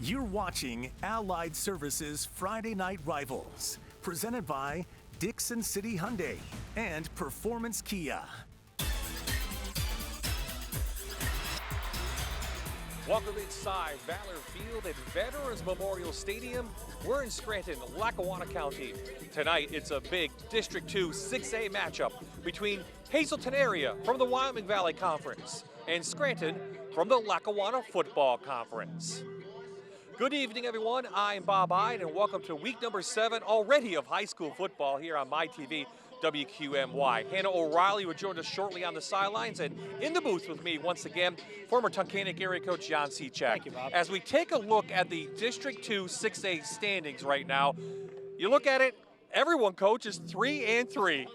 You're watching Allied Services Friday Night Rivals, presented by Dixon City Hyundai and Performance Kia. Welcome inside Valor Field at Veterans Memorial Stadium. We're in Scranton, Lackawanna County. Tonight, it's a big District 2 6A matchup between Hazleton area from the Wyoming Valley Conference and Scranton from the Lackawanna Football Conference. Good evening, everyone. I'm Bob Ide, and welcome to week number 7 already of high school football here on MyTV WQMY. Hannah O'Reilly will join us shortly on the sidelines, and in the booth with me once again, former Tunkhannock area coach John Seachak. Thank you, Bob. As we take a look at the District 2 6A standings right now, you look at it, everyone, coach, is 3-3.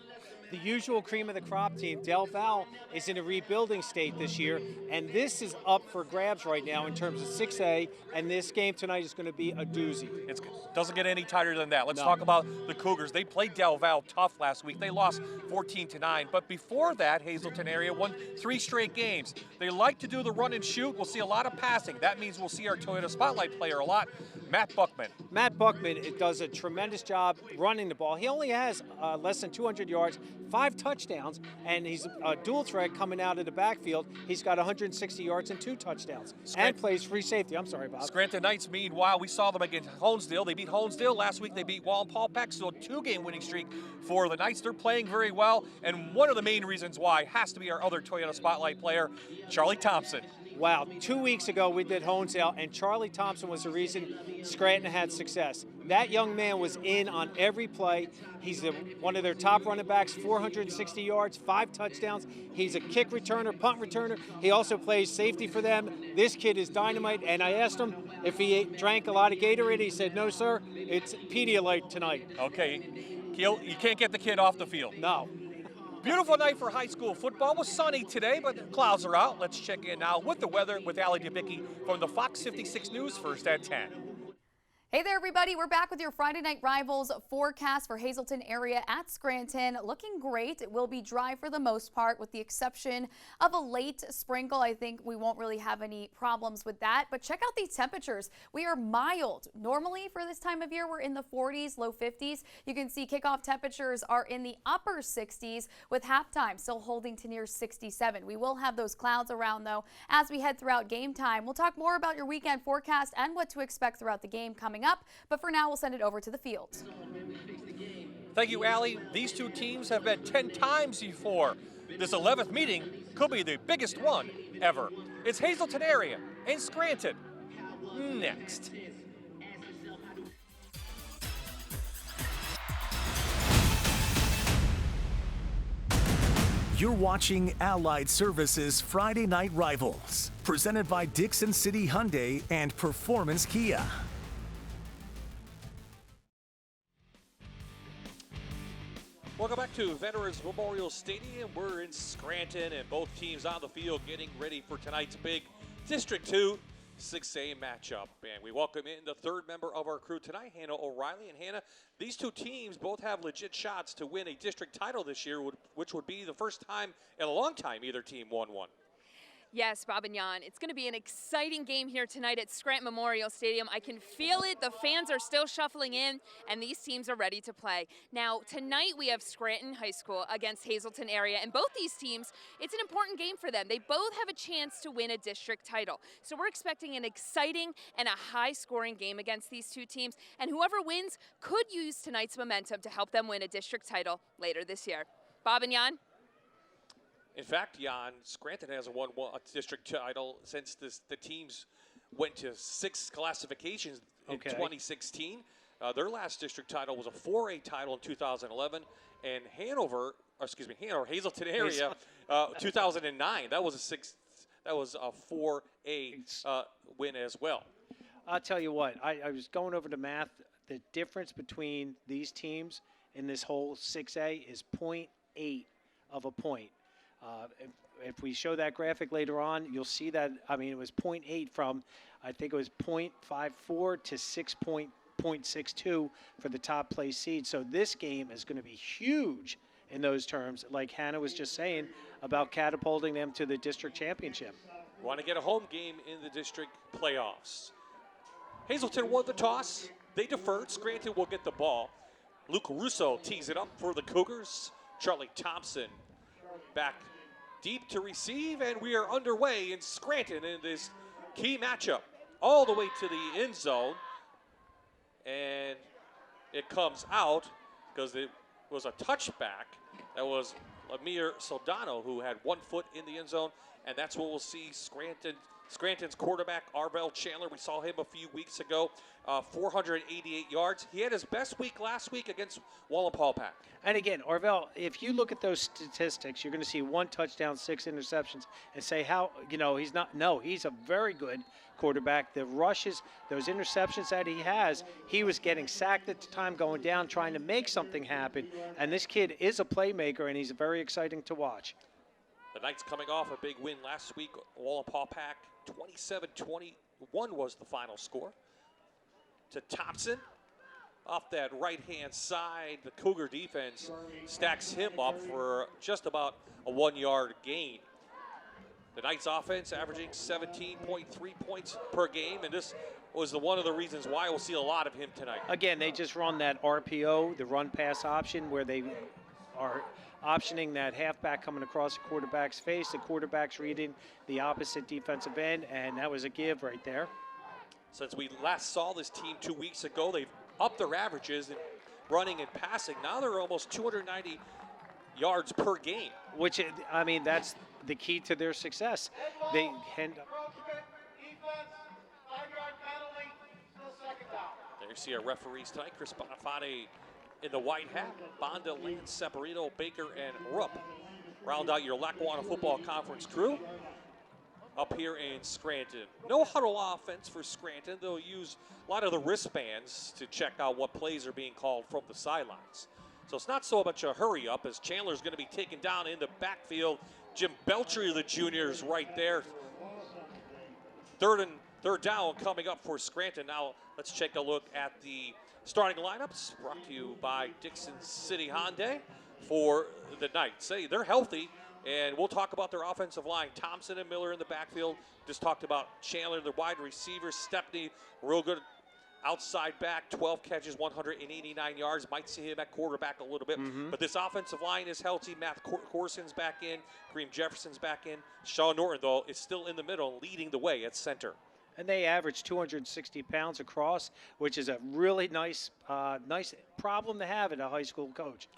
The usual cream of the crop team, Del Val, is in a rebuilding state this year, and this is up for grabs right now in terms of 6A, and this game tonight is going to be a doozy. It doesn't get any tighter than that. Let's No. talk about the Cougars. They played Del Val tough last week. They lost 14-9, but before that, Hazleton area won 3 straight games. They like to do the run and shoot. We'll see a lot of passing. That means we'll see our Toyota Spotlight player a lot, Matt Buckman. Matt Buckman does a tremendous job running the ball. He only has less than 200 yards, 5 touchdowns, and he's a dual threat coming out of the backfield. He's got 160 yards and 2 touchdowns, and plays free safety. I'm sorry, Bob. Scranton Knights, meanwhile, we saw them against Honesdale. They beat Honesdale last week. They beat Wallenpaul-Peck, so a 2-game winning streak for the Knights. They're playing very well, and one of the main reasons why has to be our other Toyota Spotlight player, Charlie Thompson. Wow, 2 weeks ago we did Honesdale, and Charlie Thompson was the reason Scranton had success. That young man was in on every play. He's one of their top running backs, 460 yards, 5 touchdowns. He's a kick returner, punt returner. He also plays safety for them. This kid is dynamite, and I asked him if he drank a lot of Gatorade. He said, no, sir, it's Pedialyte tonight. Okay, you can't get the kid off the field. No. Beautiful night for high school football. It was sunny today, but the clouds are out. Let's check in now with the weather with Allie DeBicki from the Fox 56 News, first at 10. Hey there, everybody. We're back with your Friday Night Rivals forecast for Hazleton area at Scranton. Looking great. It will be dry for the most part, with the exception of a late sprinkle. I think we won't really have any problems with that. But check out these temperatures. We are mild. Normally for this time of year, we're in the 40s, low 50s. You can see kickoff temperatures are in the upper 60s, with halftime still holding to near 67. We will have those clouds around, though, as we head throughout game time. We'll talk more about your weekend forecast and what to expect throughout the game coming up, but for now we'll send it over to the field. Thank you, Allie. These two teams have met 10 times before. This 11th meeting could be the biggest one ever. It's Hazleton area and Scranton next. You're watching Allied Services Friday Night Rivals, presented by Dixon City Hyundai and Performance Kia. Welcome back to Veterans Memorial Stadium. We're in Scranton, and both teams on the field getting ready for tonight's big District 2 6A matchup. And we welcome in the third member of our crew tonight, Hannah O'Reilly. And Hannah, these two teams both have legit shots to win a district title this year, which would be the first time in a long time either team won one. Yes, Bob and Jan, it's going to be an exciting game here tonight at Scranton Memorial Stadium. I can feel it. The fans are still shuffling in, and these teams are ready to play. Now, tonight we have Scranton High School against Hazleton area, and both these teams, it's an important game for them. They both have a chance to win a district title. So we're expecting an exciting and a high-scoring game against these two teams, and whoever wins could use tonight's momentum to help them win a district title later this year. Bob and Jan? In fact, Jan, Scranton hasn't won a district title since the teams went to 6 classifications in 2016. Their last district title was a 4A title in 2011, and Hazleton area, 2009. That was a 4A win as well. I'll tell you what, I was going over the math. The difference between these teams in this whole 6A is 0.8 of a point. If we show that graphic later on, you'll see that, I mean, it was 0.8 from, I think it was 0.54 to 6.62 for the top place seed. So this game is going to be huge in those terms, like Hannah was just saying, about catapulting them to the district championship. Want to get a home game in the district playoffs. Hazleton won the toss. They deferred. Scranton will get the ball. Luke Russo tees it up for the Cougars. Charlie Thompson back deep to receive, and we are underway in Scranton in this key matchup. All the way to the end zone. And it comes out because it was a touchback. That was Amir Soldano who had 1 foot in the end zone, and that's what we'll see Scranton's quarterback, Arvell Chandler. We saw him a few weeks ago, 488 yards. He had his best week last week against Wallenpaupack. And again, Arvell, if you look at those statistics, you're going to see 1 touchdown, 6 interceptions, and say how, he's not. No, he's a very good quarterback. The rushes, those interceptions that he has, he was getting sacked at the time, going down, trying to make something happen. And this kid is a playmaker, and he's very exciting to watch. The Knights coming off a big win last week. Wallenpaupack 27-21 was the final score. To Thompson. Off that right-hand side, the Cougar defense stacks him up for just about a 1-yard gain. The Knights offense averaging 17.3 points per game, and this was one of the reasons why we'll see a lot of him tonight. Again, they just run that RPO, the run-pass option, where they are optioning that halfback coming across the quarterback's face. The quarterback's reading the opposite defensive end, and that was a give right there. Since we last saw this team 2 weeks ago, they've upped their averages in running and passing. Now they're almost 290 yards per game. Which, I mean, that's the key to their success. They end up. There you see our referees tonight. Chris Bonafante in the white hat. Bonda, Lance, Saporito, Baker, and Rupp round out your Lackawanna Football Conference crew up here in Scranton. No huddle offense for Scranton. They'll use a lot of the wristbands to check out what plays are being called from the sidelines. So it's not so much a hurry up as Chandler's going to be taken down in the backfield. Jim Beltry, the junior, is right there. Third down coming up for Scranton. Now let's take a look at the starting lineups brought to you by Dixon City Hyundai for the Knights. Hey, they're healthy. And we'll talk about their offensive line. Thompson and Miller in the backfield. Just talked about Chandler, the wide receiver. Stepney, real good outside back. 12 catches, 189 yards. Might see him at quarterback a little bit. But this offensive line is healthy. Matt Corson's back in. Kareem Jefferson's back in. Sean Norton, though, is still in the middle, leading the way at center. And they average 260 pounds across, which is a really nice problem to have at a high school coach.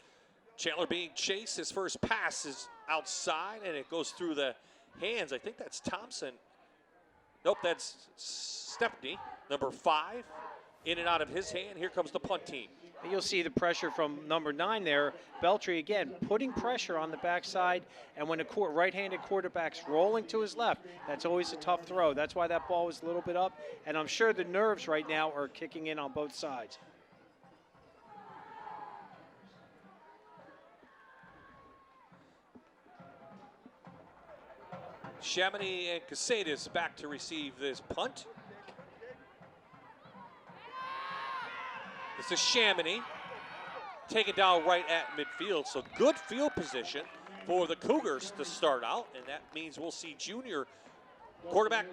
Chandler being chased. His first pass is outside, and it goes through the hands. I think that's Thompson. Nope, that's Stepney, number 5. In and out of his hand. Here comes the punt team. And you'll see the pressure from number 9 there. Beltry, again, putting pressure on the backside. And when a right-handed quarterback's rolling to his left, that's always a tough throw. That's why that ball was a little bit up. And I'm sure the nerves right now are kicking in on both sides. Chamonix and Casadas back to receive this punt. This is Chamonix taken down right at midfield. So good field position for the Cougars to start out. And that means we'll see junior quarterback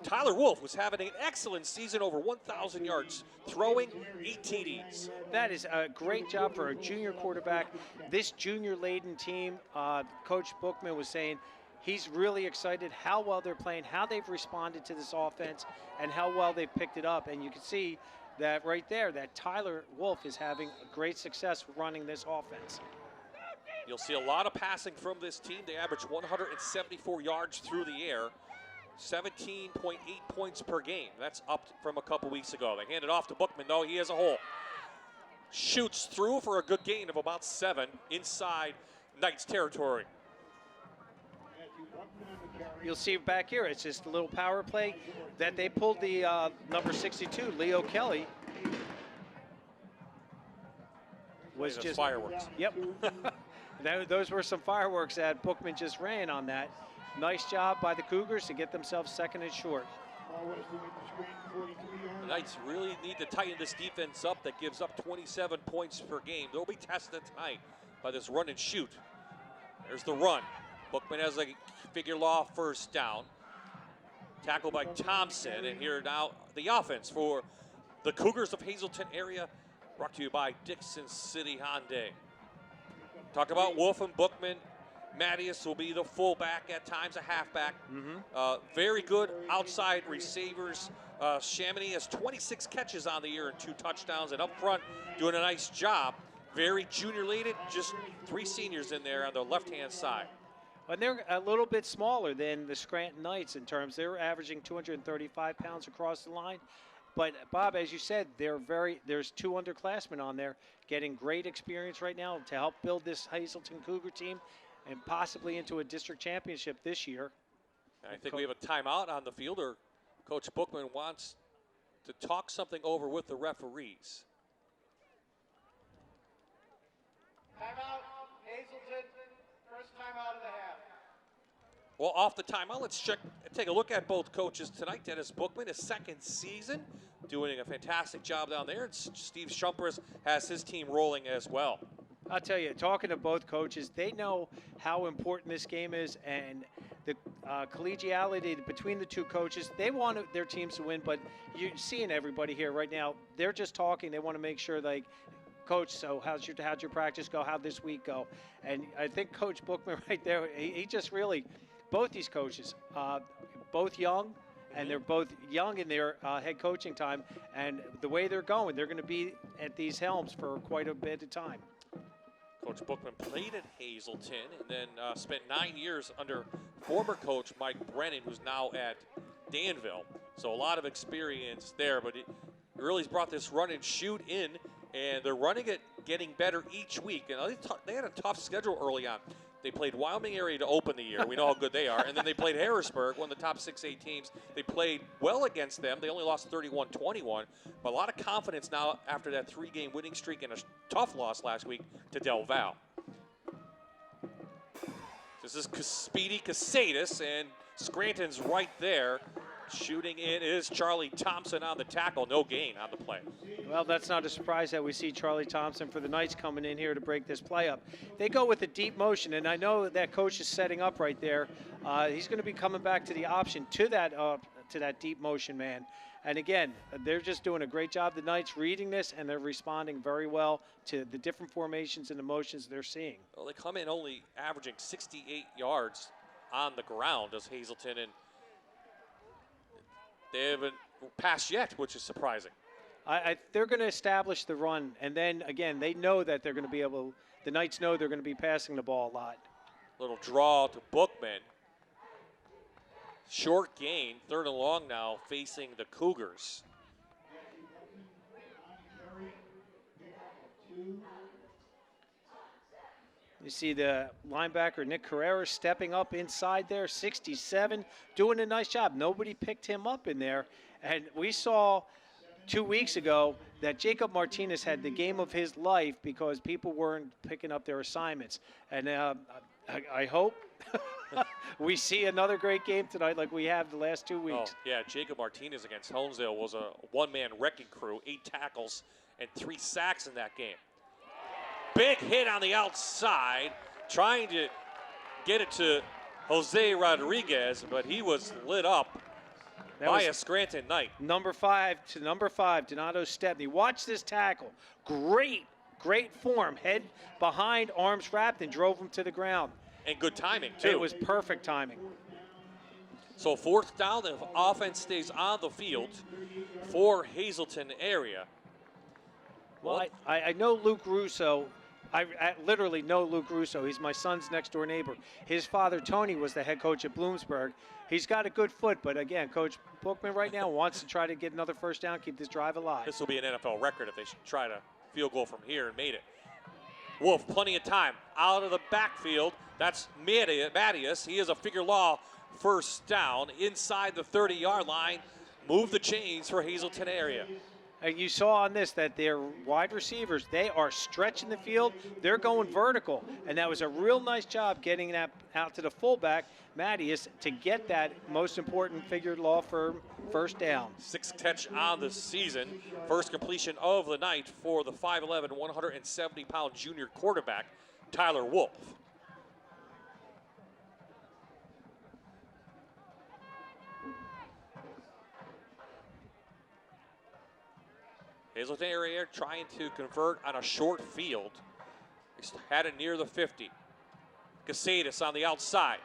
Tyler Wolf was having an excellent season, over 1,000 yards, throwing 8 TDs. That is a great job for a junior quarterback. This junior-laden team, Coach Bookman was saying, he's really excited how well they're playing, how they've responded to this offense, and how well they've picked it up. And you can see that right there, that Tyler Wolf is having great success running this offense. You'll see a lot of passing from this team. They average 174 yards through the air, 17.8 points per game. That's up from a couple weeks ago. They hand it off to Bookman, though. He has a hole. Shoots through for a good gain of about 7 inside Knights territory. You'll see back here, it's just a little power play that they pulled the number 62, Leo Kelly. Was just fireworks. Yep. Those were some fireworks that Bookman just ran on that. Nice job by the Cougars to get themselves second and short. The Knights really need to tighten this defense up that gives up 27 points per game. They'll be tested tonight by this run and shoot. There's the run. Bookman has a figure law first down. Tackled by Thompson, and here now the offense for The Cougars of Hazleton area, brought to you by Dixon City Hyundai. Talked about Wolf and Bookman. Mattias will be the fullback at times, a halfback. Very good outside receivers. Chamonix has 26 catches on the year and 2 touchdowns, and up front doing a nice job. Very junior-lated, just 3 seniors in there on the left-hand side. And they're a little bit smaller than the Scranton Knights in terms. They're averaging 235 pounds across the line. But, Bob, as you said, there's 2 underclassmen on there getting great experience right now to help build this Hazleton Cougar team and possibly into a district championship this year. I think we have a timeout on the field, or Coach Bookman wants to talk something over with the referees. Timeout, Hazleton, first timeout of the half. Well, off the timeout, let's take a look at both coaches tonight. Dennis Bookman, his 2nd season, doing a fantastic job down there. And Steve Shumpers has his team rolling as well. I'll tell you, talking to both coaches, they know how important this game is, and the collegiality between the 2 coaches. They want their teams to win, but you're seeing everybody here right now. They're just talking. They want to make sure, like, Coach, so how'd your practice go? How'd this week go? And I think Coach Bookman right there, he just really, both these coaches, both young, and they're both young in their head coaching time. And the way they're going to be at these helms for quite a bit of time. Coach Bookman played at Hazleton and then spent 9 years under former coach Mike Brennan, who's now at Danville. So a lot of experience there, but he really's brought this run and shoot in, and they're running it, getting better each week. And they had a tough schedule early on. They played Wyoming area to open the year. We know how good they are. And then they played Harrisburg, one of the top 6A teams. They played well against them. They only lost 31-21. But a lot of confidence now after that 3-game winning streak and a tough loss last week to Del Val. This is Speedy Casadis, and Scranton's right there. Shooting in is Charlie Thompson on the tackle. No gain on the play. Well, that's not a surprise that we see Charlie Thompson for the Knights coming in here to break this play up. They go with a deep motion, and I know that coach is setting up right there. He's going to be coming back to the option to that deep motion man. And again, they're just doing a great job, the Knights, reading this, and they're responding very well to the different formations and the motions they're seeing. Well, they come in only averaging 68 yards on the ground as Hazleton, and they haven't passed yet, which is surprising. They're going to establish the run, and then, again, they know that they're going to be able – the Knights know they're going to be passing the ball a lot. Little draw to Bookman. Short gain, 3rd and long now, facing the Cougars. You see the linebacker, Nick Carrera, stepping up inside there, 67, doing a nice job. Nobody picked him up in there. And we saw 2 weeks ago that Jacob Martinez had the game of his life because people weren't picking up their assignments. And I hope we see another great game tonight like we have the last 2 weeks. Oh, yeah, Jacob Martinez against Helmsdale was a one-man wrecking crew, 8 tackles and 3 sacks in that game. Big hit on the outside, trying to get it to Jose Rodriguez, but he was lit up by a Scranton Knight. Number 5, Donato Stepney. Watch this tackle. Great form. Head behind, arms wrapped, and drove him to the ground. And good timing, too. It was perfect timing. So 4th down, the offense stays on the field for Hazleton area. Well, I know Luke Russo. I literally know Luke Russo. He's my son's next-door neighbor. His father, Tony, was the head coach at Bloomsburg. He's got a good foot, but again, Coach Bookman right now wants to try to get another first down, keep this drive alive. This will be an NFL record if they try to field goal from here and made it. Wolf, plenty of time. Out of the backfield, that's Mattias. He is a figure law first down inside the 30-yard line. Move the chains for Hazleton area. And you saw on this that their wide receivers, they are stretching the field. They're going vertical. And that was a real nice job getting that out to the fullback, Mattias, to get that most important figure law for first down. 6th catch on the season. First completion of the night for the 5'11", 170-pound junior quarterback, Tyler Wolf. Hazleton area trying to convert on a short field. He's had it near the 50. Casadis on the outside.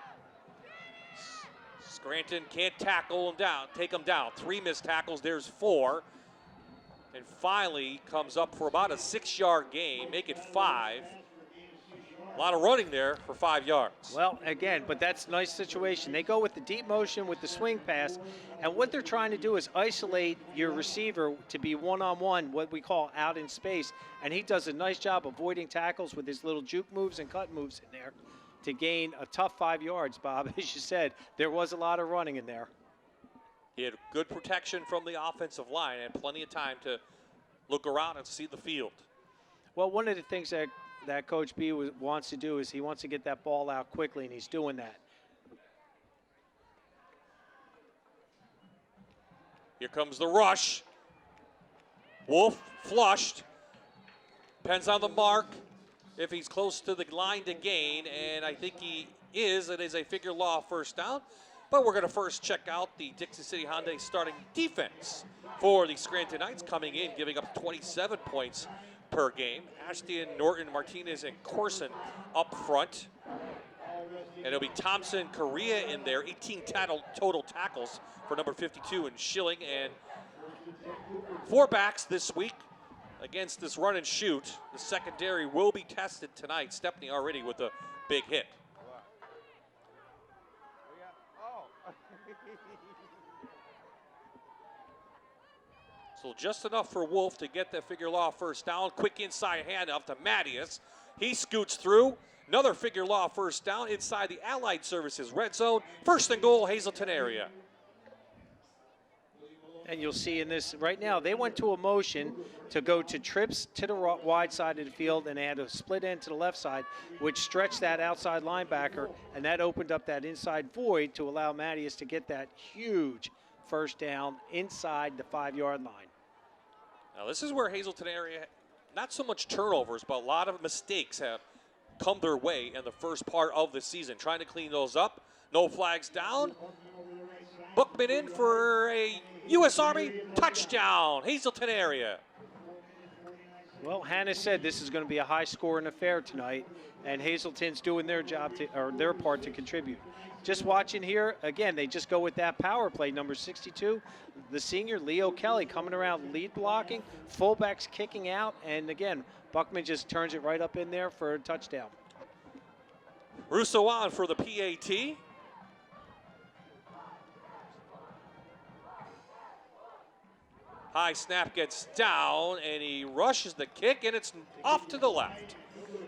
Scranton can't tackle him down, take him down. 3 missed tackles, there's 4. And finally comes up for about a 6-yard gain, make it 5. A lot of running there for 5 yards. Well, again, but that's a nice situation. They go with the deep motion with the swing pass, and what they're trying to do is isolate your receiver to be one-on-one, what we call out in space, and he does a nice job avoiding tackles with his little juke moves and cut moves in there to gain a tough 5 yards, Bob. As you said, there was a lot of running in there. He had good protection from the offensive line and plenty of time to look around and see the field. Well, one of the things that Coach B wants to do is he wants to get that ball out quickly, and he's doing that. Here comes the rush. Wolf flushed. Depends on the mark if he's close to the line to gain, and I think he is. It is a figure law first down. But we're going to first check out the Dixie City Hyundai starting defense for the Scranton Knights, coming in, giving up 27 points per game. Ashton, Norton, Martinez, and Corson up front. And it'll be Thompson, Correa in there, 18 total tackles for number 52 and Schilling. And 4 backs this week against this run and shoot. The secondary will be tested tonight. Stepney already with a big hit. So just enough for Wolf to get that figure law first down. Quick inside handoff to Mattias. He scoots through. Another figure law first down inside the Allied Services red zone. First and goal, Hazleton area. And you'll see in this right now, they went to a motion to go to trips to the wide side of the field, and they had a split end to the left side, which stretched that outside linebacker, and that opened up that inside void to allow Mattias to get that huge first down inside the 5-yard line. Now this is where Hazleton area, not so much turnovers, but a lot of mistakes have come their way in the first part of the season. Trying to clean those up. No flags down. Bookman in for a U.S. Army touchdown, Hazleton area. Well, Hannah said this is going to be a high-scoring affair tonight, and Hazleton's doing their job or their part to contribute. Just watching here, again, they just go with that power play. Number 62, the senior, Leo Kelly, coming around lead blocking, fullbacks kicking out, and again, Buckman just turns it right up in there for a touchdown. Russo on for the PAT. High snap gets down, and he rushes the kick, and it's off to the left.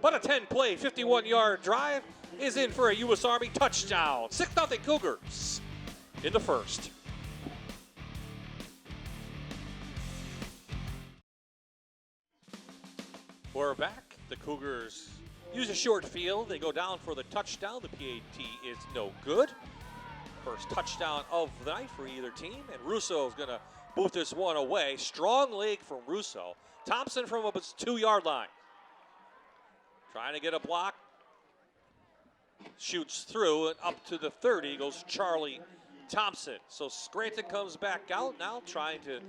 But a 10-play, 51-yard drive is in for a U.S. Army touchdown. 6-0 Cougars in the first. We're back. The Cougars use a short field. They go down for the touchdown. The PAT is no good. First touchdown of the night for either team, and Russo is going to boot this one away. Strong leg from Russo. Thompson from up his 2-yard line. Trying to get a block. Shoots through and up to the 30 goes Charlie Thompson. So Scranton comes back out now, trying to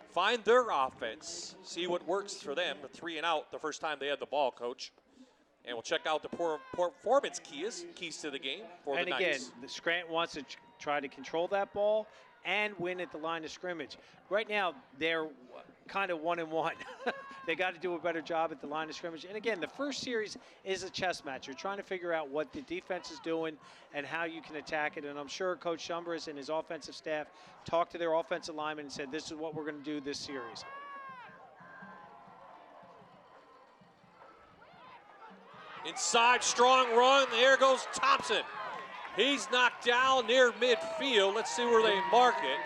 find their offense, see what works for them. The 3 and out the first time they had the ball, Coach. And we'll check out the performance keys to the game for the Knights. And again, the Scranton wants to try to control that ball and win at the line of scrimmage. Right now, they're kind of 1-1. They got to do a better job at the line of scrimmage. And again, the first series is a chess match. You're trying to figure out what the defense is doing and how you can attack it. And I'm sure Coach Schumbers and his offensive staff talked to their offensive linemen and said, this is what we're going to do this series. Inside, strong run. There goes Thompson. He's knocked down near midfield. Let's see where they mark it.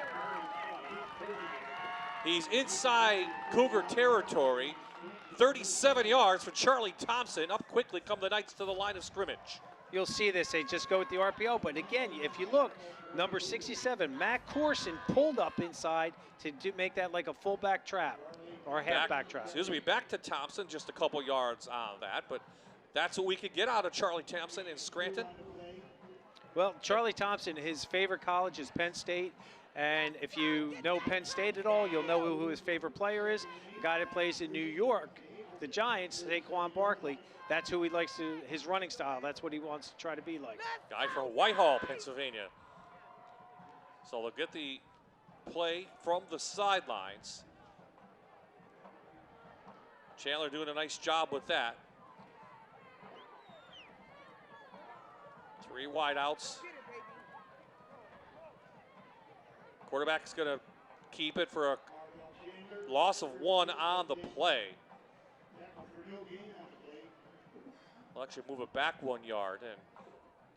He's inside Cougar territory. 37 yards for Charlie Thompson. Up quickly come the Knights to the line of scrimmage. You'll see this. They just go with the RPO. But again, if you look, number 67, Matt Corson pulled up inside to make that like a fullback trap or a halfback trap. Excuse me, back to Thompson, just a couple yards on that. But that's what we could get out of Charlie Thompson in Scranton. Well, Charlie Thompson, his favorite college is Penn State. And if you know Penn State at all, you'll know who his favorite player is. The guy that plays in New York, the Giants, Saquon Barkley. That's who he likes to, his running style. That's what he wants to try to be like. Guy from Whitehall, Pennsylvania. So they'll get the play from the sidelines. Chandler doing a nice job with that. 3 wideouts. Quarterback is going to keep it for a loss of 1 on the play. We'll actually move it back 1 yard. And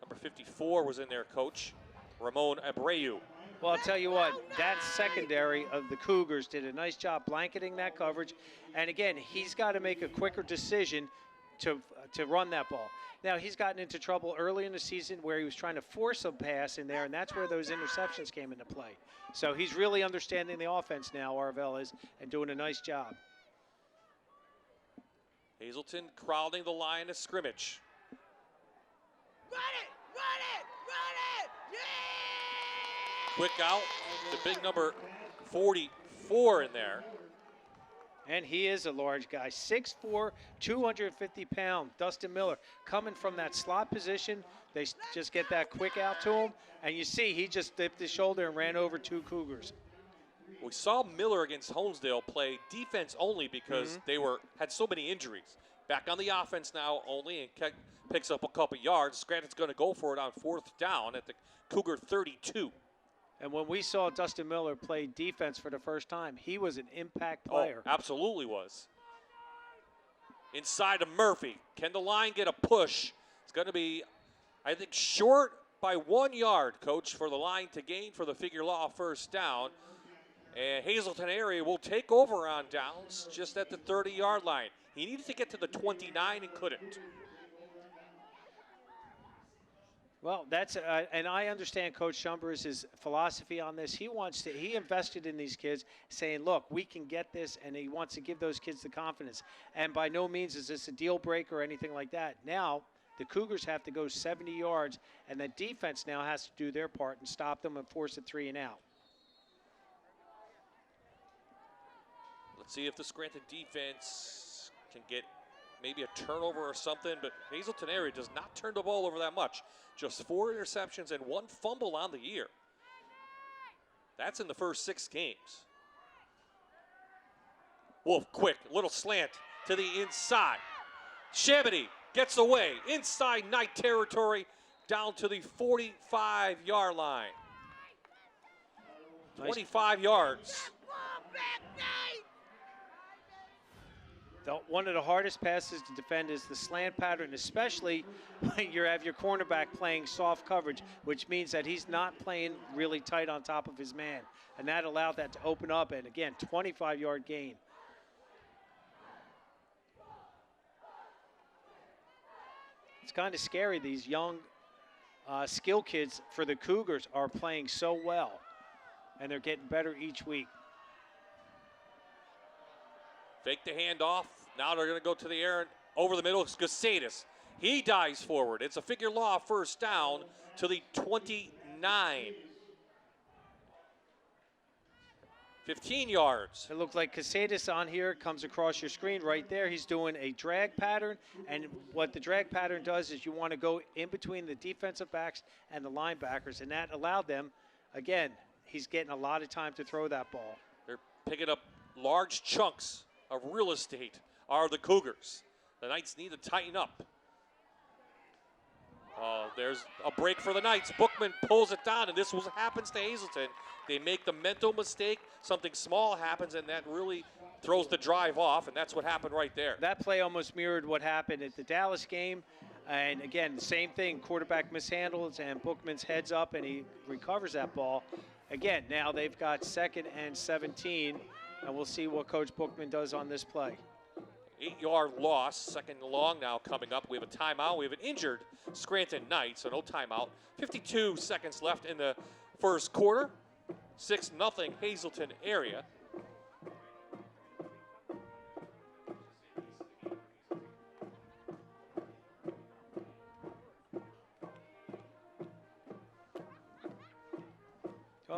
number 54 was in there, coach. Ramon Abreu. Well, I'll tell you what, that secondary of the Cougars did a nice job blanketing that coverage. And again, he's got to make a quicker decision to run that ball. Now, he's gotten into trouble early in the season where he was trying to force a pass in there, and that's where those interceptions came into play. So he's really understanding the offense now, Arvell is, and doing a nice job. Hazleton crowding the line of scrimmage. Run it! Run it! Run it! Yeah! Quick out, the big number 44 in there. And he is a large guy, 6'4", 250-pound Dustin Miller, coming from that slot position. They just get that quick out to him, and you see he just dipped his shoulder and ran over 2 Cougars. We saw Miller against Honesdale play defense only because they had so many injuries. Back on the offense now only, and picks up a couple yards. Scranton's going to go for it on 4th down at the Cougar 32. And when we saw Dustin Miller play defense for the first time, he was an impact player. Oh, absolutely was. Inside of Murphy. Can the line get a push? It's going to be, I think, short by 1 yard, coach, for the line to gain for the figure law 1st down. And Hazleton area will take over on downs just at the 30-yard line. He needed to get to the 29 and couldn't. Well, that's and I understand Coach Schumbers' philosophy on this. He invested in these kids, saying, look, we can get this, and he wants to give those kids the confidence. And by no means is this a deal breaker or anything like that. Now, the Cougars have to go 70 yards, and the defense now has to do their part and stop them and force a 3 and out. Let's see if the Scranton defense can get maybe a turnover or something, but Hazleton area does not turn the ball over that much. Just 4 interceptions and 1 fumble on the year. That's in the first 6 games. Wolf, quick, little slant to the inside. Shabity gets away, inside Knight territory, down to the 45-yard line. 25 yards. One of the hardest passes to defend is the slant pattern, especially when you have your cornerback playing soft coverage, which means that he's not playing really tight on top of his man. And that allowed that to open up, and again, 25-yard gain. It's kind of scary. These young skill kids for the Cougars are playing so well, and they're getting better each week. Fake the handoff. Now they're going to go to the air and over the middle. It's Gasadis. He dives forward. It's a figure law 1st down to the 29. 15 yards. It looked like Casadis on here comes across your screen right there. He's doing a drag pattern, and what the drag pattern does is you want to go in between the defensive backs and the linebackers, and that allowed them, again, he's getting a lot of time to throw that ball. They're picking up large chunks of real estate are the Cougars. The Knights need to tighten up. There's a break for the Knights. Bookman pulls it down, and this happens to Hazleton. They make the mental mistake. Something small happens, and that really throws the drive off, and that's what happened right there. That play almost mirrored what happened at the Dallas game. And again, the same thing. Quarterback mishandles, and Bookman's heads up, and he recovers that ball. Again, now they've got 2nd and 17. And we'll see what Coach Bookman does on this play. 8-yard loss, 2nd and long now coming up. We have a timeout. We have an injured Scranton Knight, so no timeout. 52 seconds left in the 1st quarter. 6-0 Hazleton area.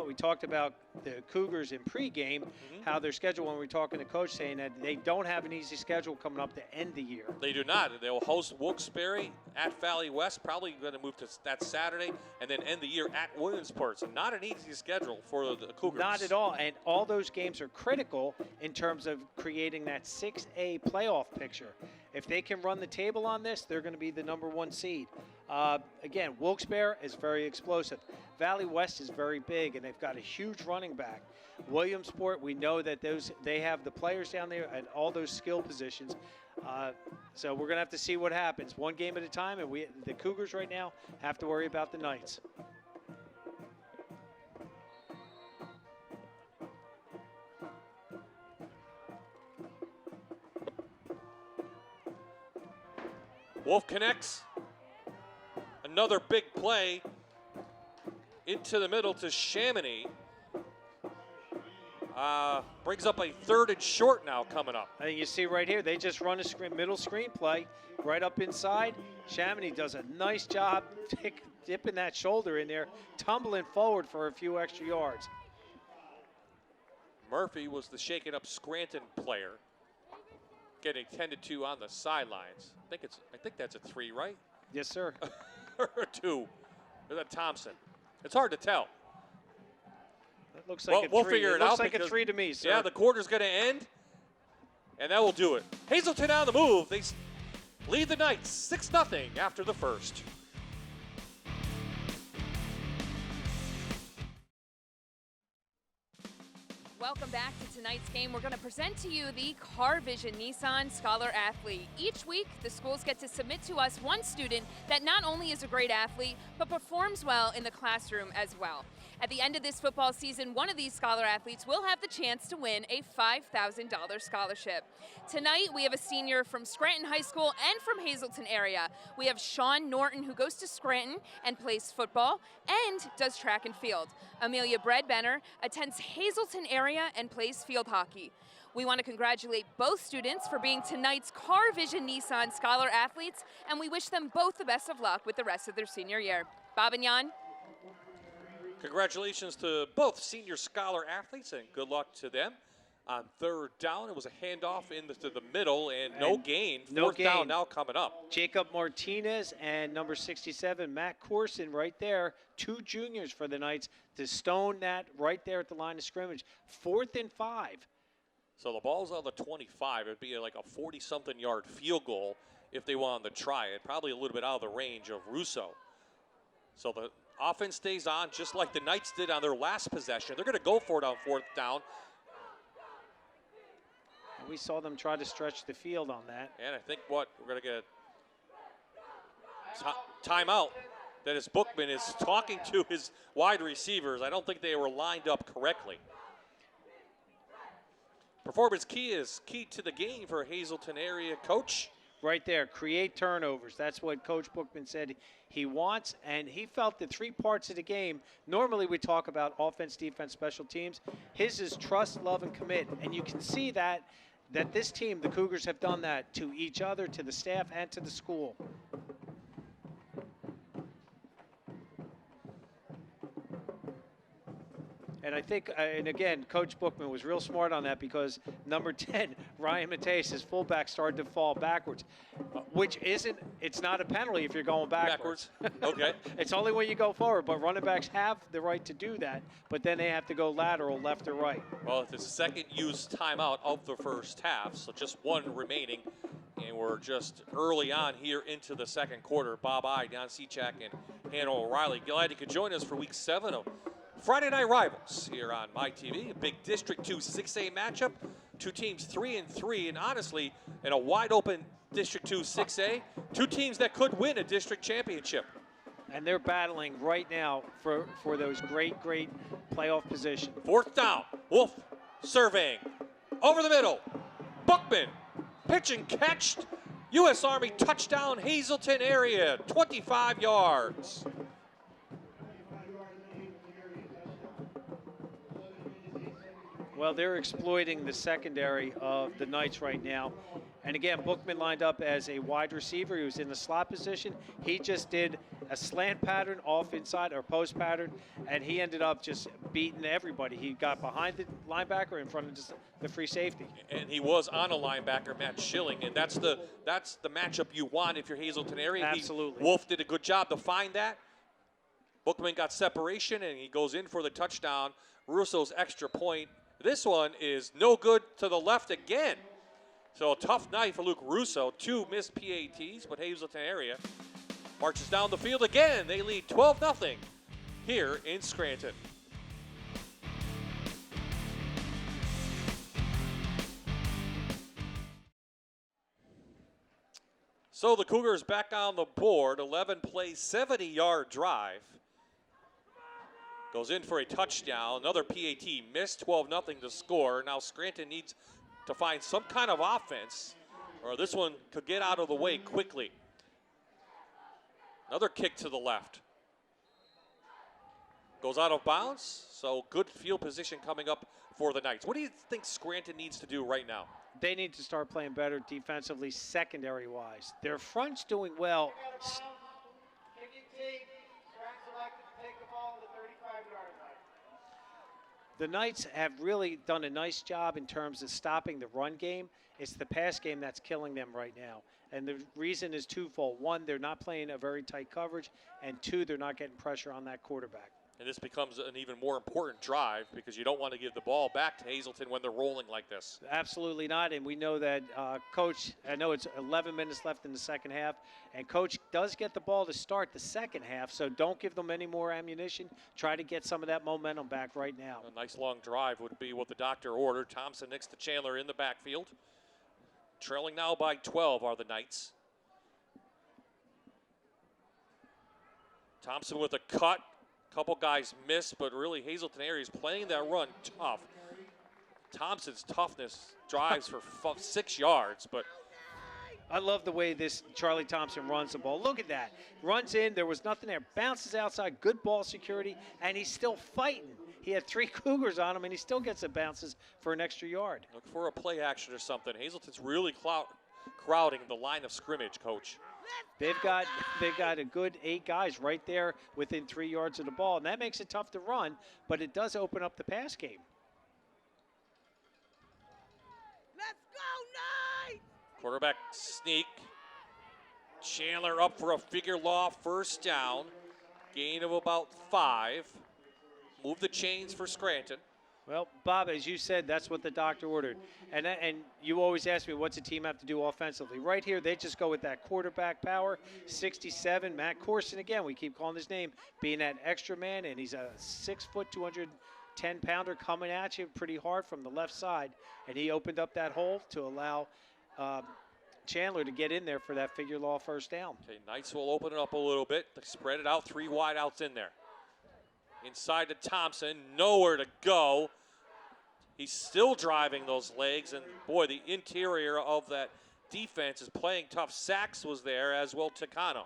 Well, we talked about the Cougars in pregame, how their schedule, when we were talking to Coach, saying that they don't have an easy schedule coming up to end the year. They do not. They'll host Wilkes-Barre at Valley West, probably going to move to that Saturday, and then end the year at Williamsport. So not an easy schedule for the Cougars. Not at all, and all those games are critical in terms of creating that 6A playoff picture. If they can run the table on this, they're going to be the #1 seed. Again, Wilkes-Barre is very explosive. Valley West is very big, and they've got a huge running back. Williamsport, we know that they have the players down there at all those skill positions. So we're going to have to see what happens. One game at a time, and the Cougars right now have to worry about the Knights. Wolf connects. Another big play into the middle to Chamonix. Brings up a 3rd and short now coming up. I think you see right here, they just run a middle screen play right up inside. Chamonix does a nice job dipping that shoulder in there, tumbling forward for a few extra yards. Murphy was the shaken up Scranton player, getting tended to on the sidelines. I think that's a 3, right? Yes, sir. Or 2. Or that Thompson. It's hard to tell. That looks like a 3. We'll figure it out. Looks like a 3 to me, sir. Yeah, the quarter's going to end, and that will do it. Hazleton on the move. They lead the Knights 6-0 after the first. Welcome back to tonight's game. We're going to present to you the CarVision Nissan Scholar Athlete. Each week, the schools get to submit to us one student that not only is a great athlete, but performs well in the classroom as well. At the end of this football season, one of these Scholar Athletes will have the chance to win a $5,000 scholarship. Tonight, we have a senior from Scranton High School and from Hazleton area. We have Sean Norton, who goes to Scranton and plays football and does track and field. Amelia Bredbenner attends Hazleton area and plays field hockey. We want to congratulate both students for being tonight's CarVision Nissan Scholar Athletes, and we wish them both the best of luck with the rest of their senior year. Bob and Jan? Congratulations to both senior Scholar athletes, and good luck to them. On 3rd down, it was a handoff into the middle, and no gain. 4th down now coming up. Jacob Martinez and number 67, Matt Corson, right there. 2 juniors for the Knights to stone that right there at the line of scrimmage. 4th and 5. So the ball's on the 25. It would be like a 40-something yard field goal if they wanted to try it. Probably a little bit out of the range of Russo. So the offense stays on just like the Knights did on their last possession. They're going to go for it on 4th down. We saw them try to stretch the field on that. And I think we're going to get a timeout. That is Bookman is talking to his wide receivers. I don't think they were lined up correctly. Performance key to the game for Hazleton area coach. Right there, create turnovers. That's what Coach Bookman said he wants, and he felt the 3 parts of the game. Normally we talk about offense, defense, special teams. His is trust, love, and commit, and you can see that this team, the Cougars, have done that to each other, to the staff, and to the school. And I think, and again, Coach Bookman was real smart on that because number 10, Ryan Mateus, his fullback started to fall backwards, which it's not a penalty if you're going backwards. Okay. It's only when you go forward, but running backs have the right to do that, but then they have to go lateral, left or right. Well, it's the second used timeout of the first half, so just 1 remaining. And we're just early on here into the second quarter. Bob I, Don Seachak, and Hannah O'Reilly. Glad you could join us for week 7 of Friday Night Rivals here on MyTV. A big District 2 6A matchup. 2 teams 3-3, and honestly, in a wide open District 2 6A, 2 teams that could win a district championship. And they're battling right now for those great playoff positions. 4th down. Wolf surveying. Over the middle. Bookman. Pitch and catch. U.S. Army touchdown, Hazleton area. 25 yards. Well, they're exploiting the secondary of the Knights right now. And again, Bookman lined up as a wide receiver. He was in the slot position. He just did a slant pattern off inside or post pattern, and he ended up just beating everybody. He got behind the linebacker in front of just the free safety. And he was on a linebacker, Matt Schilling, and that's the matchup you want if you're Hazleton area. Absolutely. Wolf did a good job to find that. Bookman got separation, and he goes in for the touchdown. Russo's extra point. This one is no good to the left again. So a tough night for Luke Russo. 2 missed PATs, but Hazleton area marches down the field again. They lead 12-0 here in Scranton. So the Cougars back on the board. 11 plays, 70-yard drive. Goes in for a touchdown. Another PAT missed. 12-0 to score. Now Scranton needs to find some kind of offense, or this one could get out of the way quickly. Another kick to the left. Goes out of bounds, so good field position coming up for the Knights. What do you think Scranton needs to do right now? They need to start playing better defensively, secondary-wise. Their front's doing well. Kicking team, Scranton selected to take the ball to the 35-yard line. The Knights have really done a nice job in terms of stopping the run game. It's the pass game that's killing them right now. And the reason is twofold. One, they're not playing a very tight coverage, and two, they're not getting pressure on that quarterback. And this becomes an even more important drive because you don't want to give the ball back to Hazleton when they're rolling like this. Absolutely not, and we know that Coach, I know it's 11 minutes left in the second half, and Coach does get the ball to start the second half, so don't give them any more ammunition. Try to get some of that momentum back right now. A nice long drive would be what the doctor ordered. Thompson next to Chandler in the backfield. Trailing now by 12 are the Knights. Thompson with a cut. Couple guys missed, but really Hazleton area is playing that run tough. Thompson's toughness drives for 6 yards, but I love the way this Charlie Thompson runs the ball. Look at that. Runs in, there was nothing there. Bounces outside, good ball security, and he's still fighting. He had 3 Cougars on him, and he still gets the bounces for an extra yard. Look for a play action or something. Hazleton's really crowding the line of scrimmage, Coach. They've got a good 8 guys right there within 3 yards of the ball, and that makes it tough to run, but it does open up the pass game. Let's go, Knights! Quarterback sneak. Chandler up for a figure law first down. Gain of about 5. Move the chains for Scranton. Well, Bob, as you said, that's what the doctor ordered. And you always ask me, what's a team have to do offensively? Right here, they just go with that quarterback power. 67, Matt Corson, again, we keep calling his name, being that extra man, and he's a 6 foot, 210-pounder coming at you pretty hard from the left side. And he opened up that hole to allow Chandler to get in there for that figure law first down. Okay, Knights will open it up a little bit. They spread it out, 3 wide outs in there. Inside to Thompson, nowhere to go. He's still driving those legs, and boy, the interior of that defense is playing tough. Sachs was there, as well Takano.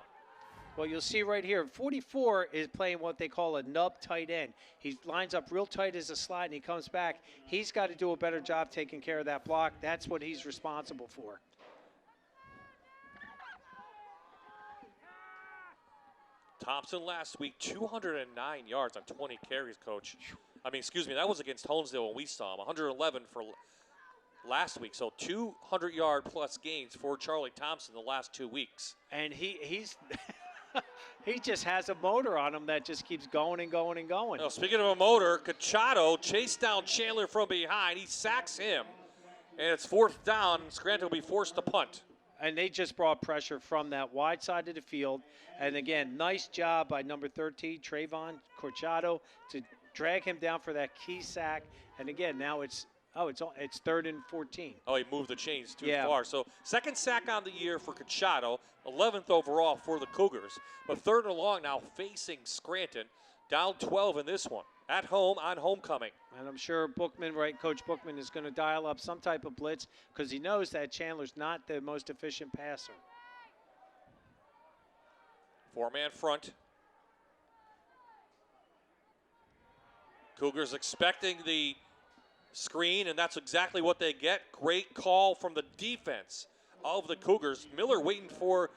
Well, you'll see right here, 44 is playing what they call a nub tight end. He lines up real tight as a slide, and he comes back. He's got to do a better job taking care of that block. That's what he's responsible for. Thompson last week, 209 yards on 20 carries, Coach. That was against Honesdale when we saw him. 111 for last week, so 200-yard plus gains for Charlie Thompson the last 2 weeks. And he's he just has a motor on him that just keeps going and going and going. Now, speaking of a motor, Cachado chased down Chandler from behind. He sacks him, and it's 4th down. Scranton will be forced to punt. And they just brought pressure from that wide side of the field. And again, nice job by number 13, Trayvon Corchado, to drag him down for that key sack. And again, now it's 3rd and 14. Oh, he moved the chains too far. So 2nd sack on the year for Corchado, 11th overall for the Cougars. But 3rd and long now facing Scranton, down 12 in this one. At home on homecoming. And I'm sure Coach Bookman is going to dial up some type of blitz because he knows that Chandler's not the most efficient passer. 4-man front. Cougars expecting the screen, and that's exactly what they get. Great call from the defense of the Cougars. Miller waiting for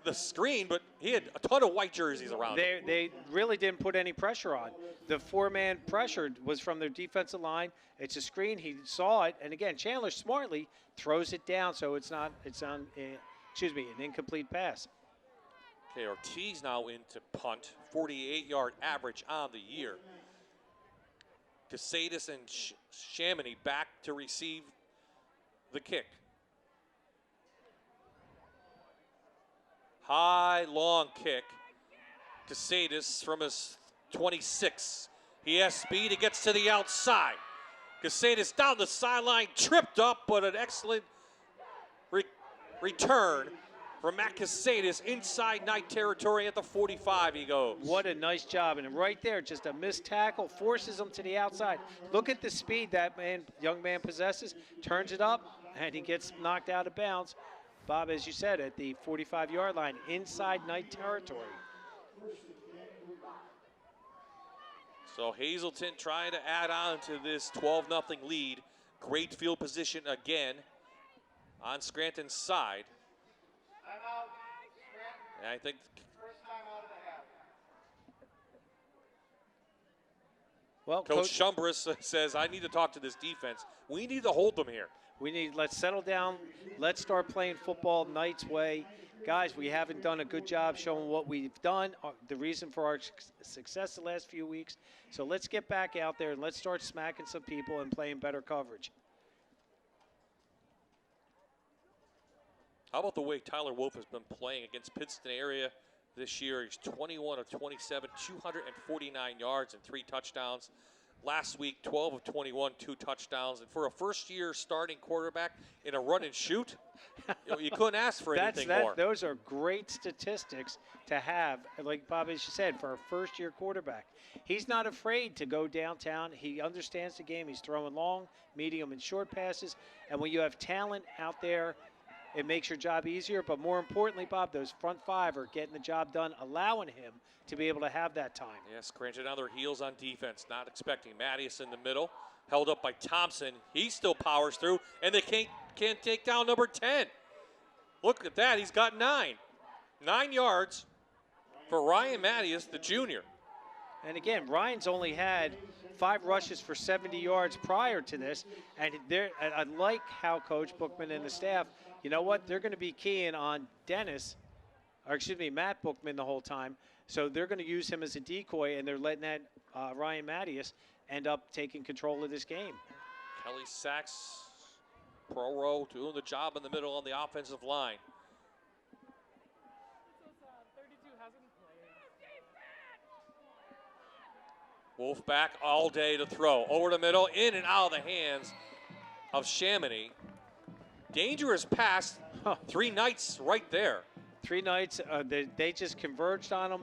the screen, but he had a ton of white jerseys around him. They really didn't put any pressure on. The four-man pressure was from their defensive line. It's a screen. He saw it, and again, Chandler smartly throws it down, so it's an incomplete pass. Okay, Ortiz now into punt, 48-yard average on the year. Casadis and Chamonix back to receive the kick. High, long kick. Casadis from his 26. He has speed. He gets to the outside. Casadis down the sideline, tripped up, but an excellent return from Matt Casadis inside Knight territory at the 45 he goes. What a nice job. And right there, just a missed tackle, forces him to the outside. Look at the speed that young man possesses, turns it up, and he gets knocked out of bounds. Bob, as you said, at the 45-yard line, inside Knight territory. So Hazleton trying to add on to this 12-0 lead. Great field position again on Scranton's side. Timeout. Scranton. And I think First time out of the half. Well, Coach Chumbris says, I need to talk to this defense. We need to hold them here. Let's settle down. Let's start playing football Knight's way. Guys, we haven't done a good job showing what we've done, the reason for our success the last few weeks. So let's get back out there and let's start smacking some people and playing better coverage. How about the way Tyler Wolf has been playing against Pittston area this year? He's 21 of 27, 249 yards and 3 touchdowns. Last week, 12 of 21, 2 touchdowns. And for a first-year starting quarterback in a run and shoot, you couldn't ask for anything more. Those are great statistics to have, like Bob, as you said, for a first-year quarterback. He's not afraid to go downtown. He understands the game. He's throwing long, medium, and short passes. And when you have talent out there, it makes your job easier. But more importantly, Bob, those front five are getting the job done, allowing him to be able to have that time. Yes, Scranton on their heels on defense, not expecting. Mattias in the middle, held up by Thompson. He still powers through, and they can't take down number 10. Look at that, he's got 9. 9 yards for Ryan Mattias, the junior. And again, Ryan's only had 5 rushes for 70 yards prior to this, and I like how Coach Bookman and the staff, you know what, they're going to be keying on Matt Bookman the whole time. So they're going to use him as a decoy, and they're letting that Ryan Mattias end up taking control of this game. Kelly Sachs, Pro doing the job in the middle on the offensive line. Wolf back all day to throw. Over the middle, in and out of the hands of Chamonix. Dangerous pass. 3 Knights right there. 3 Knights, they just converged on him.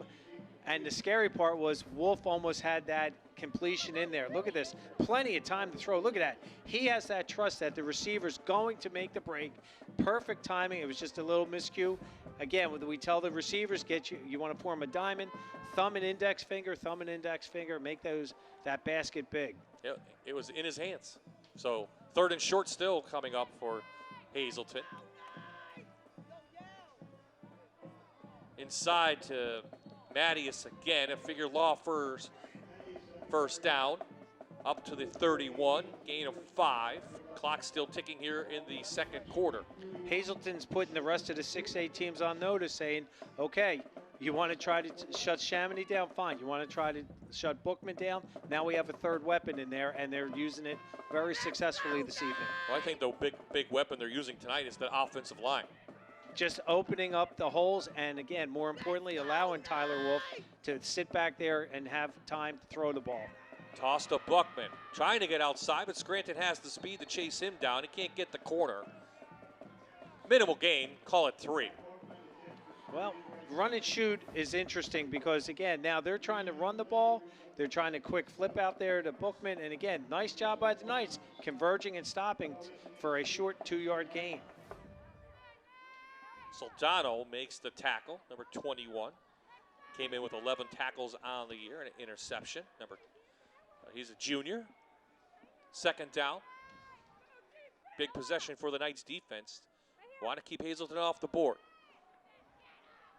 And the scary part was Wolf almost had that completion in there. Look at this. Plenty of time to throw. Look at that. He has that trust that the receiver's going to make the break. Perfect timing. It was just a little miscue. Again, we tell the receivers, you want to form a diamond, thumb and index finger, make that basket big. It was in his hands. So 3rd and short still coming up for Hazleton. Inside to Mattias again. A figure law first down. Up to the 31. Gain of 5. Clock still ticking here in the second quarter. Hazleton's putting the rest of the 6A teams on notice, saying, okay, you want to try to shut Chamonix down? Fine. You want to try to shut Bookman down? Now we have a 3rd weapon in there, and they're using it very successfully this evening. Well, I think the big weapon they're using tonight is the offensive line. Just opening up the holes, and again, more importantly, allowing Tyler Wolf to sit back there and have time to throw the ball. Toss to Buckman, trying to get outside, but Scranton has the speed to chase him down. He can't get the corner. Minimal gain, call it 3. Well, run and shoot is interesting because, again, now they're trying to run the ball. They're trying to quick flip out there to Bookman. And, again, nice job by the Knights converging and stopping for a short 2-yard gain. Soldano makes the tackle, number 21. Came in with 11 tackles on the year and an interception. He's a junior. 2nd down. Big possession for the Knights defense. Want to keep Hazleton off the board.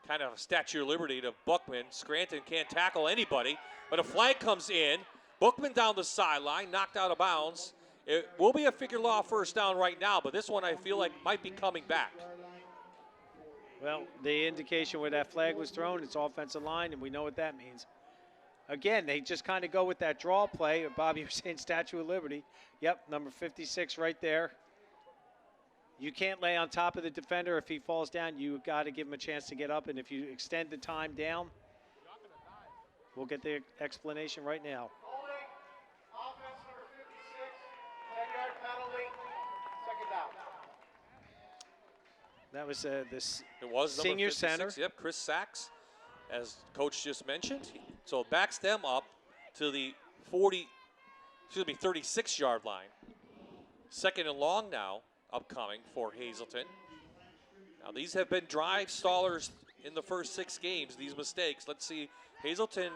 kind of a Statue of Liberty to Bookman. Scranton can't tackle anybody, but a flag comes in. Bookman down the sideline, knocked out of bounds. It will be a figure law first down right now, but this one I feel like might be coming back. Well, the indication where that flag was thrown, it's offensive line, and we know what that means. Again, they just kind of go with that draw play. Bobby was saying Statue of Liberty. Yep, number 56 right there. You can't lay on top of the defender. If he falls down, you got to give him a chance to get up, and if you extend the time down, we'll get the explanation right now. Holding, offense number 56, 10-yard penalty, second down. That was this It was number senior 56, center. Yep, Chris Sachs, as Coach just mentioned. So it backs them up to the 36-yard line. Second and long now, upcoming for Hazleton. Now these have been drive stallers in the first 6 games, these mistakes. Let's see, Hazleton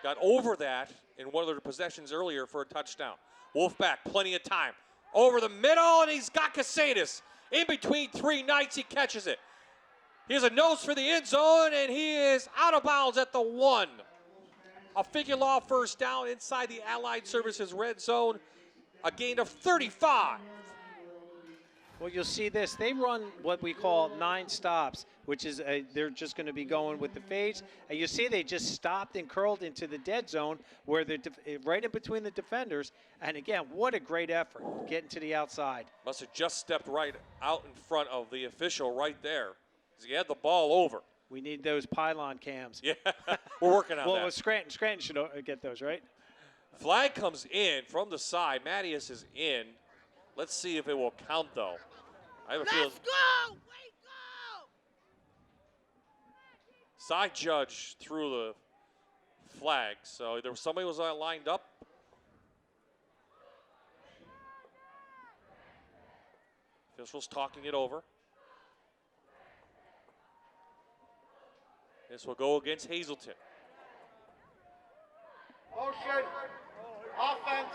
got over that in one of their possessions earlier for a touchdown. Wolfpack, plenty of time. Over the middle, and he's got Casadis. In between 3 Knights, he catches it. He has a nose for the end zone, and he is out of bounds at the 1. A figure law first down inside the Allied Services red zone. A gain of 35. Well, you'll see this. They run what we call 9 stops, which is they're just going to be going with the fades. And you see they just stopped and curled into the dead zone where they're right in between the defenders. And again, what a great effort getting to the outside. Must have just stepped right out in front of the official right there. He had the ball over. We need those pylon cams. Yeah, we're working on well, that. Scranton should get those, right? Flag comes in from the side. Mattias is in. Let's see if it will count, though. I have a feeling. Let's go! We go! Side judge threw the flag, so there was somebody was lined up. Officials talking it over. This will go against Hazleton. Motion, offense,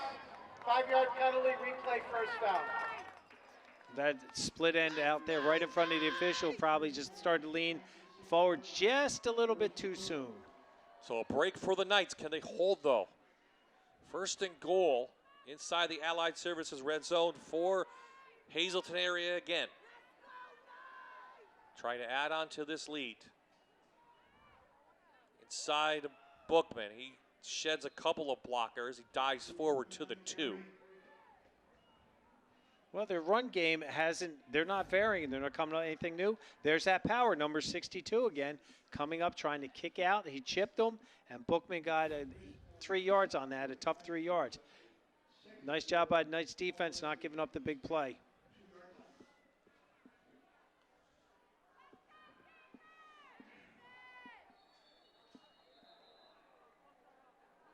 5-yard penalty, replay first down. That split end out there right in front of the official probably just started to lean forward just a little bit too soon. So a break for the Knights. Can they hold, though? First and goal inside the Allied Services red zone for Hazleton area again. Trying to add on to this lead. Inside Bookman. He sheds a couple of blockers. He dives forward to the 2. Well, their run game they're not varying. They're not coming up with anything new. There's that power, number 62 again, coming up, trying to kick out. He chipped them, and Bookman got 3 yards on that, a tough 3 yards. Nice job by Knights defense not giving up the big play.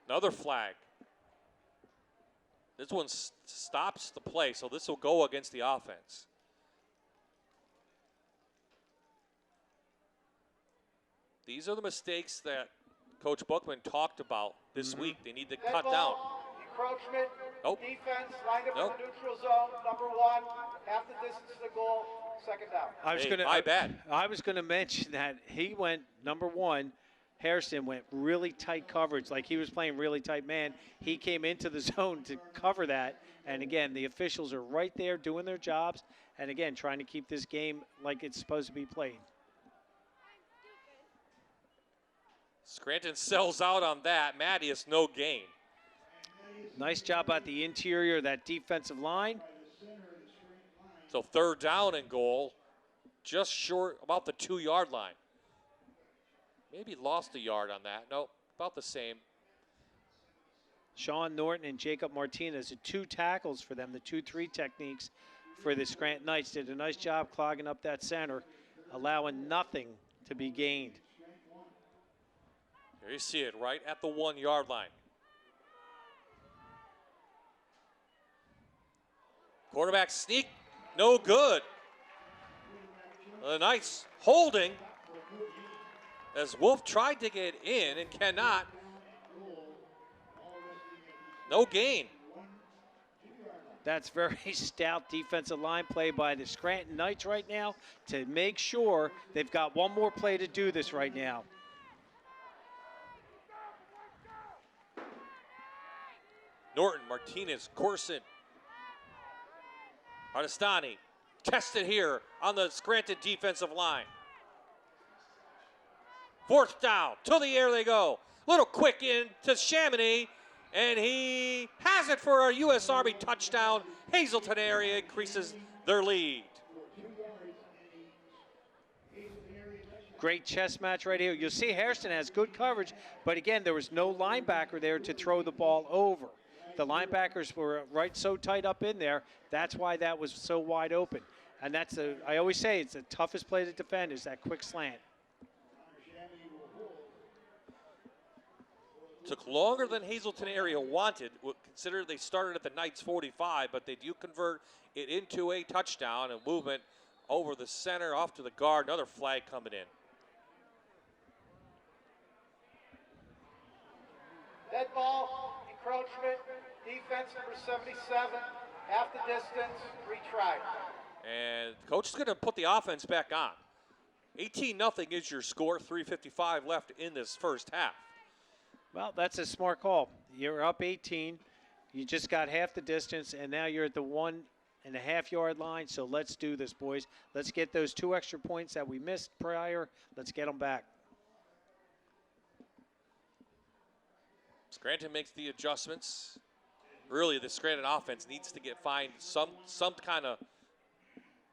Another flag. This one stops the play, so this will go against the offense. These are the mistakes that Coach Bookman talked about this week. They need to Dead cut ball, down. Encroachment, Nope. defense, lined up Nope. in the neutral zone, number 1, half the distance to the goal, second down. My bad. I was going to mention that he went number 1. Harrison went really tight coverage, like he was playing really tight man. He came into the zone to cover that. And again, the officials are right there doing their jobs. And again, trying to keep this game like it's supposed to be played. Scranton sells out on that. Mattias, no gain. Nice job at the interior of that defensive line. So 3rd down and goal, just short, about the 2-yard line. Maybe lost a yard on that. Nope, about the same. Sean Norton and Jacob Martinez, the 2 tackles for them, the 2-3 techniques for the Scranton Knights, did a nice job clogging up that center, allowing nothing to be gained. Here you see it, right at the 1-yard line. Quarterback sneak, no good. The Knights holding as Wolf tried to get in and cannot. No gain. That's very stout defensive line play by the Scranton Knights right now to make sure they've got one more play to do this right now. Norton, Martinez, Corson, Artestani tested here on the Scranton defensive line. 4th down, to the air they go. Little quick in to Chamonix, and he has it for a U.S. Army touchdown. Hazleton area increases their lead. Great chess match right here. You'll see Hairston has good coverage, but again, there was no linebacker there to throw the ball over. The linebackers were right so tight up in there. That's why that was so wide open. And that's I always say it's the toughest play to defend is that quick slant. Took longer than Hazleton area wanted. Consider they started at the Knights 45, but they do convert it into a touchdown and movement over the center, off to the guard. Another flag coming in. Dead ball, encroachment, defense number 77, half the distance, retry. And coach is going to put the offense back on. 18-0 is your score, 3:55 left in this first half. Well, that's a smart call. You're up 18. You just got half the distance, and now you're at the 1.5-yard line. So let's do this, boys. Let's get those 2 extra points that we missed prior. Let's get them back. Scranton makes the adjustments. Really, the Scranton offense needs to find some kind of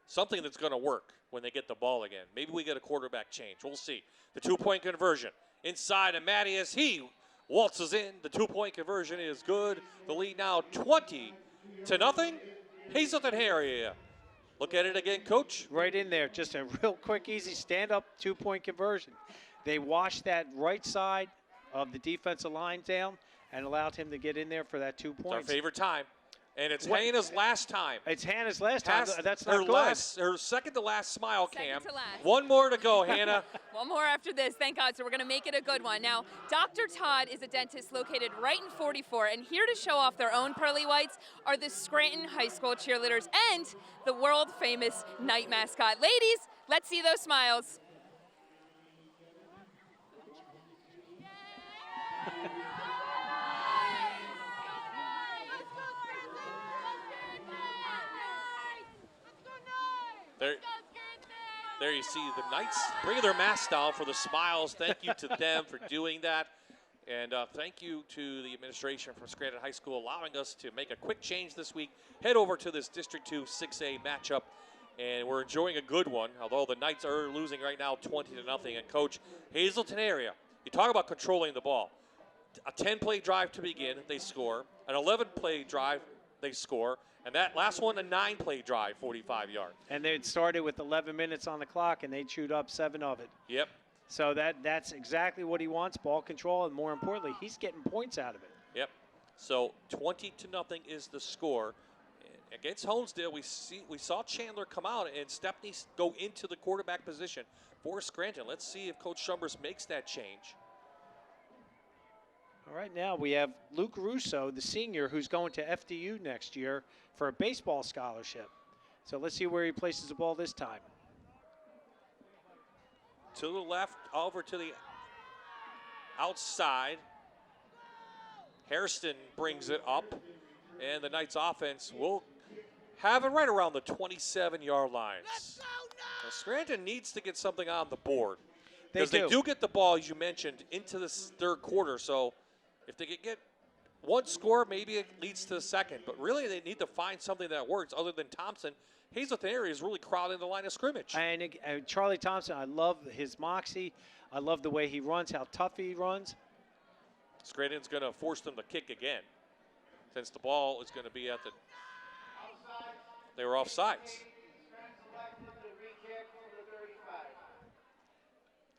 something that's going to work when they get the ball again. Maybe we get a quarterback change. We'll see. The 2-point conversion inside, and Mattias, he waltzes in. The 2-point conversion is good. The lead now 20-0. Hazleton area. Look at it again, Coach. Right in there. Just a real quick, easy stand-up 2-point conversion. They washed that right side of the defensive line down and allowed him to get in there for that 2 points. It's our favorite time. And it's Hannah's last time. It's Hannah's last time. That's not good. Her second to last smile cam. Second to last. One more to go, Hannah. One more after this, thank God. So we're going to make it a good one. Now, Dr. Todd is a dentist located right in 44, and here to show off their own pearly whites are the Scranton High School cheerleaders and the world-famous Knight mascot. Ladies, let's see those smiles. There you see the Knights bringing their masks down for the smiles. Thank you to them for doing that. And thank you to the administration from Scranton High School allowing us to make a quick change this week. Head over to this District 2 6A matchup. And we're enjoying a good one, although the Knights are losing right now 20-0. And Coach, Hazleton area, you talk about controlling the ball. A 10-play drive to begin, they score. An 11-play drive, they score. And that last one, a 9-play drive, 45-yard. And they started with 11 minutes on the clock, and they chewed up 7 of it. Yep. So that's exactly what he wants, ball control, and more importantly, he's getting points out of it. Yep. So 20-0 is the score. Against Honesdale, we saw Chandler come out and Stepney go into the quarterback position for Scranton. Let's see if Coach Chambers makes that change. All right, now we have Luke Russo, the senior, who's going to FDU next year for a baseball scholarship. So let's see where he places the ball this time. To the left, over to the outside. Hairston brings it up, and the Knights offense will have it right around the 27-yard line. Now, Scranton needs to get something on the board. Because they do get the ball, as you mentioned, into the third quarter. So if they could get one score, maybe it leads to the second. But really, they need to find something that works other than Thompson. Hazleton area is really crowding the line of scrimmage. And Charlie Thompson, I love his moxie. I love the way he runs, how tough he runs. Scranton's going to force them to kick again, since the ball is going to be at the. They were offsides.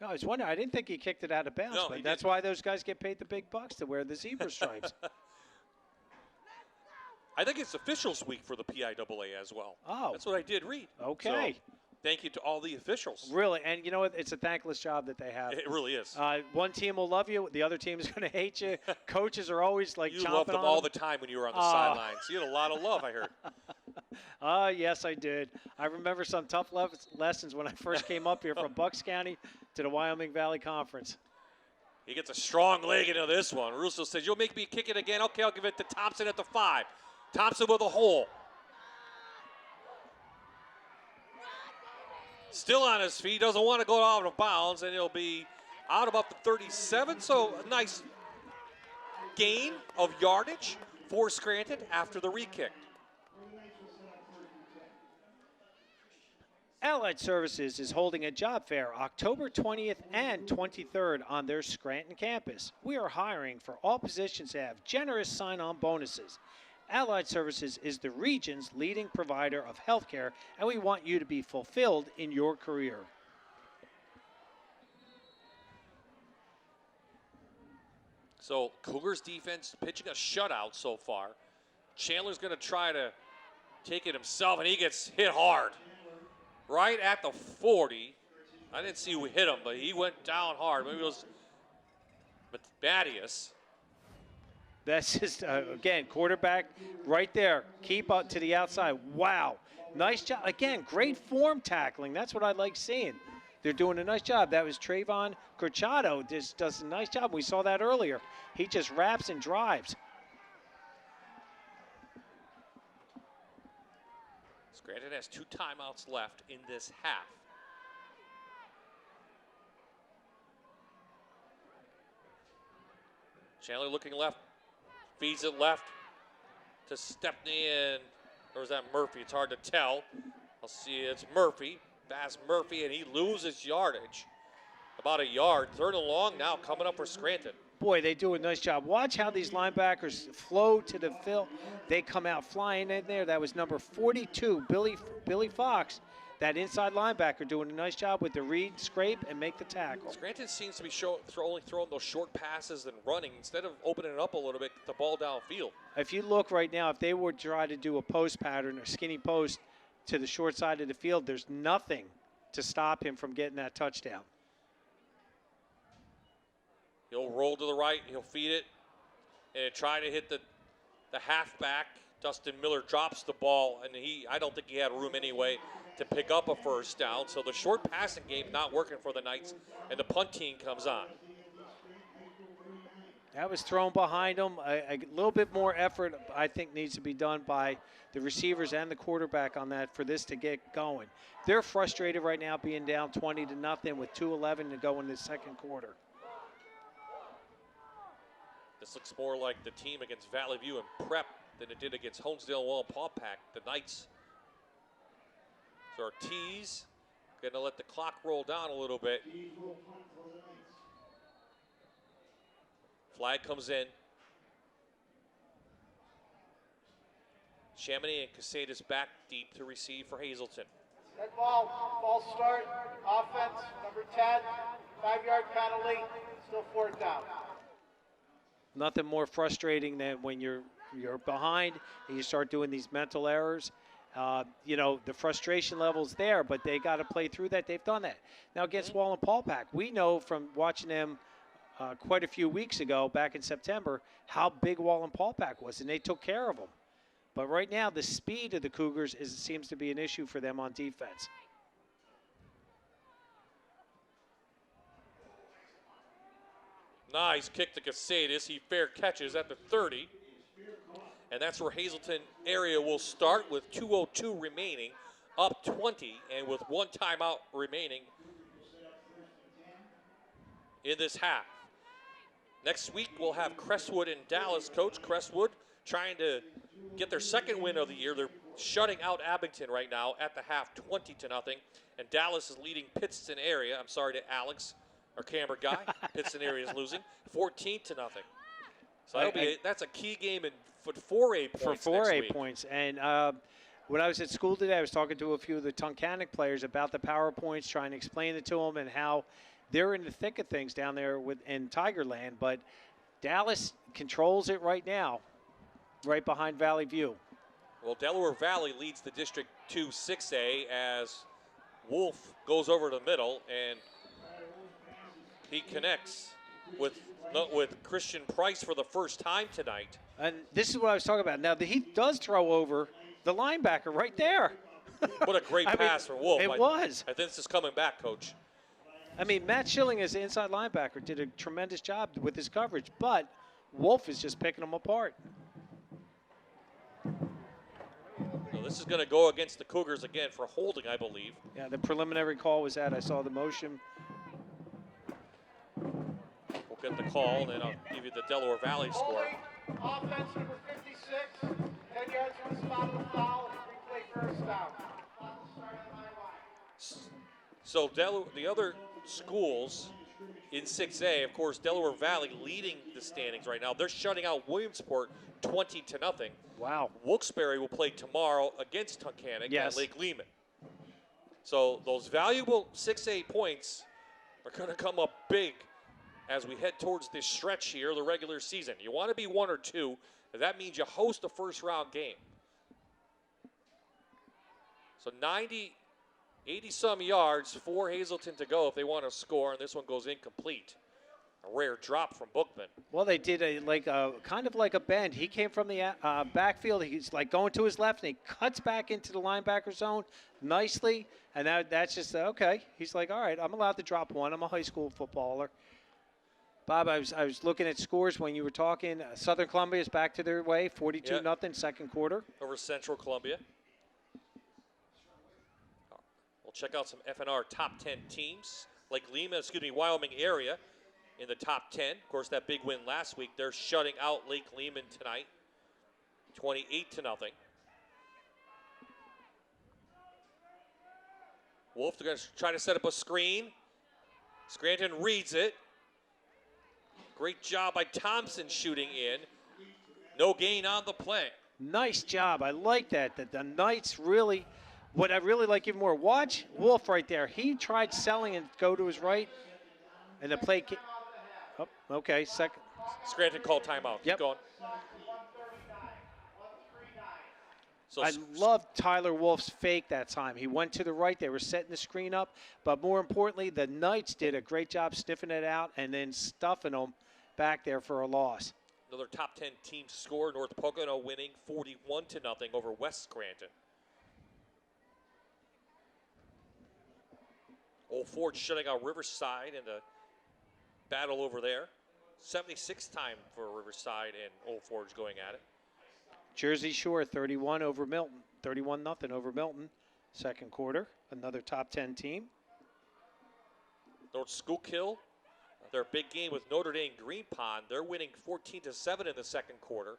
No, I was wondering. I didn't think he kicked it out of bounds, No, but that's why those guys get paid the big bucks to wear the zebra stripes. I think it's officials week for the PIAA as well. Oh. That's what I did read. Okay. So, Thank you to all the officials. Really, and you know what? It's a thankless job that they have. It really is. One team will love you, the other team is going to hate you. Coaches are always like You chomping loved them on all the time when you were on the sidelines. You had a lot of love, I heard. Yes, I did. I remember some tough lessons when I first came up here from Bucks County to the Wyoming Valley Conference. He gets a strong leg into this one. Russo says, you'll make me kick it again. Okay, I'll give it to Thompson at the 5. Thompson with a hole. Still on his feet, doesn't want to go out of bounds, and he'll be out about the 37. So a nice gain of yardage for Scranton after the re-kick. Allied Services is holding a job fair October 20th and 23rd on their Scranton campus. We are hiring for all positions that have generous sign-on bonuses. Allied Services is the region's leading provider of healthcare, and we want you to be fulfilled in your career. So Cougars defense pitching a shutout so far. Chandler's going to try to take it himself, and he gets hit hard. Right at the 40. I didn't see who hit him, but he went down hard. Maybe it was Mattias. That's just, again, quarterback right there. Keep up to the outside. Wow. Nice job. Again, great form tackling. That's what I like seeing. They're doing a nice job. That was Trayvon Corchado. Just does a nice job. We saw that earlier. He just wraps and drives. Scranton has 2 timeouts left in this half. Chandler looking left, feeds it left to Stepney, or is that Murphy? It's hard to tell. I'll see it's Murphy, Bass Murphy, and he loses yardage. About a yard, 3rd and long now coming up for Scranton. Boy, they do a nice job. Watch how these linebackers flow to the field. They come out flying in there. That was number 42, Billy Fox, that inside linebacker, doing a nice job with the read, scrape, and make the tackle. Scranton seems to be only throwing those short passes and running. Instead of opening it up a little bit, get the ball downfield. If you look right now, if they were to try to do a post pattern or skinny post to the short side of the field, there's nothing to stop him from getting that touchdown. He'll roll to the right, he'll feed it, and try to hit the halfback. Dustin Miller drops the ball, and I don't think he had room anyway to pick up a first down. So the short passing game not working for the Knights, and the punt team comes on. That was thrown behind him. A little bit more effort, I think, needs to be done by the receivers and the quarterback on that for this to get going. They're frustrated right now being down 20-0 with 2:11 to go in the second quarter. This looks more like the team against Valley View and Prep than it did against Honesdale Wallenpaupack. The Knights. So Ortiz going to let the clock roll down a little bit. Flag comes in. Chamonix and Casadas back deep to receive for Hazleton. Red ball, false start, offense, number 10, 5-yard penalty, still 4th down. Nothing more frustrating than when you're behind and you start doing these mental errors. You know, the frustration level's there, but they got to play through that. They've done that. Now against Wallenpaupack, we know from watching them quite a few weeks ago, back in September, how big Wallenpaupack was, and they took care of them. But right now, the speed of the Cougars seems to be an issue for them on defense. Nice kick to Casadas. He fair catches at the 30. And that's where Hazleton area will start with 2:02 remaining, up 20, and with 1 timeout remaining in this half. Next week, we'll have Crestwood and Dallas. Coach Crestwood trying to get their 2nd win of the year. They're shutting out Abington right now at the half, 20-0. And Dallas is leading Pittston area. I'm sorry to Alex, our camera guy. Pittston area is losing 14-0. So that's a key game for 4A points. For 4A points. And when I was at school today, I was talking to a few of the Tunkhannock players about the PowerPoints, trying to explain it to them and how they're in the thick of things down there in Tigerland. But Dallas controls it right now, right behind Valley View. Well, Delaware Valley leads the District 2 6A as Wolf goes over to the middle, and he connects with Christian Price for the first time tonight. And this is what I was talking about. Now, he does throw over the linebacker right there. What a great pass for Wolf. It was. I think this is coming back, Coach. I mean, Matt Schilling as the inside linebacker did a tremendous job with his coverage, but Wolf is just picking them apart. So this is going to go against the Cougars again for holding, I believe. Yeah, the preliminary call was that. I saw the motion. We'll get the call, and then I'll give you the Delaware Valley score. Offense number 56, 10 yards from the spot of the foul, replay first down. So the other schools in 6A, of course, Delaware Valley leading the standings right now. They're shutting out Williamsport 20-0. Wow. Wilkes-Barre will play tomorrow against Tunkhannock at Lake Lehman. So those valuable 6A points are going to come up big as we head towards this stretch here, the regular season. You want to be 1 or 2, and that means you host a first-round game. So 80-some yards for Hazleton to go if they want to score, and this one goes incomplete. A rare drop from Bookman. Well, they did kind of like a bend. He came from the backfield. He's like going to his left, and he cuts back into the linebacker zone nicely. And that's just okay. He's like, all right, I'm allowed to drop one. I'm a high school footballer. Bob, I was looking at scores when you were talking. Southern Columbia is back to their way, 42-0, second quarter. Over Central Columbia. We'll check out some FNR top 10 teams. Like Wyoming area in the top 10. Of course, that big win last week. They're shutting out Lake Lehman tonight, 28-0. Wolf, they're going to try to set up a screen. Scranton reads it. Great job by Thompson shooting in. No gain on the play. Nice job. I like that. The Knights really, what I really like even more, watch Wolf right there. He tried selling and go to his right, and the play oh, okay, second. Scranton called timeout. Yep. Keep going. So I love Tyler Wolf's fake that time. He went to the right. They were setting the screen up. But more importantly, the Knights did a great job sniffing it out and then stuffing them back there for a loss. Another top 10 team score. North Pocono winning 41-0 over West Scranton. Old Forge shutting out Riverside in the battle over there. 76th time for Riverside and Old Forge going at it. Jersey Shore 31 over Milton, 31-0 over Milton. Second quarter, another top 10 team. North Schuylkill, their big game with Notre Dame Green Pond. They're winning 14-7 in the second quarter.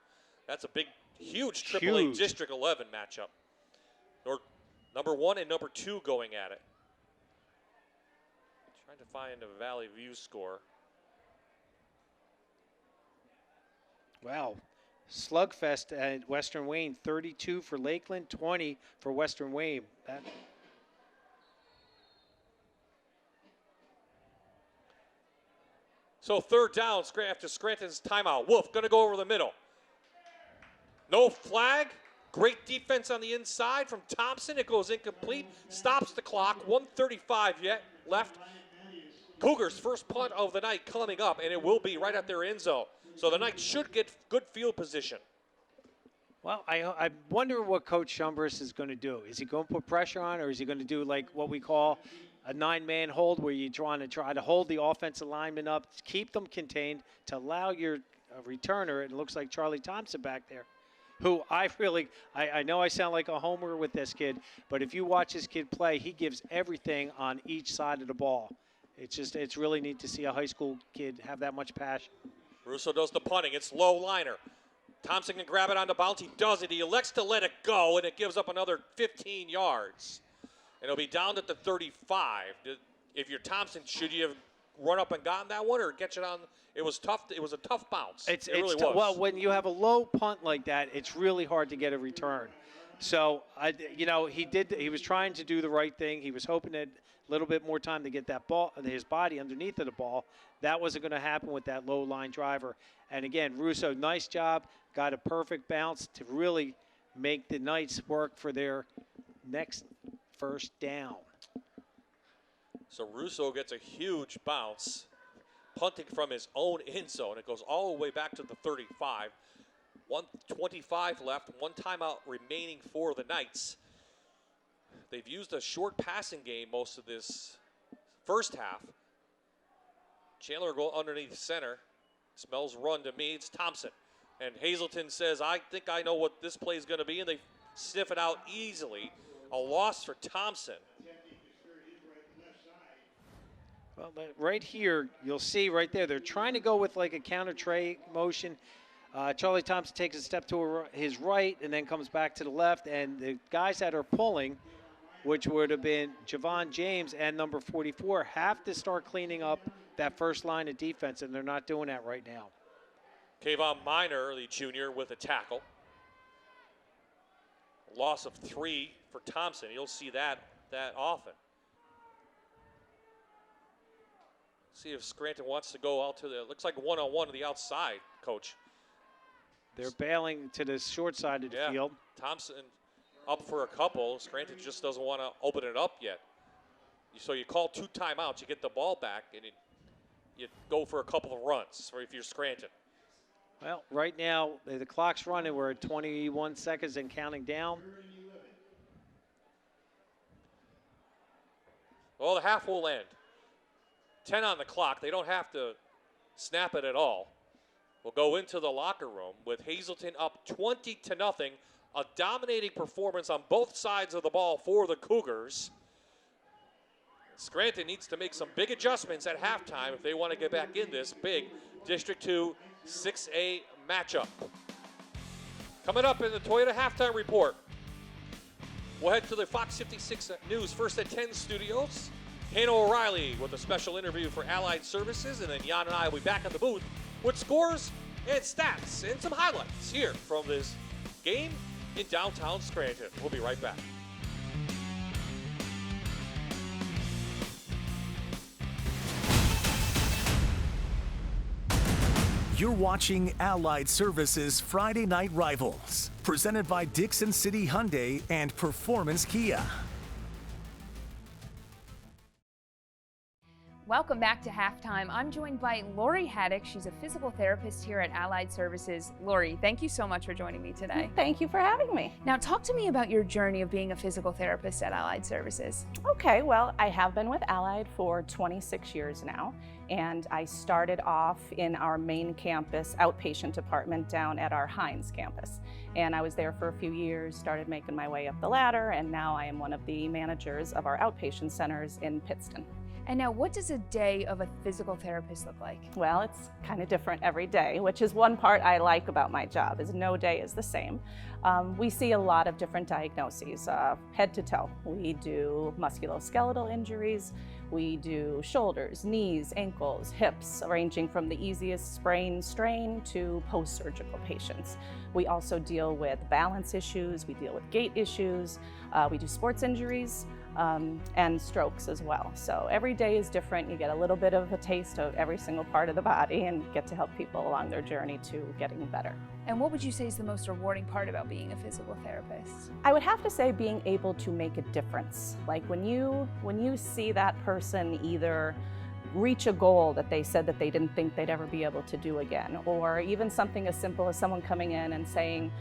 That's a big, huge AAA District 11 matchup. Number 1 and number 2 going at it. Trying to find a Valley View score. Wow. Slugfest at Western Wayne, 32 for Lakeland, 20 for Western Wayne. So third down after Scranton's timeout. Wolf going to go over the middle. No flag. Great defense on the inside from Thompson. It goes incomplete. Stops the clock. 1:35 yet left. Cougars' first punt of the night coming up, and it will be right at their end zone. So the Knights should get good field position. Well, I wonder what Coach Schumbers is going to do. Is he going to put pressure on, or is he going to do like what we call a 9-man hold, where you're trying to try to hold the offensive lineman up, keep them contained, to allow your returner, it looks like Charlie Thompson back there, who I know I sound like a homer with this kid, but if you watch this kid play, he gives everything on each side of the ball. It's really neat to see a high school kid have that much passion. Russo does the punting. It's low liner. Thompson can grab it on the bounce. He does it. He elects to let it go, and it gives up another 15 yards. And it'll be down at the 35. If you're Thompson, should you have run up and gotten that one or catch it on? It was tough. It was a tough bounce. It really was. Well, when you have a low punt like that, it's really hard to get a return. So, he was trying to do the right thing. He was hoping that a little bit more time to get that ball, his body underneath of the ball. That wasn't going to happen with that low line driver. And again, Russo, nice job. Got a perfect bounce to really make the Knights work for their next first down. So Russo gets a huge bounce, punting from his own end zone. It goes all the way back to the 35. 1:25 left, one timeout remaining for the Knights. They've used a short passing game most of this first half. Chandler go underneath center. Smells run to me. It's Thompson. And Hazleton says, I think I know what this play is going to be, and they sniff it out easily. A loss for Thompson. Well, right here, you'll see right there, they're trying to go with like a counter tray motion. Charlie Thompson takes a step to his right and then comes back to the left. And the guys that are pulling, which would have been Javon James and number 44, have to start cleaning up that first line of defense, and they're not doing that right now. Kayvon Minor, the junior, with a tackle. Loss of 3 for Thompson. You'll see that often. See if Scranton wants to go out to the, looks like one-on-one to the outside, Coach. They're bailing to the short side of the field. Thompson up for a couple. Scranton just doesn't want to open it up yet. So you call 2 timeouts, you get the ball back, and you go for a couple of runs, or if you're Scranton. Well, right now, the clock's running. We're at 21 seconds and counting down. Well, the half will end. 10 on the clock. They don't have to snap it at all. We'll go into the locker room with Hazleton up 20-0. A dominating performance on both sides of the ball for the Cougars. Scranton needs to make some big adjustments at halftime if they want to get back in this big District 2 6A matchup. Coming up in the Toyota Halftime Report, we'll head to the Fox 56 News First at 10 studios. Hannah O'Reilly with a special interview for Allied Services, and then Jan and I will be back in the booth with scores and stats and some highlights here from this game in downtown Scranton. We'll be right back. You're watching Allied Services Friday Night Rivals, presented by Dixon City Hyundai and Performance Kia. Welcome back to halftime. I'm joined by Lori Haddock. She's a physical therapist here at Allied Services. Lori, thank you so much for joining me today. Thank you for having me. Now, talk to me about your journey of being a physical therapist at Allied Services. Okay, well, I have been with Allied for 26 years now, and I started off in our main campus outpatient department down at our Hines campus. And I was there for a few years, started making my way up the ladder, and now I am one of the managers of our outpatient centers in Pittston. And now, what does a day of a physical therapist look like? Well, it's kind of different every day, which is one part I like about my job, is no day is the same. We see a lot of different diagnoses, head to toe. We do musculoskeletal injuries, we do shoulders, knees, ankles, hips, ranging from the easiest sprain, strain to post-surgical patients. We also deal with balance issues, we deal with gait issues, we do sports injuries, and strokes as well. So every day is different. You get a little bit of a taste of every single part of the body and get to help people along their journey to getting better. And what would you say is the most rewarding part about being a physical therapist? I would have to say being able to make a difference. Like when you see that person either reach a goal that they said that they didn't think they'd ever be able to do again, or even something as simple as someone coming in and saying,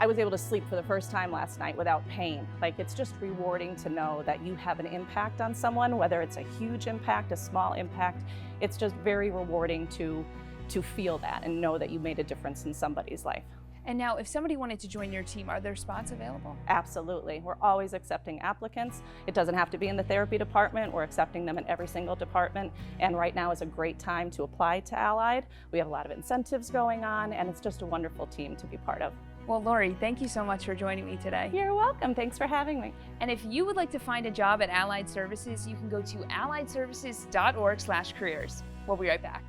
I was able to sleep for the first time last night without pain. Like, it's just rewarding to know that you have an impact on someone, whether it's a huge impact, a small impact. It's just very rewarding to feel that and know that you made a difference in somebody's life. And now, if somebody wanted to join your team, are there spots available? Absolutely. We're always accepting applicants. It doesn't have to be in the therapy department. We're accepting them in every single department. And right now is a great time to apply to Allied. We have a lot of incentives going on, and it's just a wonderful team to be part of. Well, Lori, thank you so much for joining me today. You're welcome. Thanks for having me. And if you would like to find a job at Allied Services, you can go to alliedservices.org/careers. We'll be right back.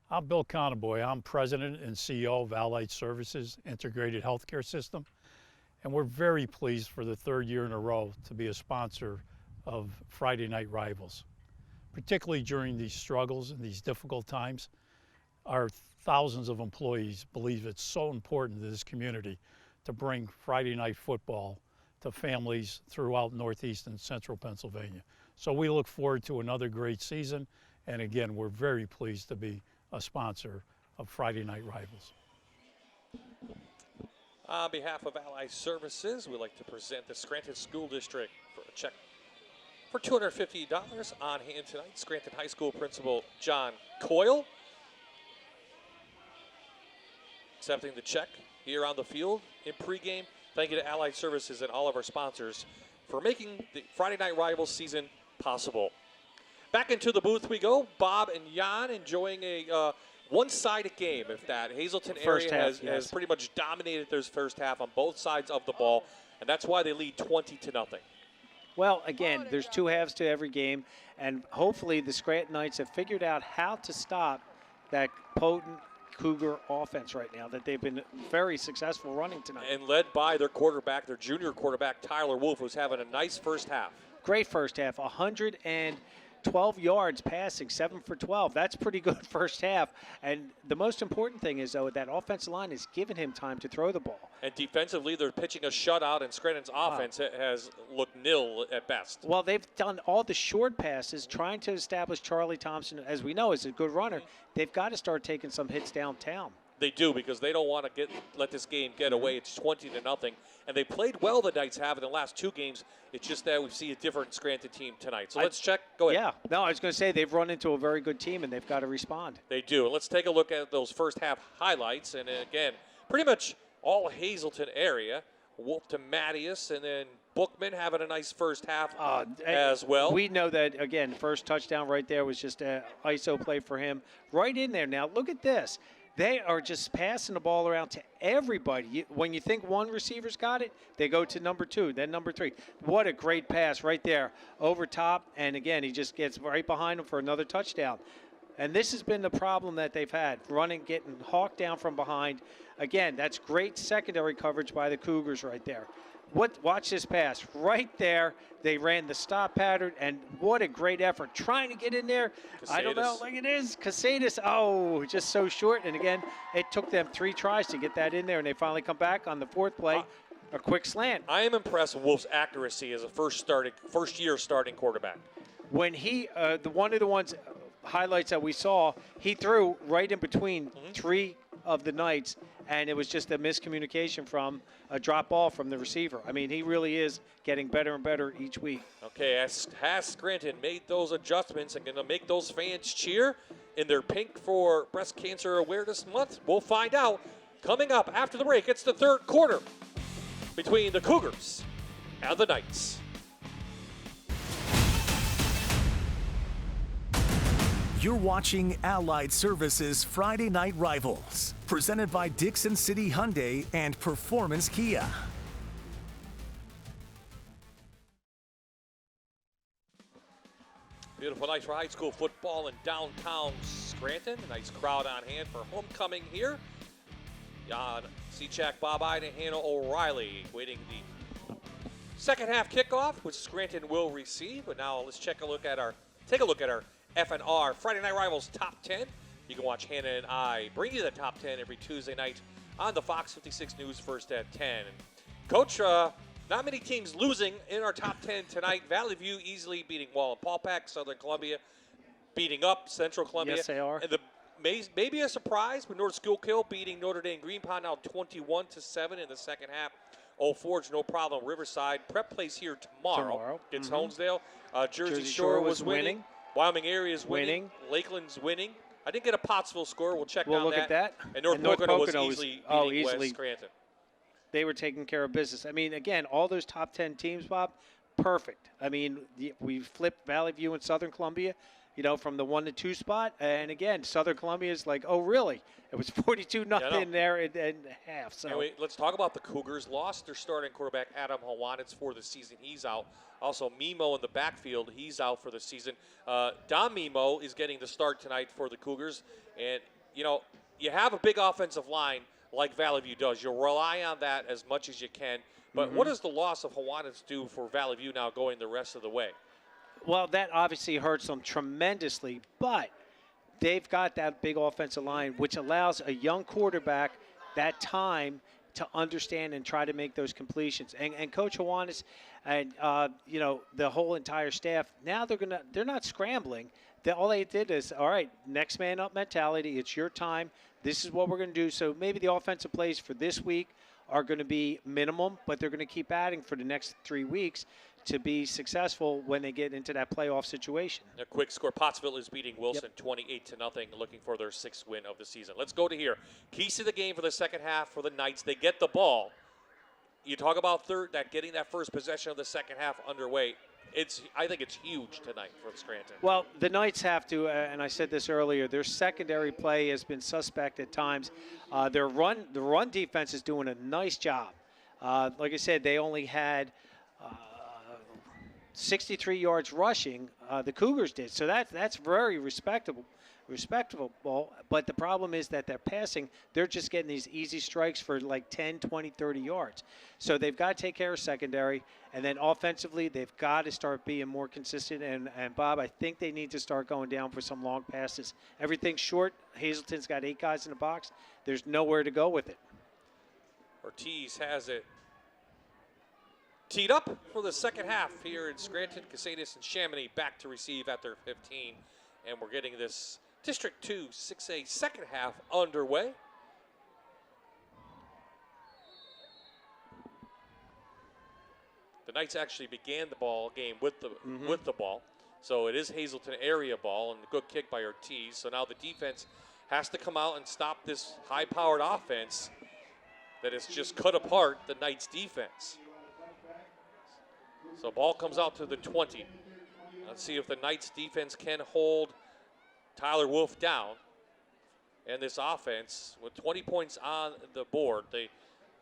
I'm Bill Conaboy. I'm President and CEO of Allied Services Integrated Healthcare System, and we're very pleased for the third year in a row to be a sponsor of Friday Night Rivals. Particularly during these struggles and these difficult times, our thousands of employees believe it's so important to this community to bring Friday night football to families throughout Northeast and Central Pennsylvania. So we look forward to another great season. And again, we're very pleased to be a sponsor of Friday Night Rivals. On behalf of Allied Services, we'd like to present the Scranton School District for a check for $250 on hand tonight. Scranton High School Principal John Coyle accepting the check here on the field in pregame. Thank you to Allied Services and all of our sponsors for making the Friday Night Rivals season possible. Back into the booth we go. Bob and Jan enjoying a one-sided game, if that. Hazleton area has pretty much dominated their first half on both sides of the ball, and that's why they lead 20-0. Well, again, there's two halves to every game, and hopefully the Scranton Knights have figured out how to stop that potent Cougar offense right now that they've been very successful running tonight. And led by their quarterback, their junior quarterback, Tyler Wolf, who's having a nice first half. Great first half, 112 yards passing, 7 for 12. That's pretty good first half. And the most important thing is, though, that offensive line has given him time to throw the ball. And defensively, they're pitching a shutout, and Scranton's offense has looked nil at best. Well, they've done all the short passes, trying to establish Charlie Thompson, as we know, is a good runner. They've got to start taking some hits downtown. They do, because they don't want to let this game get away. It's 20-0, and they played well. The Knights have in the last two games. It's just that we see a different Scranton team tonight. So let's check. Go ahead. Yeah, no, I was going to say they've run into a very good team, and they've got to respond. They do. And let's take a look at those first half highlights. And again, pretty much all Hazleton area. Wolf to Mattias, and then Bookman having a nice first half as well. We know that, again, first touchdown right there was just an ISO play for him. Right in there. Now, look at this. They are just passing the ball around to everybody. When you think one receiver's got it, they go to number 2, then number 3. What a great pass right there over top. And, again, he just gets right behind him for another touchdown. And this has been the problem that they've had, getting hawked down from behind. Again, that's great secondary coverage by the Cougars right there. Watch this pass. Right there, they ran the stop pattern, and what a great effort. Trying to get in there. Casadas. I don't know, like it is. Casadas, just so short. And again, it took them 3 tries to get that in there, and they finally come back on the 4th play. A quick slant. I am impressed with Wolf's accuracy as a first-year starting quarterback. When he, one of the ones highlights that we saw, he threw right in between 3 of the Knights, and it was just a miscommunication from a drop ball from the receiver. I mean, he really is getting better and better each week. Okay, has Scranton made those adjustments and going to make those fans cheer in their pink for Breast Cancer Awareness Month? We'll find out coming up after the break. It's the third quarter between the Cougars and the Knights. You're watching Allied Services Friday Night Rivals, presented by Dixon City Hyundai and Performance Kia. Beautiful night for high school football in downtown Scranton. A nice crowd on hand for homecoming here. Jan Seachak, Bob Ide, and Hannah O'Reilly waiting the second half kickoff, which Scranton will receive. But now let's take a look at our FNR Friday Night Rivals Top 10. You can watch Hannah and I bring you the Top 10 every Tuesday night on the Fox 56 News first at 10. And Coach, not many teams losing in our Top 10 tonight. Valley View easily beating Wallenpaupack, Southern Columbia beating up Central Columbia. Yes, they are. And maybe a surprise with North Schuylkill beating Notre Dame Green Pond now 21-7 in the second half. Old Forge, no problem. Riverside Prep plays here tomorrow. It's Honesdale. Jersey Shore was winning. Wyoming area is winning. Lakeland's winning. I didn't get a Pottsville score. We'll check on look at that. And North Pocono was easily beating West Scranton. They were taking care of business. I mean, again, all those top 10 teams, Bob, perfect. I mean, we flipped Valley View and Southern Columbia, from the 1 to 2 spot. And again, Southern Columbia is like, oh, really? It was 42-0 there in half. So anyway, let's talk about the Cougars. Lost their starting quarterback, Adam Hawanitz, for the season. He's out. Also, Mimo in the backfield, he's out for the season. Don Mimo is getting the start tonight for the Cougars. And, you have a big offensive line like Valley View does. You'll rely on that as much as you can. But what does the loss of Hawanitz do for Valley View now going the rest of the way? Well, that obviously hurts them tremendously, but they've got that big offensive line, which allows a young quarterback that time to understand and try to make those completions. And Coach Hawanis and the whole entire staff, now they're not scrambling. All they did is, all right, next man up mentality. It's your time. This is what we're going to do. So maybe the offensive plays for this week are going to be minimum, but they're going to keep adding for the next 3 weeks to be successful when they get into that playoff situation. A quick score. Pottsville is beating Wilson 28-0, looking for their 6th win of the season. Let's go to here. Keys to the game for the second half for the Knights. They get the ball. You talk about getting that first possession of the second half underway. I think it's huge tonight for Scranton. Well, the Knights have to, and I said this earlier, their secondary play has been suspect at times. The run defense is doing a nice job. Like I said, they only had 63 yards rushing. The Cougars did, so that's very respectable. But the problem is that they're passing. They're just getting these easy strikes for like 10, 20, 30 yards. So they've got to take care of secondary. And then offensively, they've got to start being more consistent. And Bob, I think they need to start going down for some long passes. Everything's short. Hazleton's got 8 guys in the box. There's nowhere to go with it. Ortiz has it teed up for the second half here in Scranton. Casadis and Chamonix back to receive at their 15. And we're getting this District 2 6A second half underway. The Knights actually began the ball game with the ball. So it is Hazleton area ball and a good kick by Ortiz. So now the defense has to come out and stop this high-powered offense that has just cut apart the Knights defense. So ball comes out to the 20. Let's see if the Knights defense can hold Tyler Wolf down. And this offense, with 20 points on the board, they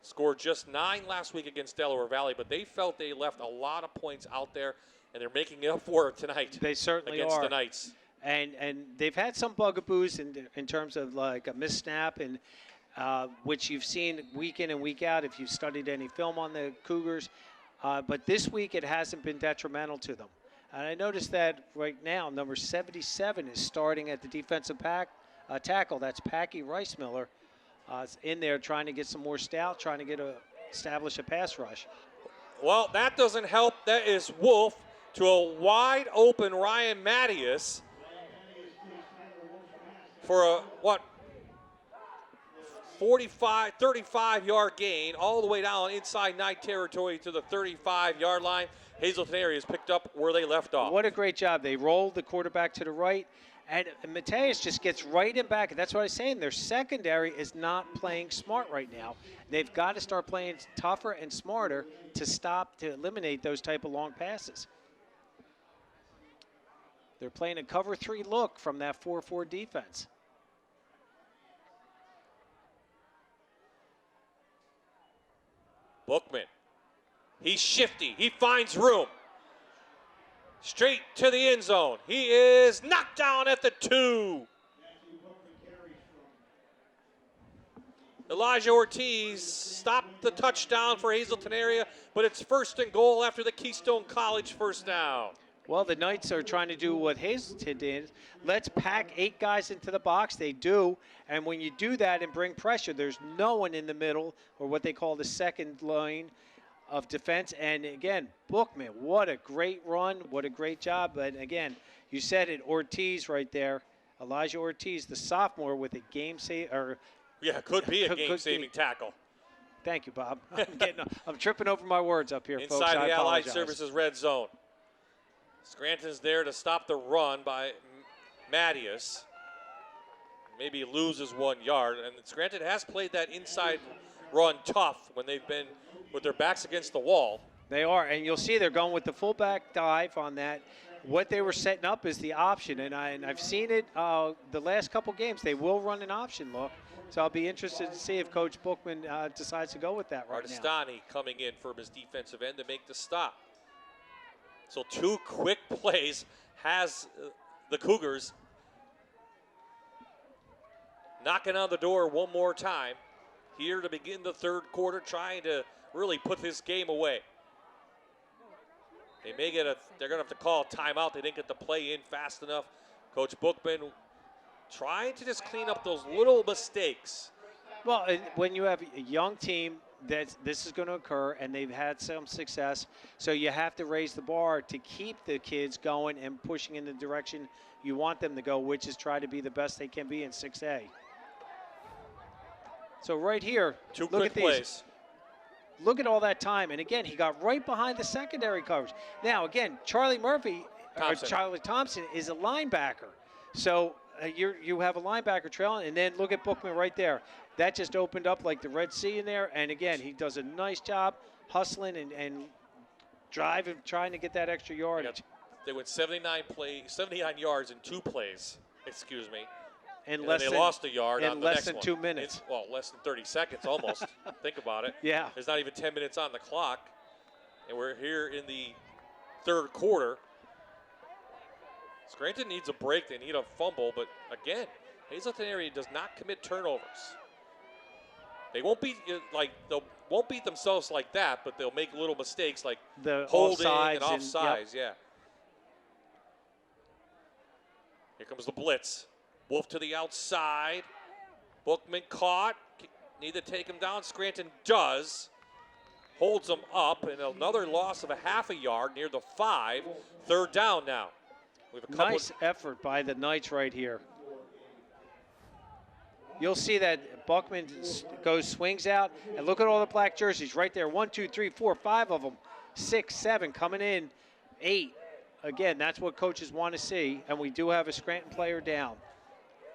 scored just 9 last week against Delaware Valley, but they felt they left a lot of points out there, and they're making it up for it tonight. They certainly against are. The Knights. And they've had some bugaboos in terms of like a missed snap, and which you've seen week in and week out if you've studied any film on the Cougars. But this week it hasn't been detrimental to them. And I noticed that right now, number 77 is starting at the defensive tackle. That's Packy Rice-Miller in there trying to get some more stout, trying to establish a pass rush. Well, that doesn't help. That is Wolf to a wide open Ryan Mattias for a, 35-yard gain all the way down inside Knight territory to the 35-yard line. Hazleton area is picked up where they left off. What a great job. They rolled the quarterback to the right, and Mateus just gets right in back. That's what I'm saying. Their secondary is not playing smart right now. They've got to start playing tougher and smarter to eliminate those type of long passes. They're playing a cover 3 look from that 4-4 defense. Bookman. He's shifty. He finds room. Straight to the end zone. He is knocked down at the 2. Elijah Ortiz stopped the touchdown for Hazleton area, but it's 1st and goal after the Keystone College first down. Well, the Knights are trying to do what Hazleton did. Let's pack 8 guys into the box. They do. And when you do that and bring pressure, there's no one in the middle or what they call the second line of defense. And again, Bookman, what a great run. What a great job. But again, you said it, Ortiz right there. Elijah Ortiz, the sophomore, with a could be a game-saving tackle. Thank you, Bob. I'm tripping over my words up here, folks. Inside the Allied Services red zone. Scranton's there to stop the run by Mattias. Maybe loses 1 yard. And Scranton has played that inside run tough when they've been with their backs against the wall. They are, and you'll see they're going with the fullback dive on that. What they were setting up is the option, and I've seen it the last couple games. They will run an option look. So I'll be interested to see if Coach Bookman decides to go with that right now. Artestani coming in from his defensive end to make the stop. So 2 quick plays has the Cougars knocking on the door one more time here to begin the 3rd quarter, trying to really put this game away. They may get they're going to have to call a timeout. They didn't get the play in fast enough. Coach Bookman trying to just clean up those little mistakes. Well, when you have a young team this is going to occur, and they've had some success. So you have to raise the bar to keep the kids going and pushing in the direction you want them to go, which is try to be the best they can be in 6A. So right here, Two look quick at these. plays. Look at all that time. And again, he got right behind the secondary coverage. Now, again, Charlie Thompson is a linebacker. So you have a linebacker trailing, and then look at Bookman right there. That just opened up like the Red Sea in there. And again, he does a nice job hustling and driving, trying to get that extra yardage. They went 79 yards in 2 plays. Excuse me. And they lost a yard in on the less next than one. 2 minutes. Well, less than 30 seconds almost. Think about it. Yeah. There's not even 10 minutes on the clock. And we're here in the 3rd quarter. Scranton needs a break. They need a fumble. But again, Hazleton area does not commit turnovers. They won't beat themselves like that, but they'll make little mistakes like The holding offsides and offsides. Yeah. Here comes the blitz. Wolf to the outside. Bookman caught. Need to take him down. Scranton does. Holds him up, and another loss of a half a yard near the 5. 3rd down now. We have a couple Nice effort by the Knights right here. You'll see that Buckman swings out, and look at all the black jerseys right there. 1, 2, 3, 4, 5 of them. 6, 7 coming in. 8. Again, that's what coaches want to see, and we do have a Scranton player down.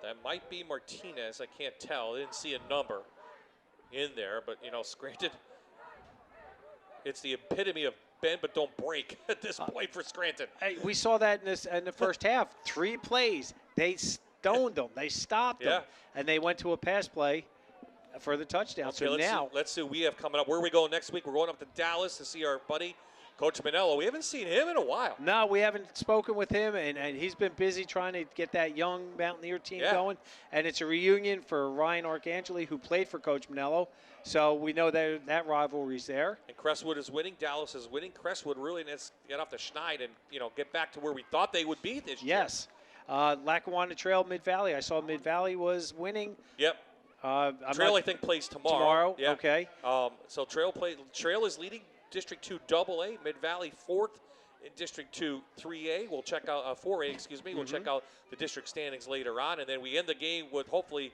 That might be Martinez. I can't tell. I didn't see a number in there, but Scranton. It's the epitome of bend but don't break at this point for Scranton. Hey, we saw that in the first half. 3 plays. They stoned them. They stopped them. And they went to a pass play for the touchdown. Okay, so let's see what we have coming up. Where are we going next week? We're going up to Dallas to see our buddy, Coach Manello. We haven't seen him in a while. No, we haven't spoken with him, and he's been busy trying to get that young Mountaineer team going. And it's a reunion for Ryan Arcangeli, who played for Coach Manello. So we know that rivalry's there. And Crestwood is winning. Dallas is winning. Crestwood really needs to get off the schneid and get back to where we thought they would be this year. Yes. Lackawanna Trail, Mid-Valley. I saw Mid-Valley was winning. Yep. Trail, I think, plays tomorrow. Tomorrow, yeah. Okay. So Trail is leading District 2 AA, Mid-Valley 4th in District 2 3A. We'll check out 4A, excuse me. We'll check out the district standings later on, and then we end the game with hopefully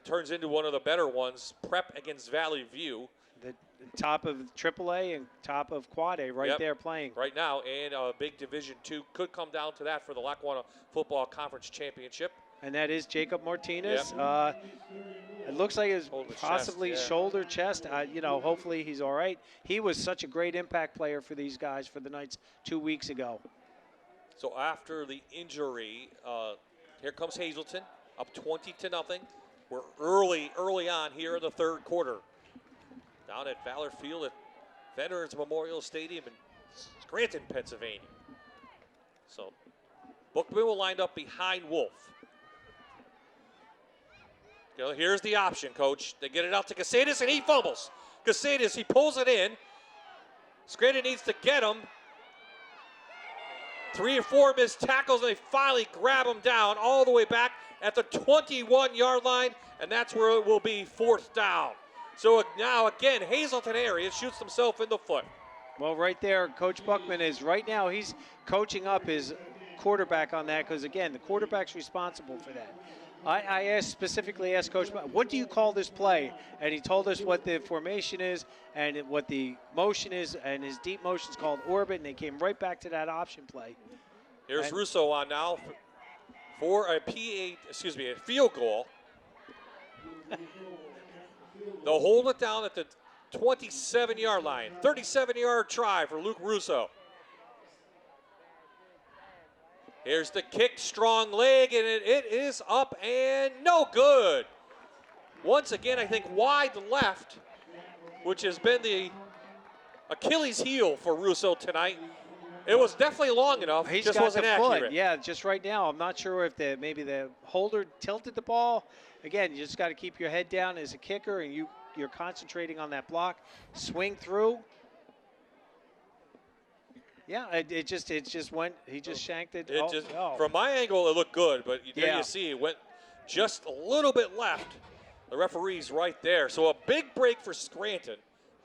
turns into one of the better ones, Prep against Valley View. The top of AAA and top of Quad A right there playing. Right now, and a big Division 2 could come down to that for the Lackawanna Football Conference Championship. And that is Jacob Martinez. It looks like it's possibly shoulder, chest. Hopefully he's all right. He was such a great impact player for these guys for the Knights 2 weeks ago. So after the injury, here comes Hazleton, up 20-0. We're early on here in the 3rd quarter. Down at Valor Field at Veterans Memorial Stadium in Scranton, Pennsylvania. So Bookman will line up behind Wolf. Here's the option, Coach. They get it out to Casadas, and he fumbles. Casadas, he pulls it in. Scranton needs to get him. 3 or 4 missed tackles, and they finally grab him down all the way back at the 21-yard line, and that's where it will be 4th down. So now, again, Hazleton area shoots himself in the foot. Well, right there, Coach Buckman is right now, he's coaching up his quarterback on that because, again, the quarterback's responsible for that. I specifically asked Coach, what do you call this play? And he told us what the formation is and what the motion is, and his deep motion is called orbit, and they came right back to that option play. Here's Russo on now for a field goal. They'll hold it down at the 27-yard line. 37-yard try for Luke Russo. Here's the kick, strong leg, and it is up and no good. Once again, I think wide left, which has been the Achilles heel for Russo tonight. It was definitely long enough. He's just got wasn't the accurate. foot. Yeah, just right now. I'm not sure if maybe the holder tilted the ball. Again, you just got to keep your head down as a kicker, and you're concentrating on that block. Swing through. Yeah, it just went. He just shanked it. From my angle, it looked good, but you see it went just a little bit left. The referee's right there. So a big break for Scranton.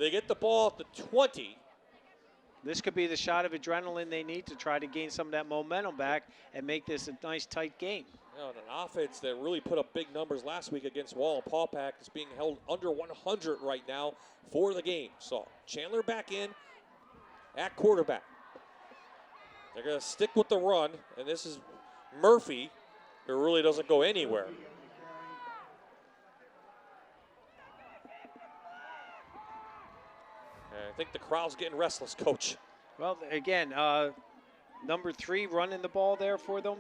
They get the ball at the 20. This could be the shot of adrenaline they need to try to gain some of that momentum back and make this a nice, tight game. You know, an offense that really put up big numbers last week against Wall. Paul Pack is being held under 100 right now for the game. So Chandler back in at quarterback. They're going to stick with the run, and this is Murphy, who really doesn't go anywhere. And I think the crowd's getting restless, Coach. Well, again, number 3 running the ball there for them.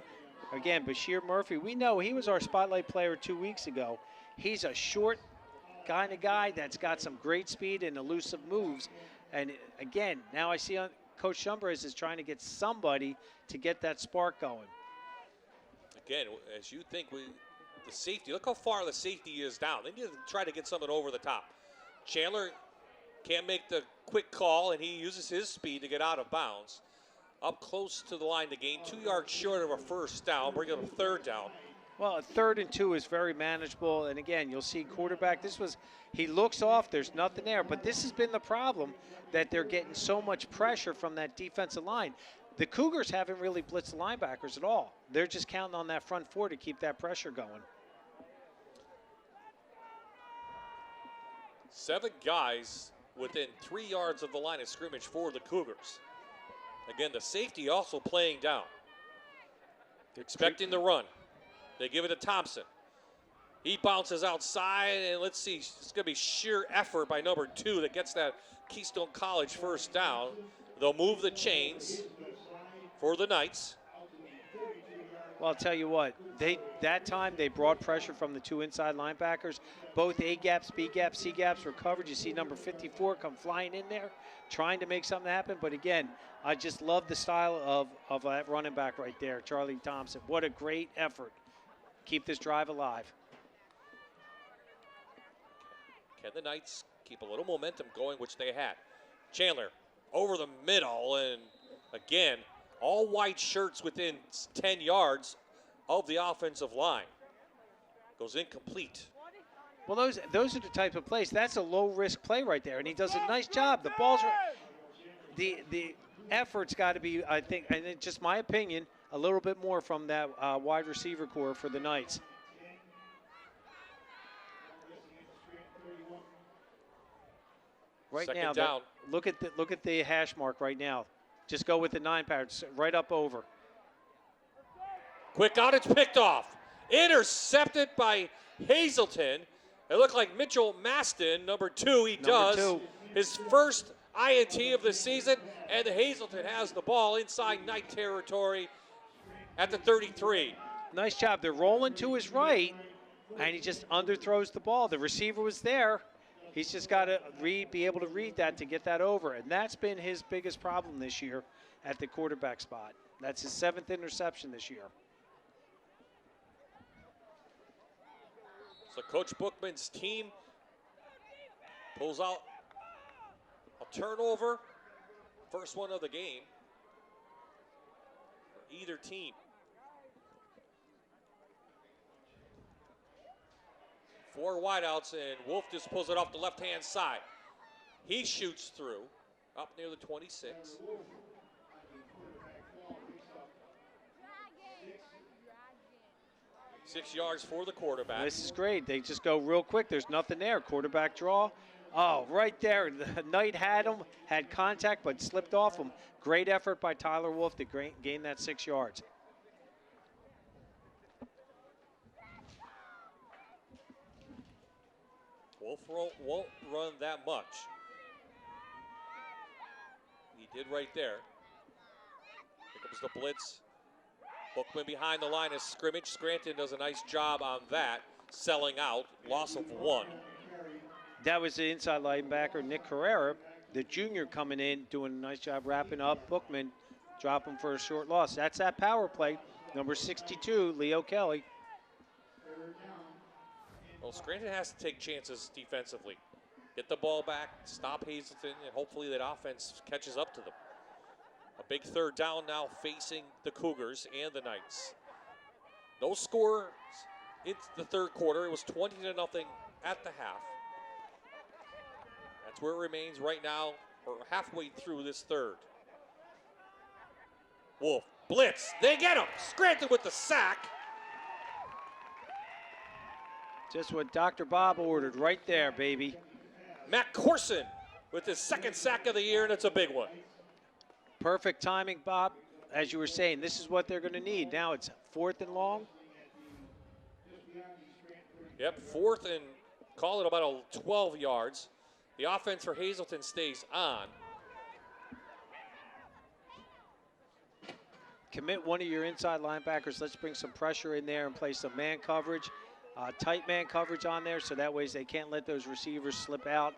Again, Bashir Murphy, we know he was our spotlight player 2 weeks ago. He's a short kind of guy that's got some great speed and elusive moves. And again, now I see Coach Shumbers is trying to get somebody to get that spark going. Again, as you think, the safety, look how far the safety is down. They need to try to get something over the top. Chandler can't make the quick call, and he uses his speed to get out of bounds. Up close to the line to gain 2 yards short of a first down, bring up a third down. Well, a 3rd and 2 is very manageable. And again, you'll see quarterback, he looks off, there's nothing there. But this has been the problem, that they're getting so much pressure from that defensive line. The Cougars haven't really blitzed the linebackers at all. They're just counting on that front 4 to keep that pressure going. 7 guys within 3 yards of the line of scrimmage for the Cougars. Again, the safety also playing down. Expecting the run. They give it to Thompson. He bounces outside, and let's see, it's going to be sheer effort by number 2 that gets that Keystone College first down. They'll move the chains for the Knights. Well, I'll tell you what, that time they brought pressure from the 2 inside linebackers. Both A gaps, B gaps, C gaps were covered. You see number 54 come flying in there, trying to make something happen. But again, I just love the style of that running back right there, Charlie Thompson. What a great effort. Keep this drive alive. Can the Knights keep a little momentum going, which they had? Chandler over the middle, and again, all white shirts within 10 yards of the offensive line. Goes incomplete. Well, those are the type of plays. That's a low-risk play right there, and he does a nice job. The ball's the effort's got to be, I think, and it's just my opinion, a little bit more from that wide receiver core for the Knights. Right Second now, down. look at the hash mark right now. Just go with the 9 pounds right up over. Quick out, it's picked off. Intercepted by Hazleton. It looked like Mitchell Maston, number 2, he does. His first INT of the season, and Hazleton has the ball inside Knight territory at the 33. Nice job. They're rolling to his right, and he just underthrows the ball. The receiver was there. He's just got to be able to read that to get that over, and that's been his biggest problem this year at the quarterback spot. That's his 7th interception this year. So Coach Bookman's team pulls out a turnover, first one of the game for either team. 4 wideouts, and Wolf just pulls it off the left-hand side. He shoots through up near the 26. Six yards for the quarterback. This is great. They just go real quick. There's nothing there. Quarterback draw. Oh, right there. The Knight had him, had contact, but slipped off him. Great effort by Tyler Wolf to gain that 6 yards. Wolf won't run that much. He did right there. Here comes the blitz. Bookman behind the line of scrimmage. Scranton does a nice job on that, selling out. Loss of 1. That was the inside linebacker, Nick Carrera, the junior coming in, doing a nice job wrapping up. Bookman dropping for a short loss. That's that power play. Number 62, Leo Kelly. Well, Scranton has to take chances defensively. Get the ball back, stop Hazleton, and hopefully that offense catches up to them. A big third down now facing the Cougars and the Knights. No score in the third quarter. It was 20-0 at the half. That's where it remains right now, or halfway through this third. Wolf, blitz, they get him. Scranton with the sack. Just what Dr. Bob ordered right there, baby. Matt Corson with his second sack of the year, and it's a big one. Perfect timing, Bob. As you were saying, this is what they're going to need. Now it's 4th and long. Yep, 4th and call it about 12 yards. The offense for Hazleton stays on. Commit one of your inside linebackers. Let's bring some pressure in there and play some man coverage, tight man coverage on there, so that way they can't let those receivers slip out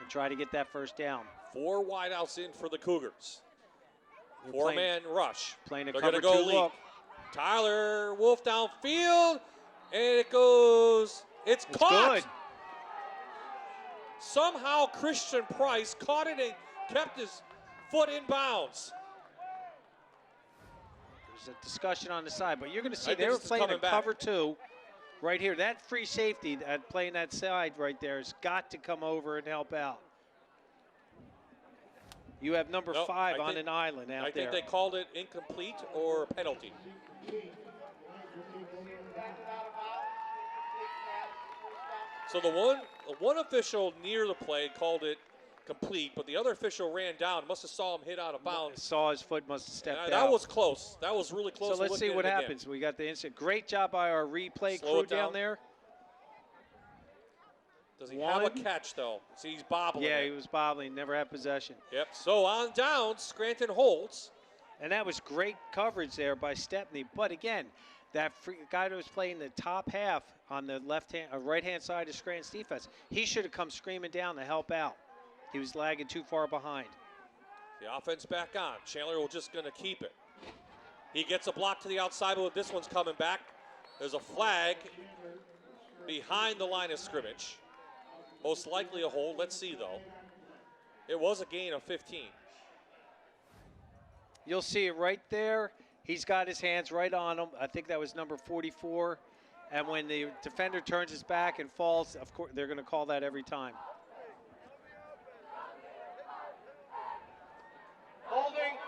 and try to get that first down. 4 wideouts in for the Cougars. 4-man rush. Playing a They're cover going to go 2 lead. look. Tyler Wolf downfield, and it goes. It's caught. Good. Somehow Christian Price caught it and kept his foot in bounds. There's a discussion on the side, but you're going to see I think they were this is playing a coming back. cover 2 right here. That free safety playing that side right there has got to come over and help out. You have number 5 on an island out there. I think they called it incomplete or penalty. So the one official near the play called it complete, but the other official ran down, must have saw him hit out of bounds. Saw his foot, must have stepped out. That was close. That was really close. So let's see what happens. We got the instant. Great job by our replay Slow crew it down. down there. Does he have a catch, though? See, he's bobbling. Yeah, he was bobbling, never had possession. Yep, so on down, Scranton holds. And that was great coverage there by Stepney. But again, that guy that was playing the top half on the right-hand side of Scranton's defense, he should have come screaming down to help out. He was lagging too far behind. The offense back on. Chandler will just going to keep it. He gets a block to the outside, but this one's coming back. There's a flag behind the line of scrimmage. Most likely a hold. Let's see, though. It was a gain of 15. You'll see it right there. He's got his hands right on him. I think that was number 44. And when the defender turns his back and falls, of course, they're going to call that every time. Holding,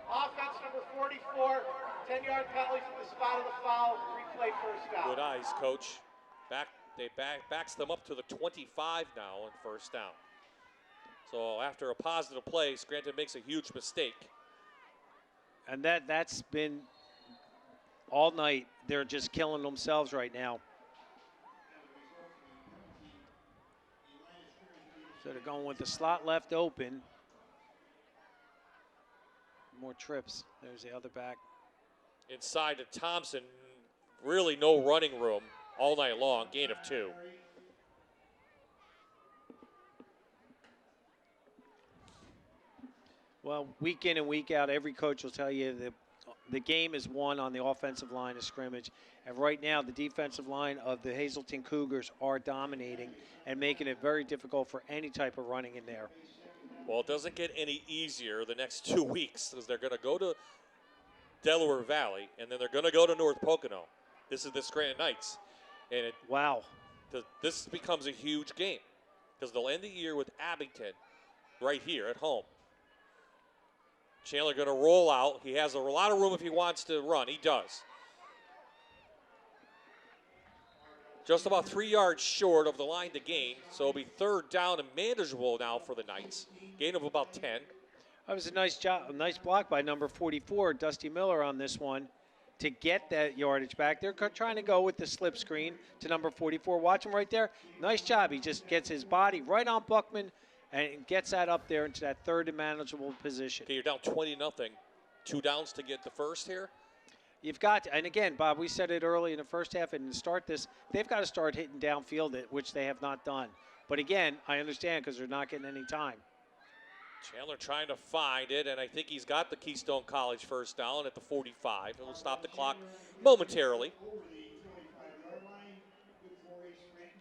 offense number 44, 10-yard penalty from the spot of the foul, replay first down. Good eyes, coach. Backs them up to the 25 now on first down. So after a positive play, Scranton makes a huge mistake. And that's been all night. They're just killing themselves right now. So they're going with the slot left open. More trips. There's the other back. Inside to Thompson. Really no running room all night long. Gain of 2. Well, week in and week out, every coach will tell you that the game is won on the offensive line of scrimmage. And right now, the defensive line of the Hazleton Cougars are dominating and making it very difficult for any type of running in there. Well, it doesn't get any easier the next 2 weeks because they're going to go to Delaware Valley and then they're going to go to North Pocono. This is the Scranton Knights. And this becomes a huge game because they'll end the year with Abington right here at home. Chandler going to roll out. He has a lot of room if he wants to run. He does. Just about 3 yards short of the line to gain. So it'll be third down and manageable now for the Knights. Gain of about 10. That was a nice job, a nice block by number 44, Dusty Miller, on this one to get that yardage back. They're trying to go with the slip screen to number 44. Watch him right there. Nice job. He just gets his body right on Buckman and gets that up there into that third and manageable position. Okay, you're down 20-0. 2 downs to get the first here. You've got to, and again, Bob, we said it early in the first half, and to start this, they've got to start hitting downfield, which they have not done. But again, I understand because they're not getting any time. Chandler trying to find it, and I think he's got the Keystone College first down at the 45. It'll stop the clock momentarily.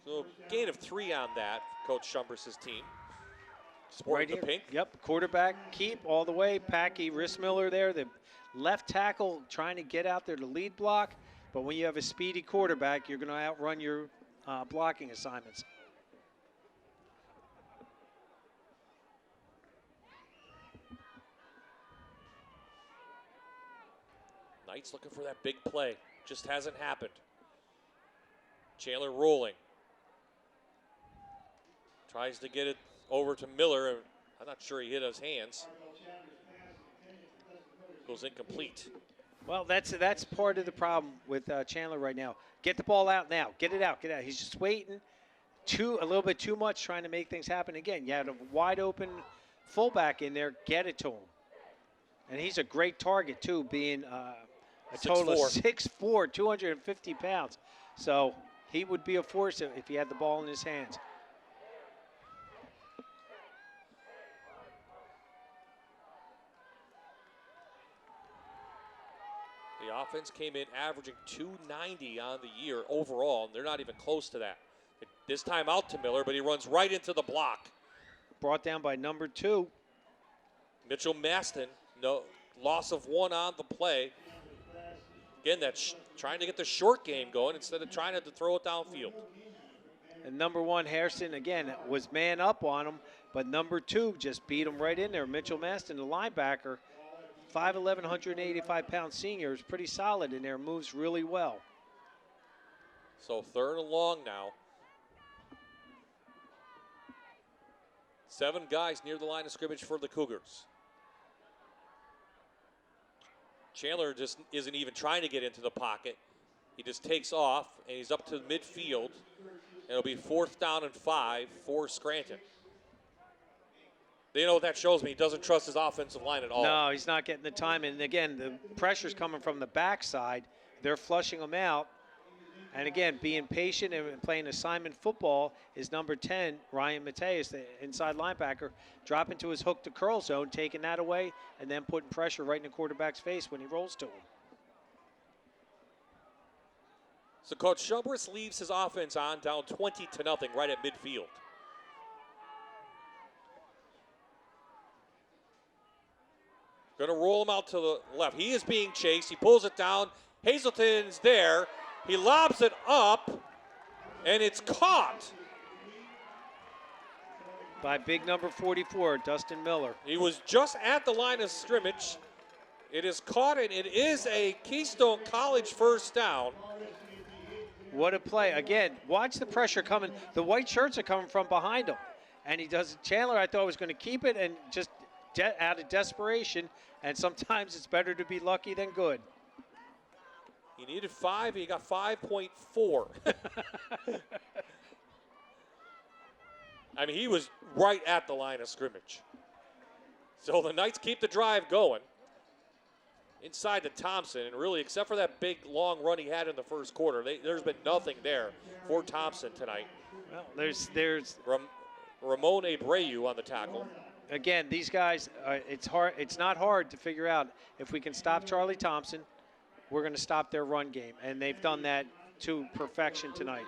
So gain of 3 on that, Coach Chambers' team. Sporting the pink. Yep, quarterback keep all the way. Packy Rissmiller there, the left tackle trying to get out there to lead block. But when you have a speedy quarterback, you're going to outrun your blocking assignments. Knights looking for that big play. Just hasn't happened. Chandler rolling. Tries to get it over to Miller. I'm not sure he hit his hands. Goes incomplete. Well, that's part of the problem with Chandler right now. Get the ball out now. Get it out. Get it out. He's just waiting a little bit too much, trying to make things happen. Again, you had a wide open fullback in there. Get it to him. And he's a great target, too, being a total of 6'4", 250 pounds. So he would be a force if he had the ball in his hands. The offense came in averaging 290 on the year overall, and they're not even close to that. This time out to Miller, but he runs right into the block. Brought down by number 2. Mitchell Maston, no loss of 1 on the play. Again, that's trying to get the short game going instead of trying to throw it downfield. And number 1, Hairston, again, was man up on him, but number 2 just beat him right in there. Mitchell Maston, the linebacker, 5'11", 185-pound senior, is pretty solid in there, moves really well. So 3rd and long now. 7 guys near the line of scrimmage for the Cougars. Chandler just isn't even trying to get into the pocket. He just takes off, and he's up to midfield. It'll be 4th down and 5 for Scranton. You know what that shows me? He doesn't trust his offensive line at all. No, he's not getting the time. And again, the pressure's coming from the backside. They're flushing him out. And again, being patient and playing assignment football is number 10, Ryan Mateus, the inside linebacker, dropping to his hook to curl zone, taking that away, and then putting pressure right in the quarterback's face when he rolls to him. So Coach Shubris leaves his offense on down 20-0 right at midfield. Going to roll him out to the left. He is being chased. He pulls it down. Hazleton's there. He lobs it up, and it's caught by big number 44, Dustin Miller. He was just at the line of scrimmage. It is caught, and it is a Keystone College 1st down. What a play. Again, watch the pressure coming. The white shirts are coming from behind him. And he does it. Chandler, I thought, was going to keep it and just out of desperation. And sometimes it's better to be lucky than good. He needed 5. He got 5.4. I mean, he was right at the line of scrimmage. So the Knights keep the drive going. Inside to Thompson, and really, except for that big, long run he had in the first quarter, there's been nothing there for Thompson tonight. Well, there's Ramon Abreu on the tackle. Again, these guys, it's hard. It's not hard to figure out if we can stop Charlie Thompson, we're going to stop their run game, and they've done that to perfection tonight.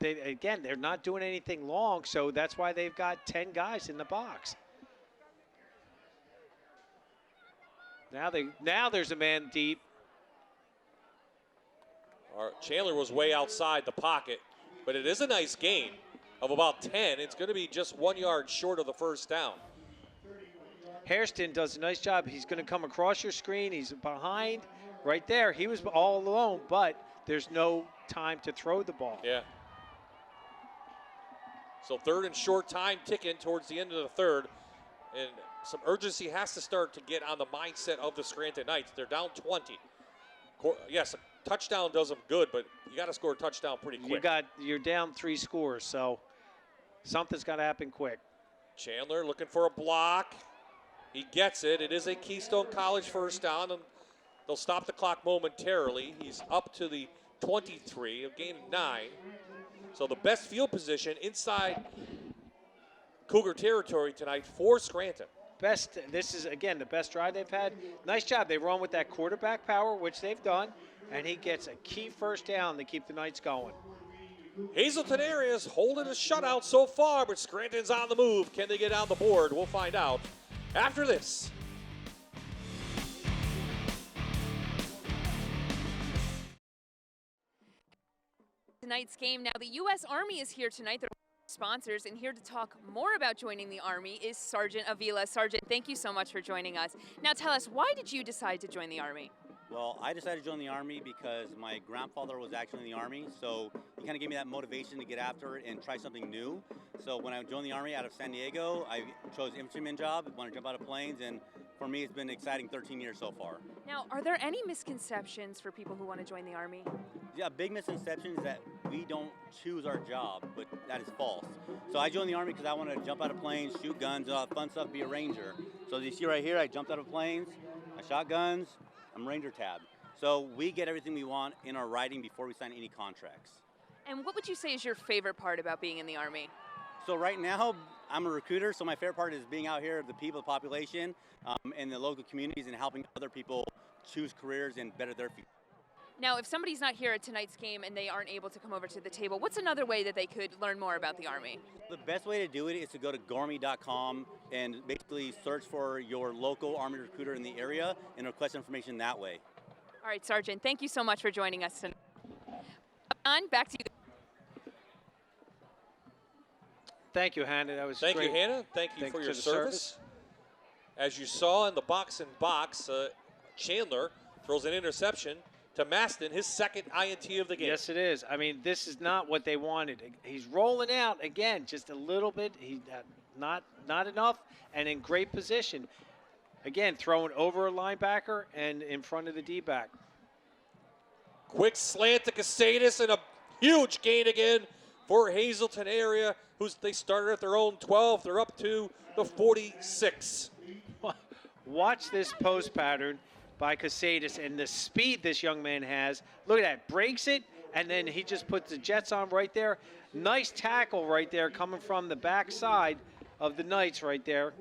They're not doing anything long, so that's why they've got 10 guys in the box. Now there's a man deep. Chandler was way outside the pocket, but it is a nice gain of about 10. It's going to be just 1 yard short of the 1st down. Hairston does a nice job. He's going to come across your screen. He's behind right there. He was all alone, but there's no time to throw the ball. Yeah. So 3rd and short, time ticking towards the end of the 3rd. And some urgency has to start to get on the mindset of the Scranton Knights. They're down 20. Yes, a touchdown does them good, but you got to score a touchdown pretty quick. You're down 3 scores, so something's got to happen quick. Chandler looking for a block. He gets it. It is a Keystone College 1st down, and they'll stop the clock momentarily. He's up to the 23, a gain of 9. So the best field position inside Cougar territory tonight for Scranton. This is, again, the best drive they've had. Nice job. They run with that quarterback power, which they've done, and he gets a key 1st down to keep the Knights going. Hazleton area is holding a shutout so far, but Scranton's on the move. Can they get on the board? We'll find out after this. Tonight's game. Now, the U.S. Army is here tonight. They're sponsors, and here to talk more about joining the Army is Sergeant Avila. Sergeant, thank you so much for joining us. Now tell us, why did you decide to join the Army? Well, I decided to join the Army because my grandfather was actually in the Army, so he kind of gave me that motivation to get after it and try something new. So when I joined the Army out of San Diego, I chose infantryman job, wanted to jump out of planes, and for me it's been an exciting 13 years so far. Now, are there any misconceptions for people who want to join the Army? Yeah, big misconception is that we don't choose our job, but that is false. So I joined the Army because I wanted to jump out of planes, shoot guns, fun stuff, be a ranger. So as you see right here, I jumped out of planes, I shot guns, I'm Ranger Tab. So we get everything we want in our writing before we sign any contracts. And what would you say is your favorite part about being in the Army? So right now, I'm a recruiter, so my favorite part is being out here, the people, the population, and the local communities, and helping other people choose careers and better their future. Now, if somebody's not here at tonight's game and they aren't able to come over to the table, what's another way that they could learn more about the Army? The best way to do it is to go to goarmy.com and basically search for your local Army recruiter in the area and request information that way. All right, Sergeant, thank you so much for joining us tonight. On, back to you. Thank you, Hannah. That was Thank great. you, Hannah. Thank you for your service. As you saw in the box, Chandler throws an interception to Maston, his second INT of the game. Yes, it is. I mean, this is not what they wanted. He's rolling out again, just a little bit. He not enough, and in great position. Again, throwing over a linebacker and in front of the D-back. Quick slant to Casadis and a huge gain again for Hazleton area, they started at their own 12. They're up to the 46. Watch this post pattern by Casadis and the speed this young man has. Look at that, breaks it, and then he just puts the Jets on right there. Nice tackle right there coming from the backside of the Knights right there.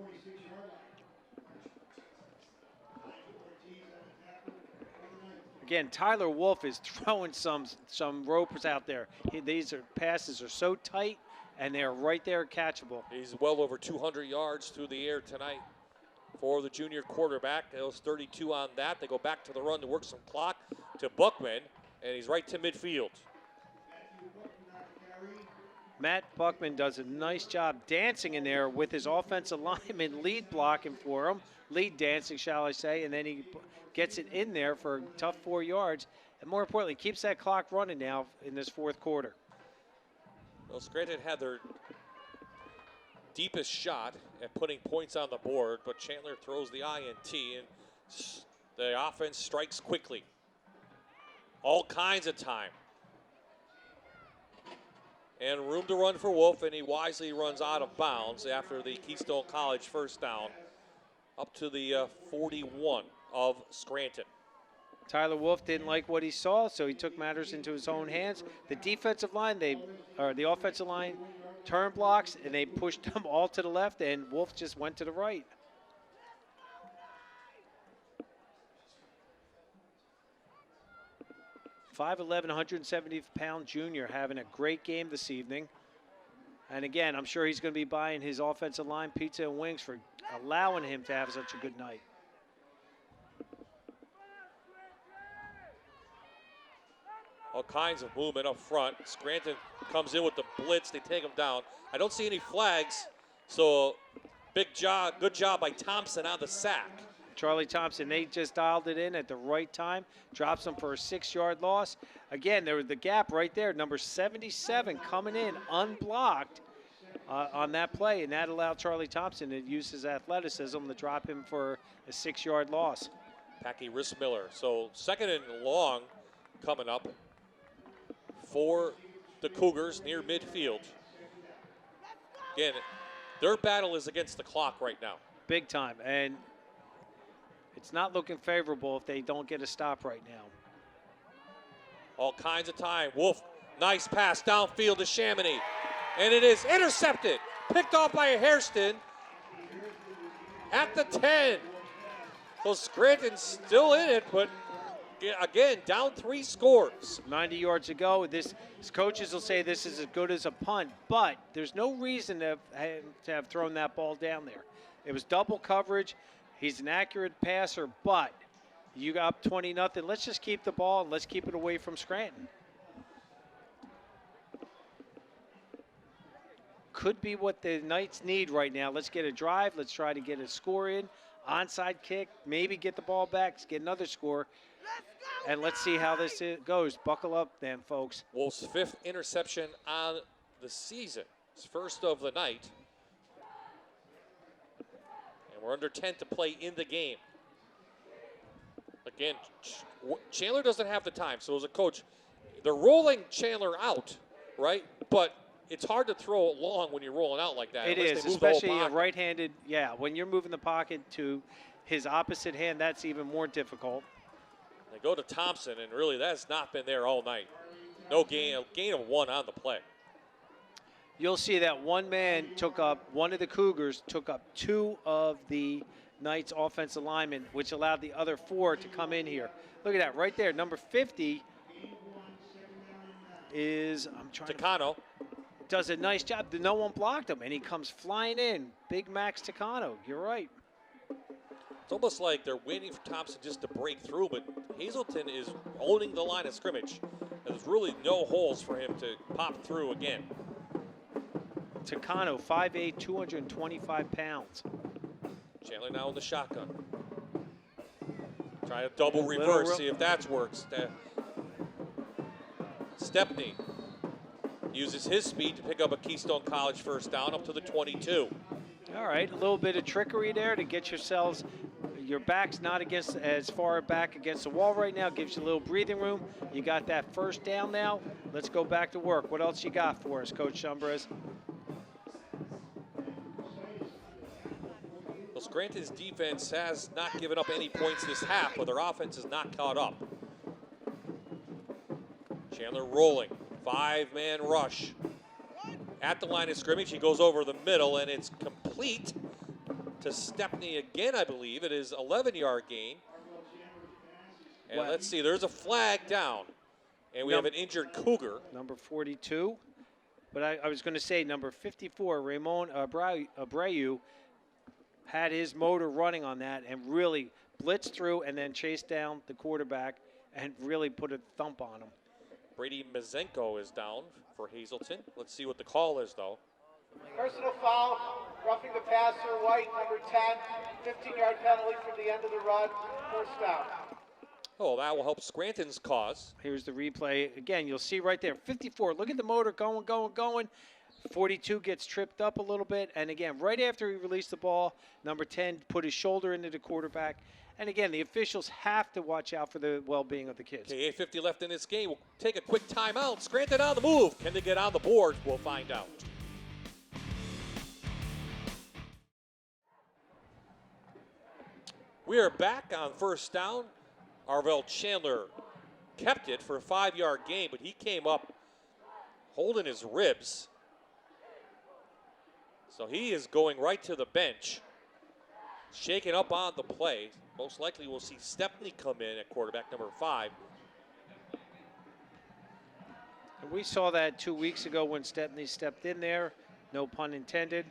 Again, Tyler Wolf is throwing some ropers out there. These passes are so tight, and they're right there catchable. He's well over 200 yards through the air tonight for the junior quarterback. It was 32 on that. They go back to the run to work some clock to Buckman, and he's right to midfield. Matt Buckman does a nice job dancing in there with his offensive lineman lead blocking for him. Lead dancing, shall I say, and then he gets it in there for a tough 4 yards. And more importantly, keeps that clock running now in this fourth quarter. Well, Scranton had their deepest shot at putting points on the board, but Chandler throws the INT, and the offense strikes quickly. All kinds of time. And room to run for Wolf, and he wisely runs out of bounds after the Keystone College first down up to the 41 of Scranton. Tyler Wolf didn't like what he saw, so he took matters into his own hands. The defensive line, the offensive line turn blocks, and they pushed them all to the left, and Wolf just went to the right. .5'11", 170-pound junior having a great game this evening. And again, I'm sure he's going to be buying his offensive line pizza and wings for allowing him to have such a good night. All kinds of movement up front. Scranton comes in with the blitz. They take him down. I don't see any flags, so good job by Thompson on the sack. Charlie Thompson, they just dialed it in at the right time, drops him for a 6-yard loss. Again, there was the gap right there, number 77 coming in unblocked on that play, and that allowed Charlie Thompson to use his athleticism to drop him for a 6-yard loss. Packy Rissmiller. So second and long coming up for the Cougars near midfield. Again, their battle is against the clock right now. Big time, and it's not looking favorable if they don't get a stop right now. All kinds of time. Wolf, nice pass downfield to Chamonix. And it is intercepted. Picked off by Hairston at the 10. So Scranton's still in it, but again, down 3 scores. 90 yards ago. This coaches will say this is as good as a punt, but there's no reason to have thrown that ball down there. It was double coverage. He's an accurate passer, but you got up 20-0. Let's just keep the ball and let's keep it away from Scranton. could be what the Knights need right now. Let's get a drive. Let's try to get a score in. Onside kick, maybe get the ball back, get another score. And let's see how this goes. Buckle up then, folks. Wolves' 5th interception on the season. It's first of the night. And we're under 10 to play in the game. Again, Chandler doesn't have the time. So as a coach, they're rolling Chandler out, right? But it's hard to throw it long when you're rolling out like that. It is, especially a right-handed. Yeah, when you're moving the pocket to his opposite hand, that's even more difficult. They go to Thompson, and really that's not been there all night. No gain of 1 on the play. You'll see that one man took up, one of the Cougars took up 2 of the Knights' offensive linemen, which allowed the other 4 to come in here. Look at that right there. Number 50 is, Takano. Does a nice job. No one blocked him, and he comes flying in. Big Max Takano. You're right. It's almost like they're waiting for Thompson just to break through, but Hazleton is owning the line of scrimmage. There's really no holes for him to pop through again. Takano, 5'8", 225 pounds. Chandler now in the shotgun. Trying to double reverse, see if that works. Stepney uses his speed to pick up a Keystone College first down up to the 22. All right, a little bit of trickery there to get yourselves, your back's not against as far back against the wall right now, gives you a little breathing room. You got that first down now. Let's go back to work. What else you got for us, Coach Chambres? Well, Scranton's defense has not given up any points this half, but their offense is not caught up. Chandler rolling, 5-man rush. At the line of scrimmage, he goes over the middle, and it's complete to Stepney again, I believe. It is 11-yard gain. And let's see, there's a flag down. And we have an injured Cougar. Number 42. But I was going to say number 54, Ramon Abreu, had his motor running on that and really blitzed through and then chased down the quarterback and really put a thump on him. Brady Mazenko is down for Hazleton. Let's see what the call is, though. Personal foul, roughing the passer, White, number 10, 15-yard penalty for the end of the run, first down. Oh, that will help Scranton's cause. Here's the replay. Again, you'll see right there, 54. Look at the motor going. 42 gets tripped up a little bit. And again, right after he released the ball, number 10 put his shoulder into the quarterback. And again, the officials have to watch out for the well-being of the kids. Okay, 8:50 left in this game. We'll take a quick timeout. Scranton on the move. Can they get on the board? We'll find out. We are back on first down. Arvell Chandler kept it for a 5-yard gain, but he came up holding his ribs. So he is going right to the bench, shaking up on the play. Most likely we'll see Stepney come in at quarterback, number 5. And we saw that 2 weeks ago when Stepney stepped in there, no pun intended.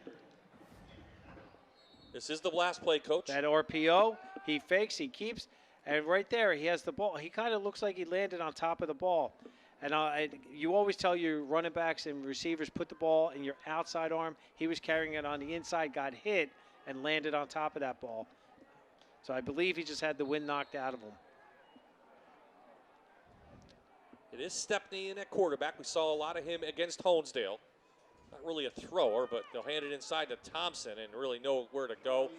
This is the last play, Coach. That RPO, he fakes, he keeps, and right there he has the ball. He kind of looks like he landed on top of the ball. And you always tell your running backs and receivers, put the ball in your outside arm. He was carrying it on the inside, got hit, and landed on top of that ball. So I believe he just had the wind knocked out of him. It is Stepney in at quarterback. We saw a lot of him against Honesdale. Not really a thrower, but they'll hand it inside to Thompson and really know where to go.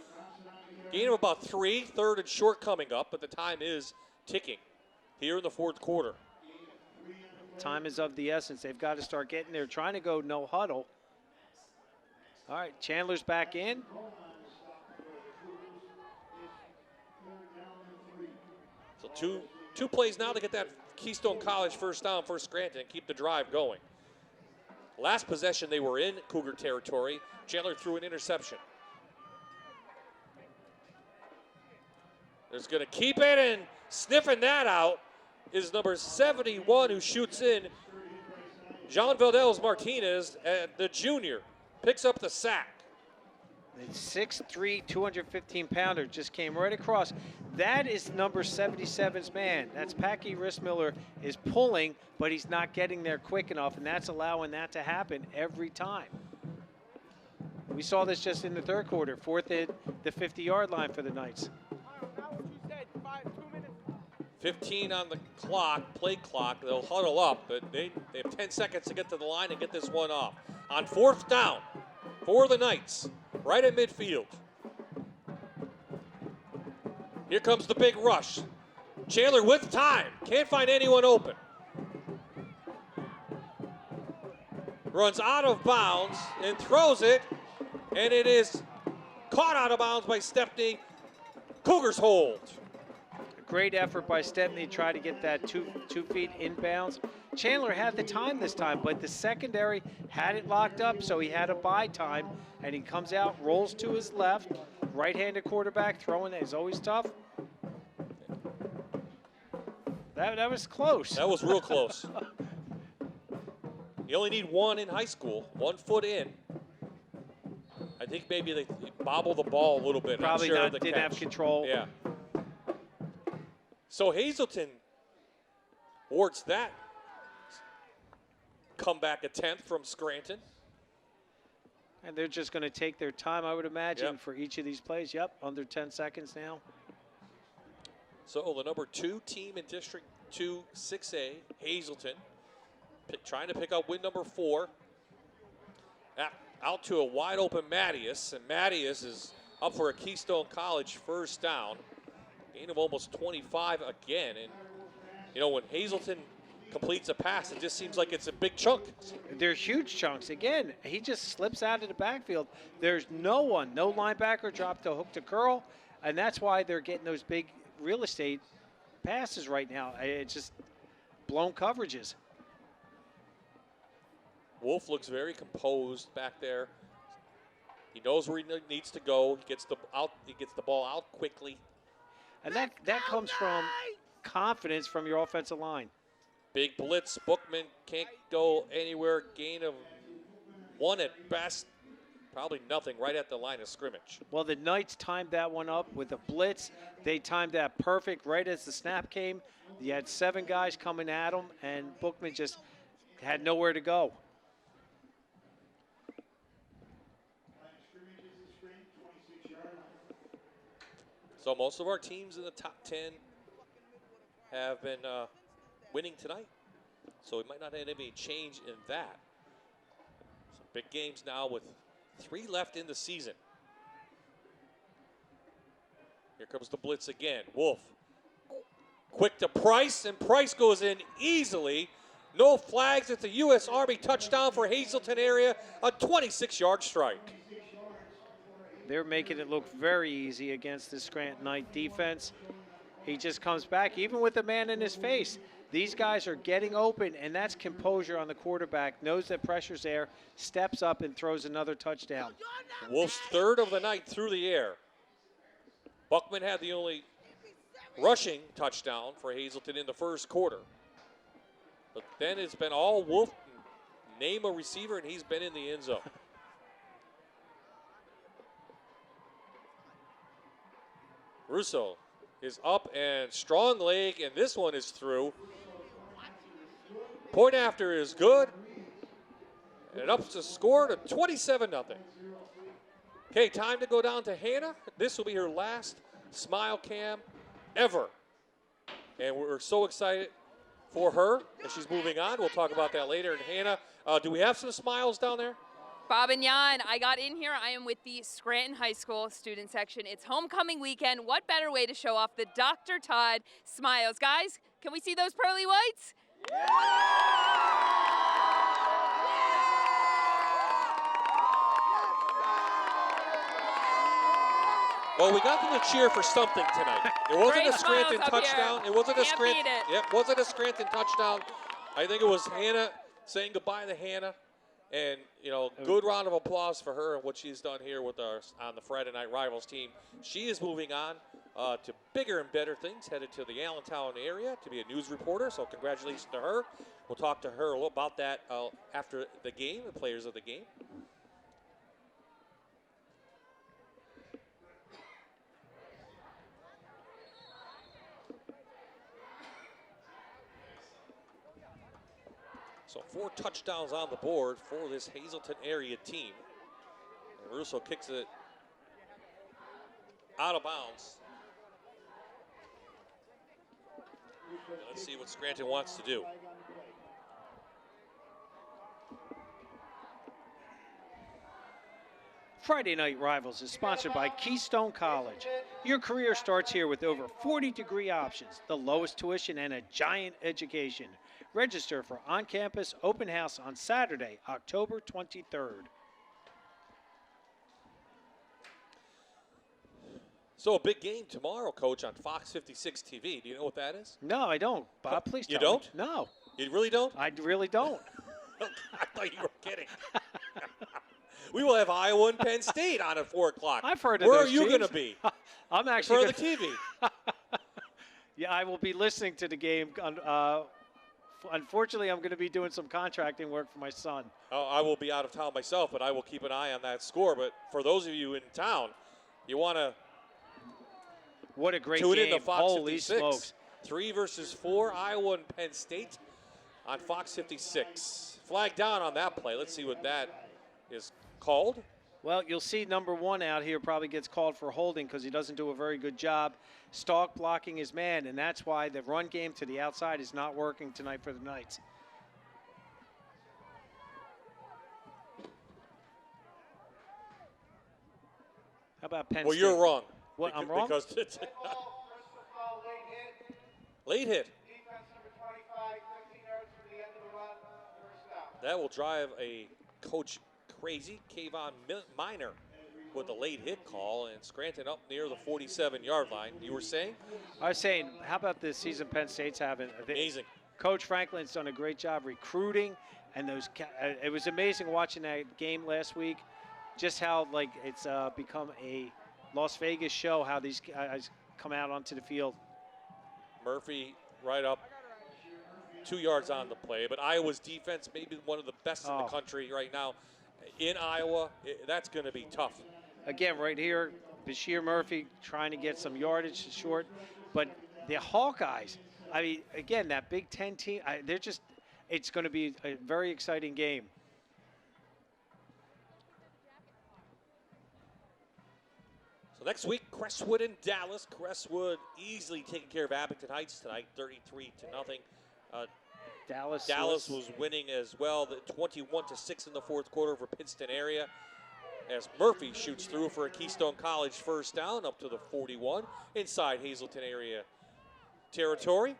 Gain of about 3, 3rd and short coming up, but the time is ticking here in the 4th quarter. Time is of the essence. They've got to start getting there, trying to go no huddle. All right, Chandler's back in. So two plays now to get that Keystone College first down for Scranton and keep the drive going. Last possession they were in Cougar territory. Chandler threw an interception. There's going to keep it, and sniffing that out is number 71 who shoots in. John Valdez Martinez, the junior, picks up the sack. The 6'3", 215-pounder just came right across. That is number 77's man. That's Packy Rissmiller is pulling, but he's not getting there quick enough, and that's allowing that to happen every time. We saw this just in the third quarter, fourth at the 50-yard line for the Knights. 15 on the clock, play clock. They'll huddle up, but they have 10 seconds to get to the line and get this one off. On fourth down for the Knights, right at midfield. Here comes the big rush. Chandler with time. Can't find anyone open. Runs out of bounds and throws it, and it is caught out of bounds by Stepney. Cougars hold. Great effort by Stepney, try to get that two feet inbounds. Chandler had the time this time, but the secondary had it locked up, so he had a buy time, and he comes out, rolls to his left, right-handed quarterback, throwing it is always tough. That was close. That was real close. You only need one in high school, 1 foot in. I think maybe they bobble the ball a little bit. Probably sure not, the didn't catch. have control. Yeah. So Hazleton wards that comeback attempt from Scranton. And they're just going to take their time, I would imagine, Yep. for each of these plays. Yep, under 10 seconds now. So the number 2 team in District 2 6A, Hazleton, trying to pick up win number 4. Out to a wide open Mattias, and Mattias is up for a Keystone College first down. Gain of almost 25 again. And, you know, when Hazleton completes a pass, it just seems like it's a big chunk. They're huge chunks. Again, he just slips out of the backfield. There's no one, no linebacker dropped the hook to curl, and that's why they're getting those big real estate passes right now. It's just blown coverages. Wolf looks very composed back there. He knows where he needs to go. He gets the ball out quickly. And that comes from confidence from your offensive line. Big blitz. Bookman can't go anywhere. Gain of 1 at best. Probably nothing right at the line of scrimmage. Well, the Knights timed that one up with a blitz. They timed that perfect right as the snap came. You had 7 guys coming at him, and Bookman just had nowhere to go. So most of our teams in the top 10 have been winning tonight. So we might not have any change in that. Some big games now with 3 left in the season. Here comes the blitz again. Wolf. Quick to Price, and Price goes in easily. No flags. It's a U.S. Army touchdown for Hazleton area. A 26-yard strike. They're making it look very easy against the Scranton Knight defense. He just comes back, even with a man in his face. These guys are getting open, and that's composure on the quarterback. Knows that pressure's there, steps up and throws another touchdown. Wolf's 3rd of the night through the air. Buckman had the only rushing touchdown for Hazleton in the first quarter. But then it's been all Wolf. Name a receiver, and he's been in the end zone. Russo is up and strong leg, and this one is through. Point after is good. And up to score to 27-0. Okay, time to go down to Hannah. This will be her last smile cam ever. And we're so excited for her as she's moving on. We'll talk about that later. And Hannah, do we have some smiles down there? Bob and Jan, I got in here. I am with the Scranton High School student section. It's homecoming weekend. What better way to show off the Dr. Todd smiles? Guys, can we see those pearly whites? Well, we got them to cheer for something tonight. It wasn't Great a Scranton smiles up touchdown. here. It wasn't a Can't Scranton. beat it. Yep, wasn't a Scranton touchdown. I think it was Hannah saying goodbye to Hannah. And, you know, good round of applause for her and what she's done here with us on the Friday Night Rivals team. She is moving on to bigger and better things, headed to the Allentown area to be a news reporter. So congratulations to her. We'll talk to her a little about that after the game, the players of the game. So 4 touchdowns on the board for this Hazleton area team. And Russo kicks it out of bounds. Let's see what Scranton wants to do. Friday Night Rivals is sponsored by Keystone College. Your career starts here with over 40 degree options, the lowest tuition, and a giant education. Register for on-campus open house on Saturday, October 23rd. So a big game tomorrow, Coach, on Fox 56 TV. Do you know what that is? No, I don't. Bob, please You tell don't? me. No. You really don't? I really don't. I thought you were kidding. We will have Iowa and Penn State on at 4 o'clock. I've heard of Where those are you teams. going to be? I'm actually in front of the TV. Yeah, I will be listening to the game. Unfortunately, I'm going to be doing some contracting work for my son. Oh, I will be out of town myself, but I will keep an eye on that score. But for those of you in town, you want to What a great tune game. in to Fox Holy 56. smokes. 3 versus 4, Iowa and Penn State on Fox 56. Flag down on that play. Let's see what that is called. Well, you'll see number 1 out here probably gets called for holding because he doesn't do a very good job stalk blocking his man, and that's why the run game to the outside is not working tonight for the Knights. How about Penn State? Well, you're wrong. What, I'm wrong? Because it's late hit. Defense number 25, 15 yards from the end of the run, first down. That will drive a coach crazy. Kayvon Miner with a late hit call, and Scranton up near the 47-yard line. You were saying? I was saying, how about the season Penn State's having? Amazing. Coach Franklin's done a great job recruiting, and it was amazing watching that game last week, just how like it's become a Las Vegas show, how these guys come out onto the field. Murphy right up 2 yards on the play, but Iowa's defense maybe one of the best in the country right now. In Iowa, that's going to be tough. Again, right here, Bashir Murphy trying to get some yardage short, but the Hawkeyes, I mean, again, that Big Ten team, it's going to be a very exciting game. So next week, Crestwood and Dallas. Crestwood easily taking care of Abington Heights tonight, 33-0. Dallas was winning as well, 21-6 in the fourth quarter for Pittston area, as Murphy shoots through for a Keystone College first down up to the 41 inside Hazleton area territory.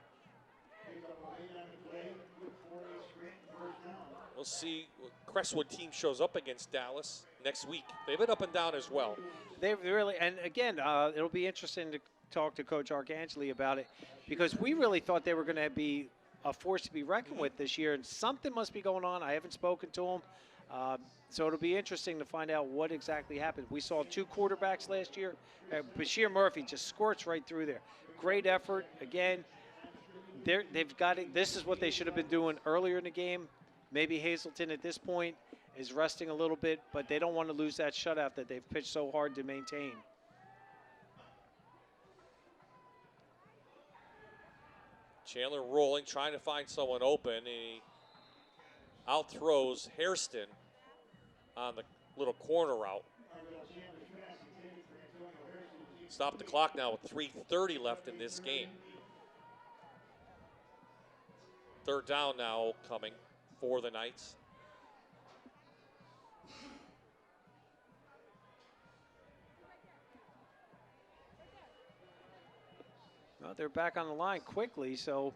We'll see what Crestwood team shows up against Dallas next week. They've been up and down as well. They really, and again, it'll be interesting to talk to Coach Arcangeli about it, because we really thought they were going to be a force to be reckoned with this year, and something must be going on. I haven't spoken to them. So it'll be interesting to find out what exactly happened. We saw 2 quarterbacks last year. Bashir Murphy just squirts right through there. Great effort. Again, they've got it. This is what they should have been doing earlier in the game. Maybe Hazleton at this point is resting a little bit, but they don't want to lose that shutout that they've pitched so hard to maintain. Chandler rolling, trying to find someone open. He out throws Hairston on the little corner route. Stop the clock now with 3:30 left in this game. Third down now coming for the Knights. Well, they're back on the line quickly, so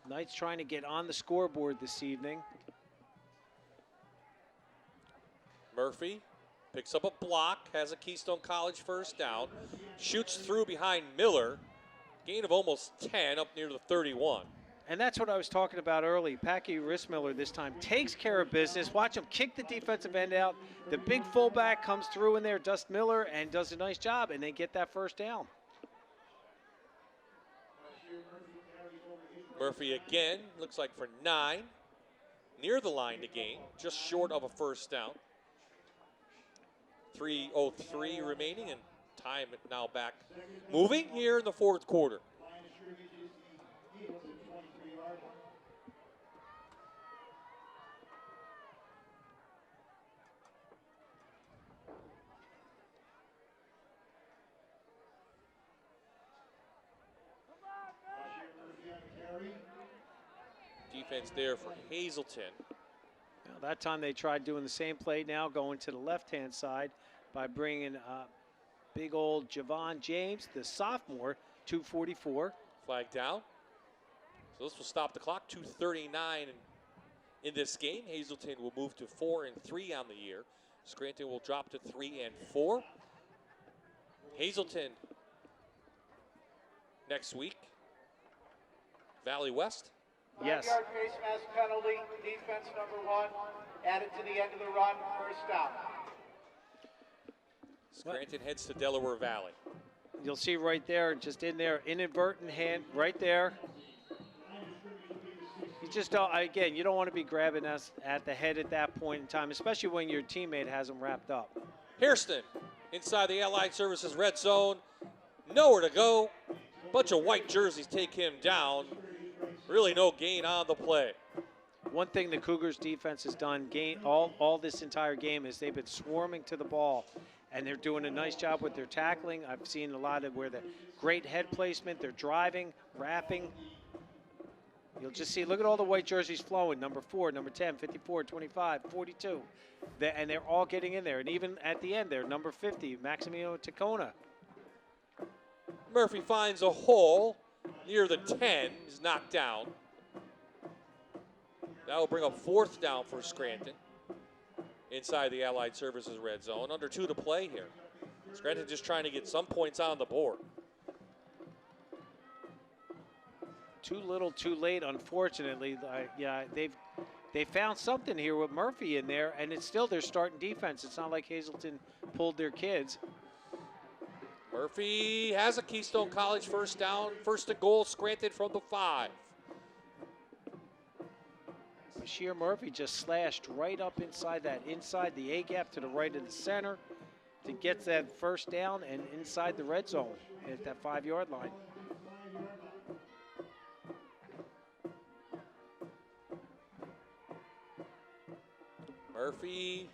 Knights trying to get on the scoreboard this evening. Murphy picks up a block, has a Keystone College first down, shoots through behind Miller, gain of almost 10 up near the 31. And that's what I was talking about early. Packy Rissmiller this time takes care of business. Watch him kick the defensive end out. The big fullback comes through in there, Dust Miller, and does a nice job, and they get that first down. Murphy again, looks like for 9, near the line to gain, just short of a first down. 3:03 remaining, and time now back moving here in the fourth quarter. defense there for Hazleton. Now, that time they tried doing the same play now, going to the left-hand side by bringing big old Javon James, the sophomore, 244. Flag down. So this will stop the clock. 2:39 in this game. Hazleton will move to 4-3 on the year. Scranton will drop to 3-4. Hazleton next week. Valley West. Yes. 5-yard face mask penalty, defense number 1, added to the end of the run, first down. Scranton heads to Delaware Valley. You'll see right there, just in there, inadvertent hand right there. You just don't, again, you don't want to be grabbing us at the head at that point in time, especially when your teammate has them wrapped up. Hairston inside the Allied Services red zone. Nowhere to go. Bunch of white jerseys take him down. Really no gain on the play. One thing the Cougars defense has done all this entire game is they've been swarming to the ball, and they're doing a nice job with their tackling. I've seen a lot of where the great head placement, they're driving, wrapping. You'll just see, look at all the white jerseys flowing. Number 4, number 10, 54, 25, 42. And they're all getting in there. And even at the end there, number 50, Maximiliano Tacona. Murphy finds a hole near the 10. He's knocked down. That will bring up 4th down for Scranton inside the Allied Services red zone. Under 2 to play here. Scranton just trying to get some points on the board. Too little, too late, unfortunately. Yeah, they found something here with Murphy in there, and it's still their starting defense. It's not like Hazleton pulled their kids. Murphy has a Keystone College first down. First to goal, Scranton from the 5. Bashir Murphy just slashed right up inside the A gap to the right of the center to get that first down and inside the red zone at that 5-yard line. Murphy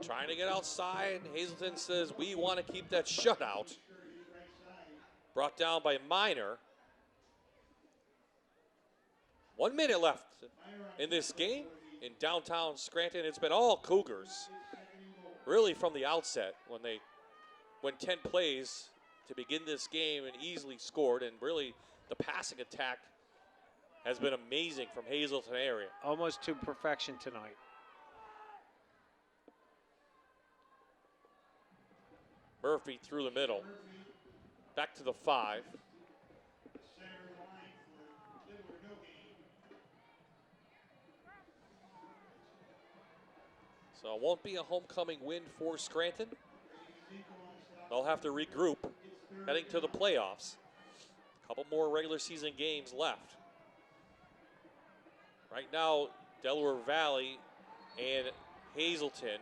trying to get outside. Hazleton says, we want to keep that shutout. Brought down by Minor. 1 minute left in this game in downtown Scranton. It's been all Cougars, really from the outset, when they went 10 plays to begin this game and easily scored, and really the passing attack has been amazing from Hazleton area. Almost to perfection tonight. Murphy through the middle, back to the 5. So it won't be a homecoming win for Scranton. They'll have to regroup heading to the playoffs. A couple more regular season games left. Right now, Delaware Valley and Hazleton,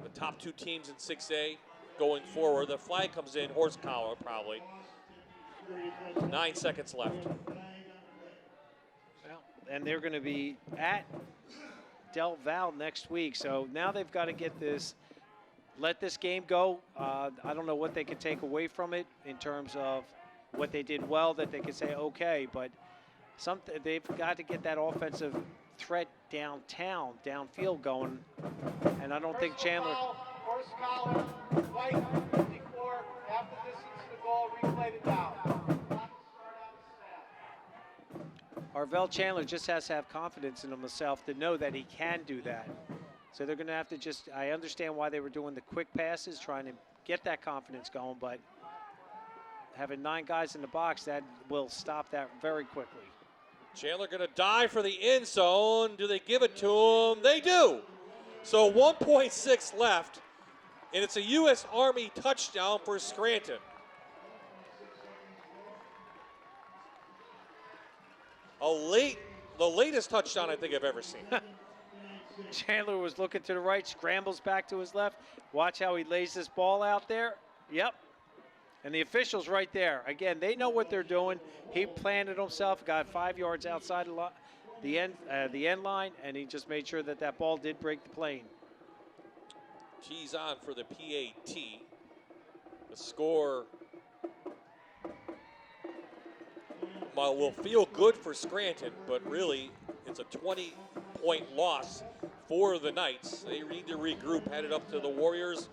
the top 2 teams in 6A going forward. The flag comes in, horse collar probably. 9 seconds left. Well, and they're going to be at Del Val next week, so now they've got to get this, let this game go. I don't know what they could take away from it in terms of what they did well that they could say okay, but they've got to get that offensive threat downtown, downfield going, and I don't think Chandler. Horse collar, white, 54, half the distance to goal, replayed it down. Arvell Chandler just has to have confidence in himself to know that he can do that. So they're going to have to just, I understand why they were doing the quick passes, trying to get that confidence going, but having 9 guys in the box, that will stop that very quickly. Chandler going to dive for the end zone. Do they give it to him? They do. So 1.6 left, and it's a U.S. Army touchdown for Scranton. The latest touchdown I think I've ever seen. Chandler was looking to the right, scrambles back to his left. Watch how he lays this ball out there. Yep. And the official's right there. Again, they know what they're doing. He planted himself, got 5 yards outside the end line, and he just made sure that that ball did break the plane. T's on for the PAT. The score will feel good for Scranton, but really it's a 20-point loss for the Knights. They need to regroup, headed up to the Warriors,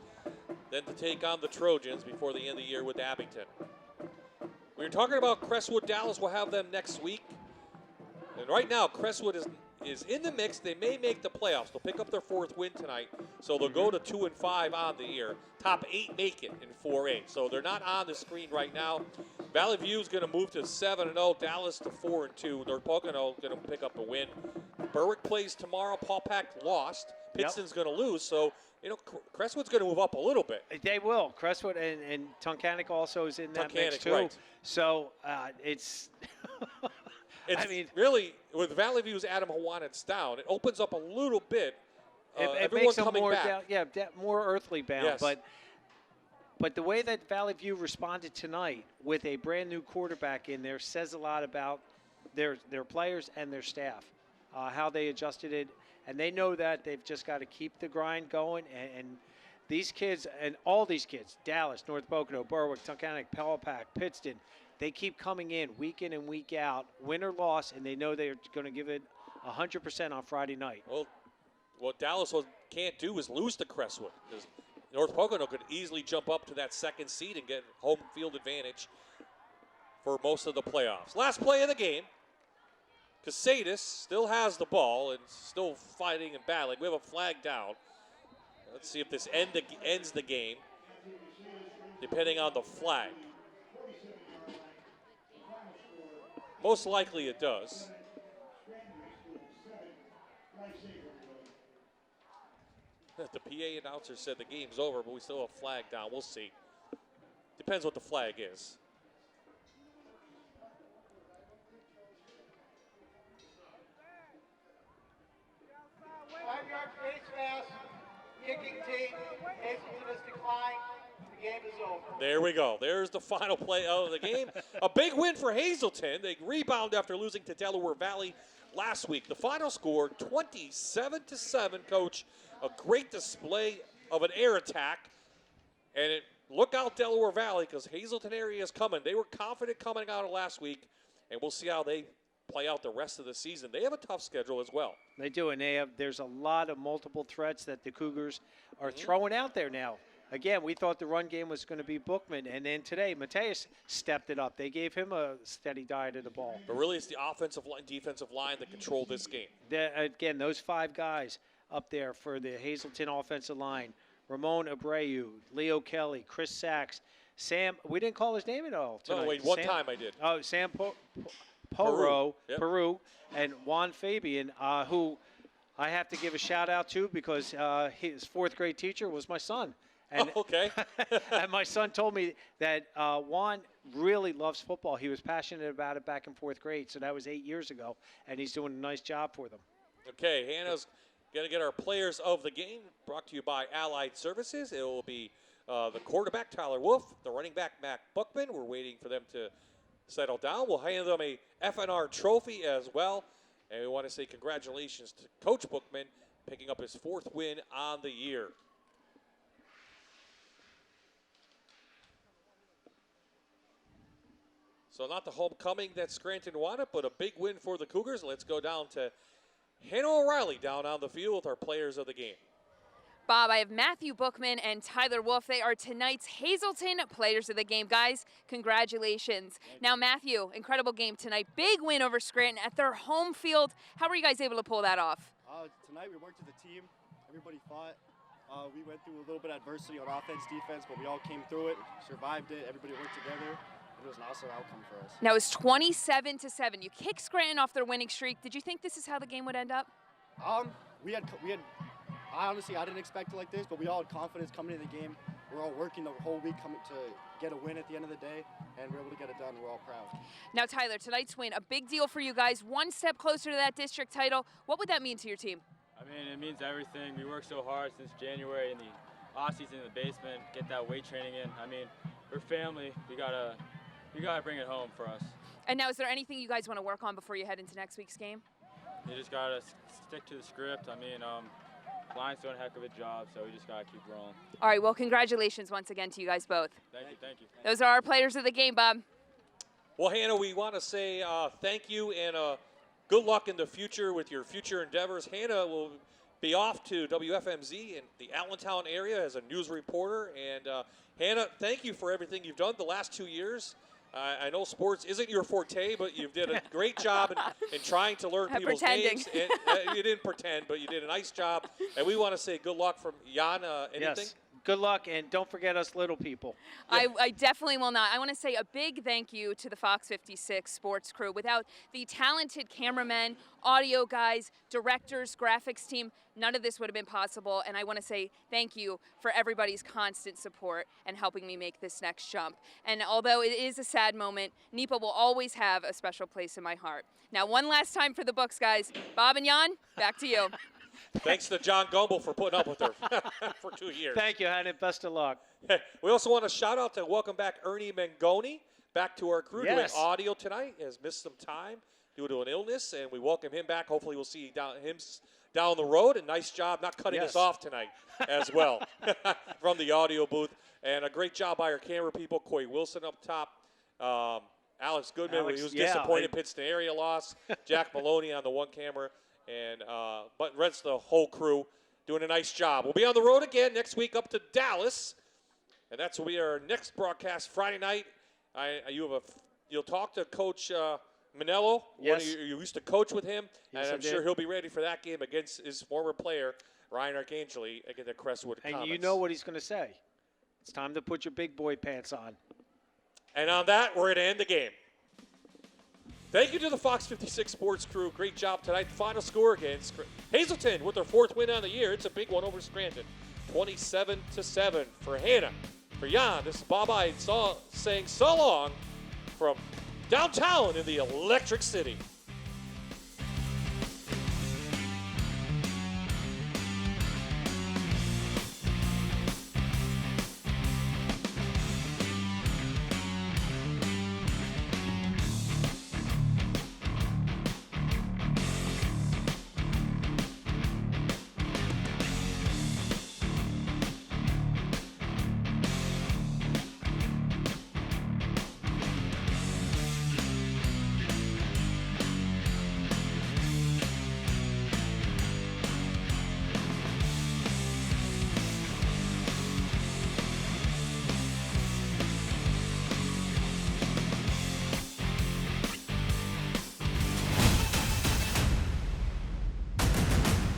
then to take on the Trojans before the end of the year with Abington. We were talking about Crestwood Dallas. We'll have them next week. And right now, Crestwood is in the mix. They may make the playoffs. They'll pick up their 4th win tonight, so they'll go to 2-5 on the year. Top 8 make it in 4A, so they're not on the screen right now. Valley View is going to move to 7-0. Dallas to 4-2. North Pocono going to pick up a win. Berwick plays tomorrow. Paul Pack lost. Pittston's going to lose, so Crestwood's going to move up a little bit. They will. Crestwood and Tunkhannock also is in that mix too. Right. So it's. It's, I mean, really, with Valley View's Adam Hawanitz down, it opens up a little bit. It makes them more back. More earthly bound. Yes. But the way that Valley View responded tonight with a brand new quarterback in there says a lot about their players and their staff, how they adjusted it. And they know that they've just got to keep the grind going. And these kids, and all these kids, Dallas, North Pocono, Berwick, Tunkhannock, Pack, Pittston, they keep coming in and week out, win or loss, and they know they're going to give it 100% on Friday night. Well, what Dallas can't do is lose to Crestwood, because North Pocono could easily jump up to that 2nd seed and get home field advantage for most of the playoffs. Last play of the game. Casadis still has the ball and still fighting and battling. We have a flag down. Let's see if this ends the game, depending on the flag. Most likely it does. The PA announcer said the game's over, but we still have a flag down. We'll see. Depends what the flag is. Five-yard face mask, kicking team. Hazleton has declined. The game is over. There we go. There's the final play of the game. A big win for Hazleton. They rebound after losing to Delaware Valley last week. The final score, 27-7, Coach. A great display of an air attack. And look out Delaware Valley, because Hazleton area is coming. They were confident coming out of last week, and we'll see how they play out the rest of the season. They have a tough schedule as well. They do, and there's a lot of multiple threats that the Cougars are throwing out there now. Again, we thought the run game was going to be Bookman, and then today, Mateus stepped it up. They gave him a steady diet of the ball. But really, it's the offensive line, defensive line that control this game. Again, those 5 guys up there for the Hazleton offensive line: Ramon Abreu, Leo Kelly, Chris Sachs, Sam. We didn't call his name at all tonight. No, wait, one time I did. Oh, Sam Peru, and Juan Fabian, who I have to give a shout out to because his 4th grade teacher was my son. And, okay. And my son told me that Juan really loves football. He was passionate about it back in 4th grade, so that was 8 years ago, and he's doing a nice job for them. Okay, Hannah's going to get our players of the game, brought to you by Allied Services. It will be the quarterback, Tyler Wolf, the running back, Mac Buckman. We're waiting for them to settle down. We'll hand them a FNR trophy as well, and we want to say congratulations to Coach Bookman picking up his 4th win on the year. So not the homecoming that Scranton wanted, but a big win for the Cougars. Let's go down to Hannah O'Reilly down on the field with our players of the game. Bob, I have Matthew Bookman and Tyler Wolf. They are tonight's Hazleton players of the game. Guys, congratulations. Now, Matthew, incredible game tonight. Big win over Scranton at their home field. How were you guys able to pull that off? Tonight we worked as a team. Everybody fought. We went through a little bit of adversity on offense, defense, but we all came through it, survived it. Everybody worked together. It was an awesome outcome for us. Now it's 27-7. You kicked Scranton off their winning streak. Did you think this is how the game would end up? We had. Honestly, I didn't expect it like this, but we all had confidence coming into the game. We're all working the whole week coming to get a win at the end of the day, and we're able to get it done. We're all proud. Now, Tyler, tonight's win, a big deal for you guys. One step closer to that district title. What would that mean to your team? I mean, it means everything. We worked so hard since January in the off-season in the basement, get that weight training in. I mean, we're family. We gotta bring it home for us. And now, is there anything you guys want to work on before you head into next week's game? You just gotta stick to the script. I mean, line's doing a heck of a job, so we just gotta keep rolling. All right, well, congratulations once again to you guys both. Thank you. Those are our players of the game, Bob. Well, Hannah, we want to say thank you and good luck in the future with your future endeavors. Hannah will be off to WFMZ in the Allentown area as a news reporter. And Hannah, thank you for everything you've done the last 2 years. I know sports isn't your forte, but you did a great job in trying to learn people's names. And, you didn't pretend, but you did a nice job. And we want to say good luck from Jan. Anything? Yes. Good luck, and don't forget us little people. Yeah. I definitely will not. I want to say a big thank you to the Fox 56 sports crew. Without the talented cameramen, audio guys, directors, graphics team, none of this would have been possible. And I want to say thank you for everybody's constant support and helping me make this next jump. And although it is a sad moment, NEPA will always have a special place in my heart. Now, one last time for the books, guys. Bob and Jan, back to you. Thanks to John Gumble for putting up with her for 2 years. Thank you, Hannah. Best of luck. We also want to shout out to welcome back Ernie Mangoni back to our crew doing audio tonight. He has missed some time due to an illness, and we welcome him back. Hopefully we'll see him down the road. And nice job not cutting us off tonight as well from the audio booth. And a great job by our camera people, Coy Wilson up top. Alex Goodman, he was disappointed, pitched the area loss. Jack Maloney on the one camera. And but rest of the whole crew doing a nice job. We'll be on the road again next week up to Dallas, and that's will be our next broadcast Friday night. You'll talk to Coach Manello. Yes. You used to coach with him, yes, and I'm sure he'll be ready for that game against his former player Ryan Arcangeli against the Crestwood And Comets. you know what he's going to say. It's time to put your big boy pants on. And on that, we're going to end the game. Thank you to the Fox 56 sports crew. Great job tonight. The final score against Hazleton with their 4th win on the year. It's a big one over Scranton. 27-7 for Hannah. For Jan, this is Bob Ide saying so long from downtown in the Electric City.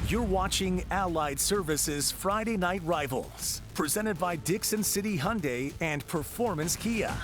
You're watching Allied Services Friday Night Rivals, presented by Dixon City Hyundai and Performance Kia.